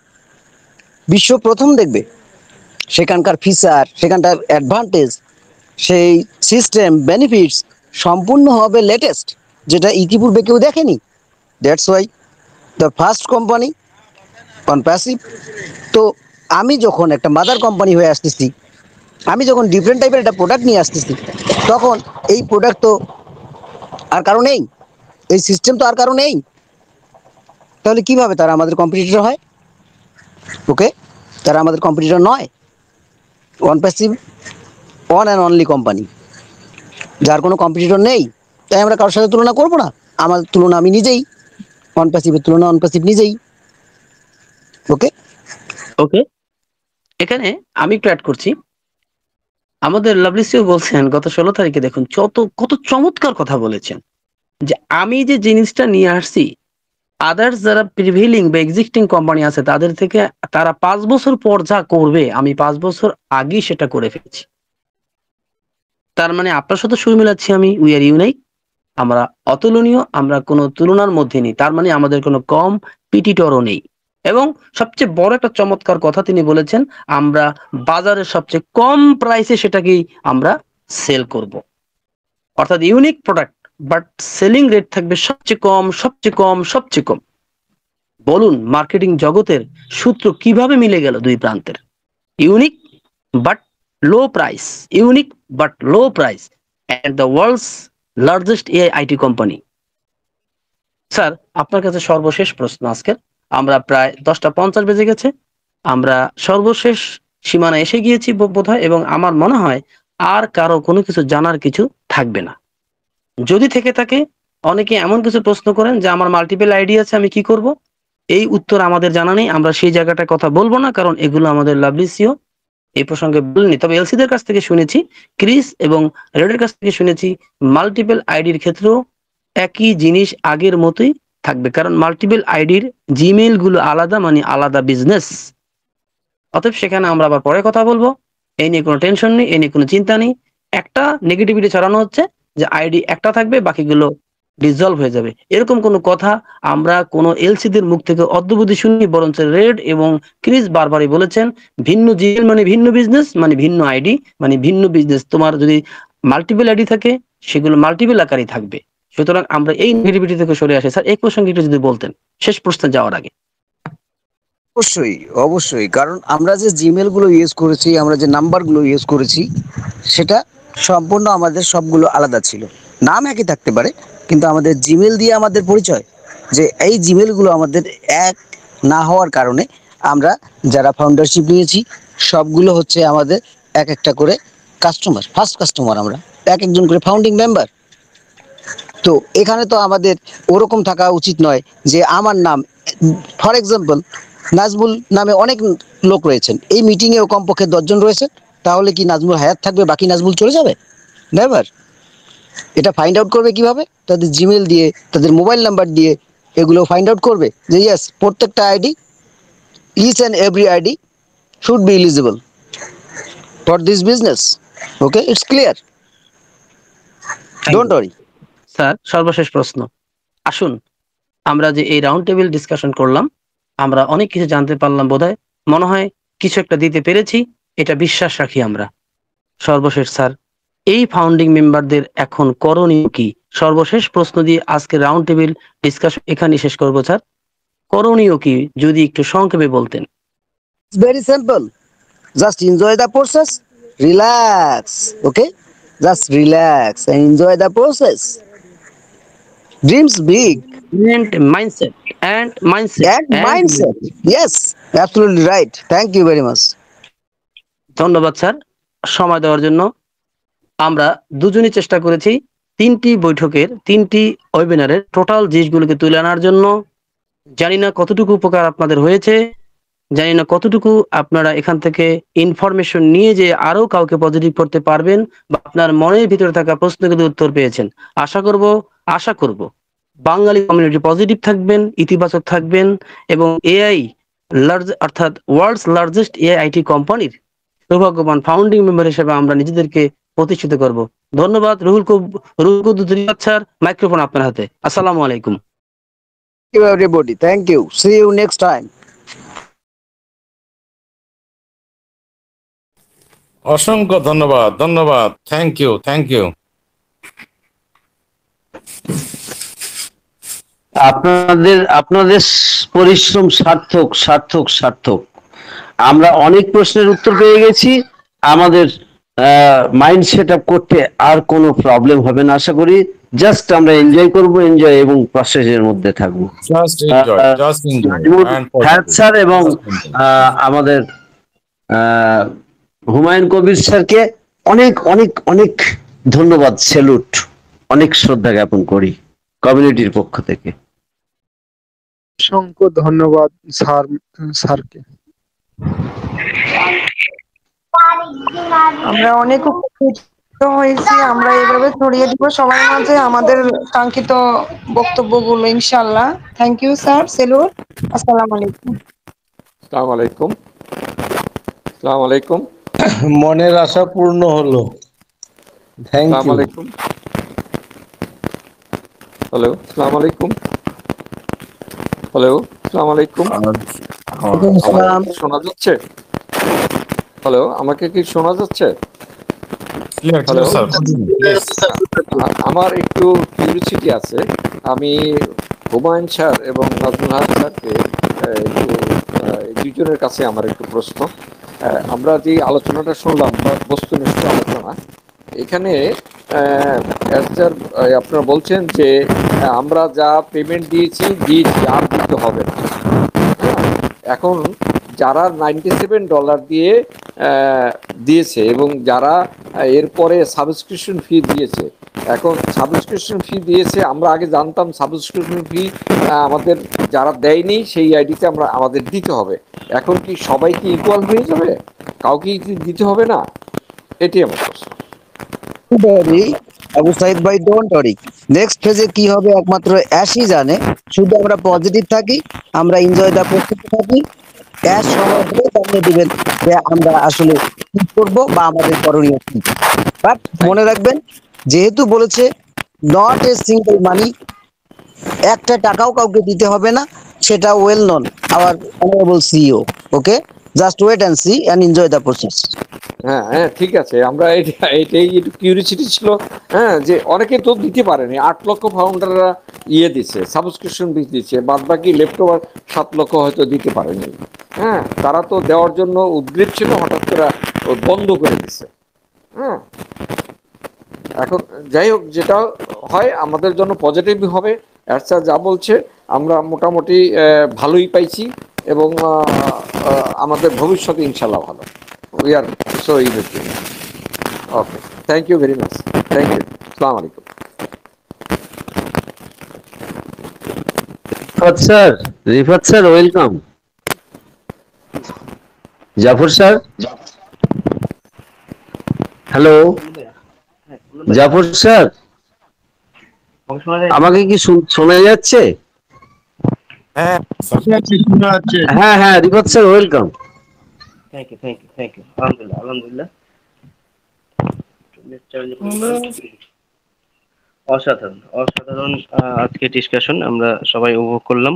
বিশ্ব প্রথম দেখবে। সেখানকার ফিচার, সেখানকার অ্যাডভান্টেজ, সেই সিস্টেম বেনিফিটস সম্পূর্ণ হবে লেটেস্ট, যেটা ইতিপূর্বে কেউ দেখেনি। That's why the first company on passive. তো আমি যখন একটা মাদার কোম্পানি হয়ে আসতেছি, আমি যখন ডিফারেন্ট টাইপের একটা প্রোডাক্ট নিয়ে আসতেছি, তখন এই প্রোডাক্ট তো আর কারো নেই, এই সিস্টেম তো আর কারো নেই, তাহলে কিভাবে তারা আমাদের কম্পিটিটর হয়? ওকে, তারা আমাদের কম্পিটিটর নয়। One passive one and only company, যার কোনো কম্পিটিটর নেই, তাই আমরা কারোর সাথে তুলনা করবো না। আমার তুলনা আমি নিজেই, ওয়ান প্যাসিভের তুলনা ওয়ান প্যাসিভ নিজেই। ওকে ওকে, এখানে আমি একটু অ্যাড করছি। আমাদের লাভলি সিও বলছেন গত 16 তারিখে, দেখুন কত চমৎকার কথা বলেছেন, যে আমি যে জিনিসটা নিয়ে আসছি, আদার্স যারা প্রিভেইলিং বা এক্সিস্টিং কোম্পানি আছে তাদের থেকে তারা 5 বছর পর যা করবে, আমি 5 বছর আগেই সেটা করে ফেলেছি। তার মানে আপনার সাথে সুর মিলাচ্ছি আমি, উই আর ইউনাইট, আমরা অতুলনীয়, আমরা কোনো তুলনার মধ্যে নেই। তার মানে আমাদের কোনো কম্পিটিটরও নেই। এবং সবচেয়ে বড় একটা চমৎকার কথা তিনি বলেছেন, আমরা বাজারের সবচেয়ে কম প্রাইসে সেটাকেই আমরা সেল করব। অর্থাৎ unique product, but selling rate থাকবে সবচেয়ে কম, সবচেয়ে কম, সবচেয়ে কম। বলুন মার্কেটিং জগতের সূত্র কিভাবে মিলে গেল দুই প্রান্তের? Unique but low price, unique but low price, and the world's largest AI IT company. Sir, আপনার কাছে সর্বশেষ প্রশ্ন আজকের। আমরা প্রায় 10টা 50 বেজে গেছে, আমরা সর্বশেষ সীমানা এসে গিয়েছি বোধহয়, এবং আমার মনে হয় আর কারো কোনো কিছু জানার কিছু থাকবে না। যদি থেকে থাকে, অনেকে এমন কিছু প্রশ্ন করেন যে আমার মাল্টিপল আইডি আছে, আমি কি করব? এই উত্তর আমাদের জানা নেই, আমরা সেই জায়গাটায় কথা বলবো না, কারণ এগুলো আমাদের লাভলি সিও এই প্রসঙ্গে বলেনি। তবে এলসিদের কাছ থেকে শুনেছি, ক্রিস এবং রেডের কাছ থেকে শুনেছি, মাল্টিপল আইডির ক্ষেত্রেও একই জিনিস আগের মতোই থাকবে, কারণ মাল্টিপল আইডির জিমেইল গুলো আলাদা, মানে আলাদা বিজনেস। অতএব সেখানে আমরা আবার পরে কথা বলবো, এই নিয়ে কোনো টেনশন নেই, এই নিয়ে কোনো চিন্তা নেই। একটা নেগেটিভিটি ছড়ানো হচ্ছে যে আইডি একটা থাকবে, বাকিগুলো ডিসলভ হয়ে যাবে, এরকম কোনো কথা আমরা কোনো এলসিদের মুখ থেকে অদ্যবধি শুনি। বরঞ্চ রেড এবং ক্রিস বারবারই বলেছেন, ভিন্ন জিমেল মানে ভিন্ন বিজনেস, মানে ভিন্ন আইডি মানে ভিন্ন বিজনেস। তোমার যদি মাল্টিপল আইডি থাকে, সেগুলো মাল্টিপল আকারই থাকবে। সুতরাং আমরা এই নেগেটিভিটি থেকে সরে আসি। স্যার, এই প্রসঙ্গে একটু যদি বলতেন শেষ প্রশ্নে যাওয়ার আগে। অবশ্যই, অবশ্যই, কারণ আমরা যে জিমেল গুলো ইউজ করেছি, আমরা যে নাম্বার গুলো ইউজ করেছি, সেটা সম্পূর্ণ আমাদের সবগুলো আলাদা ছিল। নাম একই থাকতে পারে, কিন্তু আমাদের জিমেল দিয়ে আমাদের পরিচয়, যে এই জিমেল গুলো আমাদের এক না হওয়ার কারণে আমরা যারা ফাউন্ডারশিপ নিয়েছি সবগুলো হচ্ছে আমাদের এক একটা করে কাস্টমার, ফার্স্ট কাস্টমার, আমরা এক একজন করে ফাউন্ডিং মেম্বার। তো এখানে তো আমাদের ওরকম থাকা উচিত নয় যে আমার নাম, ফর এক্সাম্পল নাজমুল নামে অনেক লোক রয়েছেন, এই মিটিংয়েও কমপক্ষে 10 জন রয়েছে, তাহলে কি নাজমুল হায়াত থাকবে, বাকি নাজমুল চলে যাবে? নেভার। এটা ফাইন্ড আউট করবে কিভাবে? তাদের জিমেল দিয়ে, তাদের মোবাইল নাম্বার দিয়ে এগুলো ফাইন্ড আউট করবে যে ইয়েস, প্রত্যেকটা ID, each and every ID should be eligible for this business. Okay, it's clear. Don't worry. Sir, সর্বশেষ প্রশ্ন। আসুন, আমরা যে এই রাউন্ড টেবিল ডিসকাশন করলাম, আমরা অনেক কিছু জানতে পারলাম বোধহয়। মনে হয় কিছু একটা দিতে পেরেছি, এটা বিশ্বাস রাখি আমরা। সর্বশেষ স্যার, এই ফাউন্ডিং মেম্বারদের এখন করণীয় কি? সর্বশেষ প্রশ্ন দিয়ে আজকে রাউন্ড টেবিল ডিসকাশন এখানেই শেষ করবো স্যার। করণীয় কি যদি একটু সংক্ষেপে বলতেন? It's very simple. Just enjoy the process. Relax. Okay? Just relax and enjoy the process. Dreams big And mindset, and mindset, and and mindset. Yes, absolutely right. Thank you very much. ধন্যবাদ sir সময় দেওয়ার জন্য। আমরা দুজনই চেষ্টা করেছি তিনটি বৈঠকের, তিনটি ওয়েবিনারের টোটাল জিনিসগুলোকে তুলে আনার জন্য। জানি না কতটুকু উপকার আপনাদের হয়েছে, জানি না কতটুকু আপনারা এখান থেকে ইনফরমেশন নিয়ে যে আরো কাউকে পজিটিভ করতে পারবেন বা আপনার মনের ভিতরে থাকা প্রশ্নগুলোর উত্তর পেয়েছেন। আশা করব বাঙালি কমিউনিটি পজিটিভ থাকবেন, ইতিবাচক থাকবেন এবং এআই লার্জ অর্থাৎ ওয়ার্ল্ডস লার্জেস্ট এআই আইটি কোম্পানির সৌভাগ্যবান ফাউন্ডিং মেম্বার হিসেবে আমরা নিজেদেরকে প্রতিষ্ঠিত করব। ধন্যবাদ। রুহুল কুদ্দুস স্যার, মাইক্রোফোন আপনার হাতে। আসসালামু আলাইকুম। Thank you, everybody. Thank you. See you next time. অসংখ্য ধন্যবাদ, ধন্যবাদ। Thank you, thank you. আপনাদের পরিশ্রম সার্থক, সার্থক, সার্থক। আমরা অনেক প্রশ্নের উত্তর পেয়ে গেছি। আমাদের মাইন্ড সেট আপ করতে আর কোনো প্রবলেম হবে না আশা করি। জাস্ট আমরা এনজয় করব, এনজয় এবং প্রসেসের মধ্যে থাকবো। Just enjoy, just enjoy and হ্যাঁ স্যার, এবং আমাদের হুমায়ুন কবির স্যারকে অনেক অনেক অনেক ধন্যবাদ, স্যালুট, অনেক শ্রদ্ধা জ্ঞাপন করি কমিউনিটির পক্ষ থেকে। অসংখ্য ধন্যবাদ স্যারকে। আমরা অনেক উপকৃত হয়েছি। আমরা এভাবে ছড়িয়ে দিব সবার মাঝে আমাদের কাঙ্ক্ষিত বক্তব্যগুলো ইনশাআল্লাহ। Thank you sir, salute. আসসালামু আলাইকুম। আসসালামু আলাইকুম। আসসালামু আলাইকুম। মনের আশা পূর্ণ হলো। থ্যাংক আসসালামু ইউ। আলাইকুম। হ্যালো, আসসালামু আলাইকুম। হ্যালো, আসসালামু আলাইকুম। আমাকে কি শোনা যাচ্ছে? হ্যালো, আমাকে কি শোনা যাচ্ছে? হ্যালো, আমার একটু কিউরিসিটি আছে। আমি হুমায়ুন স্যার এবং নাজমুল হক স্যারকে একটু দুজনের কাছে আমার একটু প্রশ্ন। আমরা যে আলোচনাটা শুনলাম বা বস্তুনিষ্ঠ আলোচনা, এখানে স্যার আপনারা বলছেন যে আমরা যা পেমেন্ট দিয়েছি আর দিতে হবে না। এখন যারা $97 দিয়ে দিয়েছে এবং যারা এরপরে সাবস্ক্রিপশন ফি দিয়েছে, এখন সাবস্ক্রিপশন ফি দিয়েছে, আমরা আগে জানতাম সাবস্ক্রিপশন ফি আমাদের যারা দেয়নি সেই আইডিতে আমাদের দিতে হবে। এখন কি সবাই কি ইকুয়াল হয়ে যাবে? কাউকে কি দিতে হবে না? এটি আমার প্রশ্ন। আবু সাইদ ভাই, ডোন্ট ওয়ারি। নেক্সট ফেজে কি হবে একমাত্র অ্যাশই জানে। শুধু আমরা পজিটিভ থাকি, আমরা এনজয় দা প্রসেসে থাকি। অ্যাশ সময় হলে জানিয়ে দিবেন যে আমরা আসলে কি করব বা আমাদের করণীয় কি। বাট মনে রাখবেন, যেহেতু বলেছে নট এ সিঙ্গেল মানি, একটা টাকাও কাউকে দিতে হবে না, সেটা well known our honourable CEO. Okay, just wait and see and enjoy the process. হ্যাঁ হ্যাঁ, ঠিক আছে। আমরা এটাই একটু কিউরিসিটি ছিল। হ্যাঁ, যে অনেকে তো দিতে পারেনি। 8 লক্ষ ফাউন্ডাররা দিচ্ছে, সাবস্ক্রিপশন দিচ্ছে, বাদ বাকি লেফট ওভার 7 লক্ষ হয়তো দিতে পারেনি। হ্যাঁ, তারা তো দেওয়ার জন্য উদ্গ্রীব ছিল, হঠাৎ করে বন্ধ করে দিচ্ছে। হ্যাঁ, এখন যাই হোক, যেটা হয় আমাদের জন্য পজিটিভ হবে। স্যার যা বলছে আমরা মোটামুটি ভালোই পাইছি এবং আমাদের ভবিষ্যতে ইনশাল্লাহ ভালো। We are so unity. Okay, thank you very much. Thank you. আসসালামু আলাইকুম। Rifat sir, welcome. Zafar sir, hello. Zafar sir, আমাকে কি শোনা যাচ্ছে? হ্যাঁ হ্যাঁ হ্যাঁ, Rifat sir, welcome. Thank you, thank you, thank you. আলহামদুলিল্লাহ, আলহামদুলিল্লাহ। অসাধারণ অসাধারণ আজকে ডিসকাশন আমরা সবাই উপভোগ করলাম।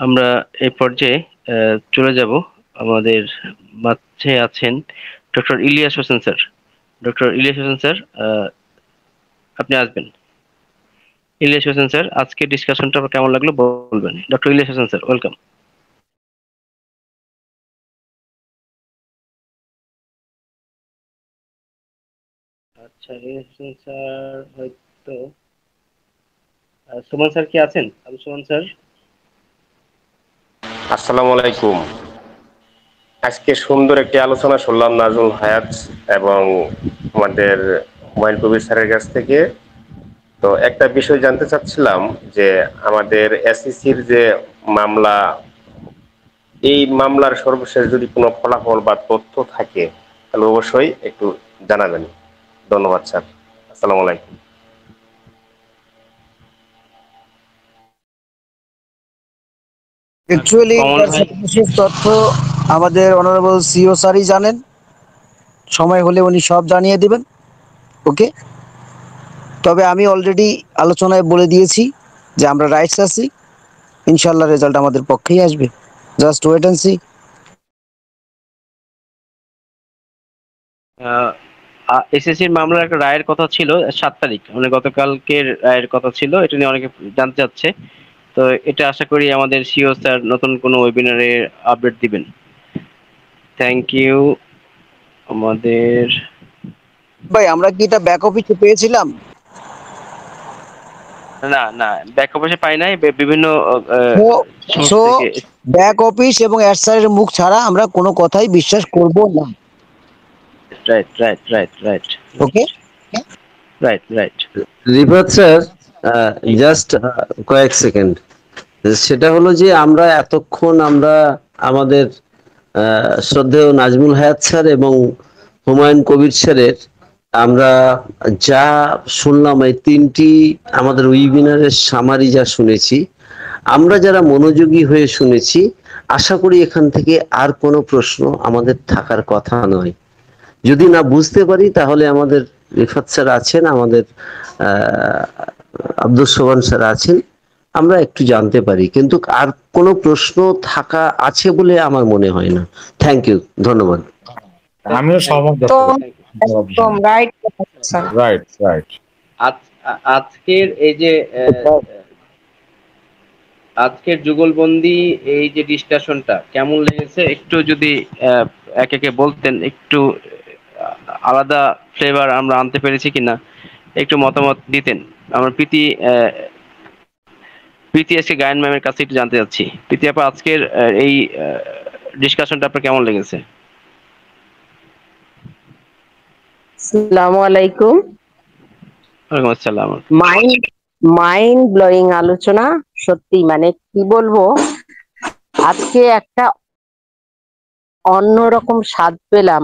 আমরা এই পর্যায়ে চলে যাব, আমাদের মাঝে আছেন doctor Ilias Hossain sir. Doctor Ilias Hossain sir, আপনি আসবেন। ইলিয়াস হোসেন স্যার, আজকে ডিসকাশনটা কেমন লাগলো বলবেন। Doctor Ilias Hossain sir, welcome. আচ্ছা, ইলিয়াস হোসেন স্যার হয়তো সুমন স্যার কি আছেন? আবু সুমন স্যার। আসসালামু আলাইকুম। আজকে সুন্দর একটি আলোচনা শুনলাম নাজমুল হায়াত এবং আমাদের হুমায়ুন কবির স্যারের কাছ থেকে। তো একটা বিষয় জানতে চাচ্ছিলাম যে আমাদের এসইসির যে মামলা, এই মামলার সর্বশেষ যদি কোনো ফলাফল বা তথ্য থাকে তাহলে অবশ্যই একটু জানাবেন। ধন্যবাদ স্যার। আসসালামু আলাইকুম। অ্যাকচুয়ালি বিশেষ তথ্য আমাদের অনারেবল সিও স্যারই জানেন, সময় হলে উনি সব জানিয়ে দিবেন। ওকে, তবে আমি অলরেডি আলোচনায় বলে দিয়েছি যে আমরা রাইটস আছি, ইনশাল্লাহ রেজাল্ট আমাদের পক্ষেই আসবে। Just wait and see. এসএসসির মামলার একটা রায়ের কথা ছিল 7 তারিখ, মানে গতকালকের রায়ের কথা ছিল। এটা নিয়ে অনেকে জানতে চাচ্ছে, তো এটা আশা করি আমাদের সিও স্যার নতুন কোনো ওয়েবিনারে আপডেট দিবেন। Thank you. আমাদের ভাই আমরা কি এটা ব্যাক অফিসে পেয়েছিলাম? না না, ব্যাক অফিসে পাই নাই, বিভিন্ন সোর্স সো থেকে। ব্যাক অফিস এবং অ্যাড স্যারের মুখ ছাড়া আমরা কোনো কথাই বিশ্বাস করব না। Right right right right okay, right right. Rifat sir, just কয়েক সেকেন্ড। সেটা হলো যে আমরা এতক্ষণ আমাদের শ্রদ্ধেয় নাজমুল হায়াত স্যার এবং হুমায়ুন কবির স্যারের আমরা যা শুনলাম, এই তিনটি আমাদের ওয়েবিনারের সামারি যা শুনেছি, আমরা যারা মনোযোগী হয়ে শুনেছি, আশা করি এখান থেকে আর কোনো প্রশ্ন আমাদের থাকার কথা নয়। যদি না বুঝতে পারি তাহলে আমাদের রিফাত স্যার আছেন, আমাদের আব্দুল সোবান স্যার আছেন, আমরা একটু জানতে পারি, কিন্তু আর কোনো প্রশ্ন থাকা আছে বলে আমার মনে হয় না। থ্যাংক ইউ, ধন্যবাদ। আমিও সহমত। একদম রাইট। Right right. আজকের এই যে আজকের যুগলবন্দি এই যে ডিসকাশনটা কেমন লেগেছে একটু যদি এক একে বলতেন, একটু আলাদা ফ্লেভার আমরা আনতে পেরেছি কিনা একটু মতামত দিতেন। আমার প্রীতি এসে গায়ন ম্যামের কাছে একটু জানতে চাচ্ছি। প্রীতি আপা, আজকের এই ডিসকাশনটা আপনার কেমন লেগেছে? আসসালামু আলাইকুম। ওয়ালাইকুম আসসালাম। মাইন্ড ব্লোয়িং আলোচনা, সত্যি মানে কি বলবো, আজকে একটা অন্যরকম স্বাদ পেলাম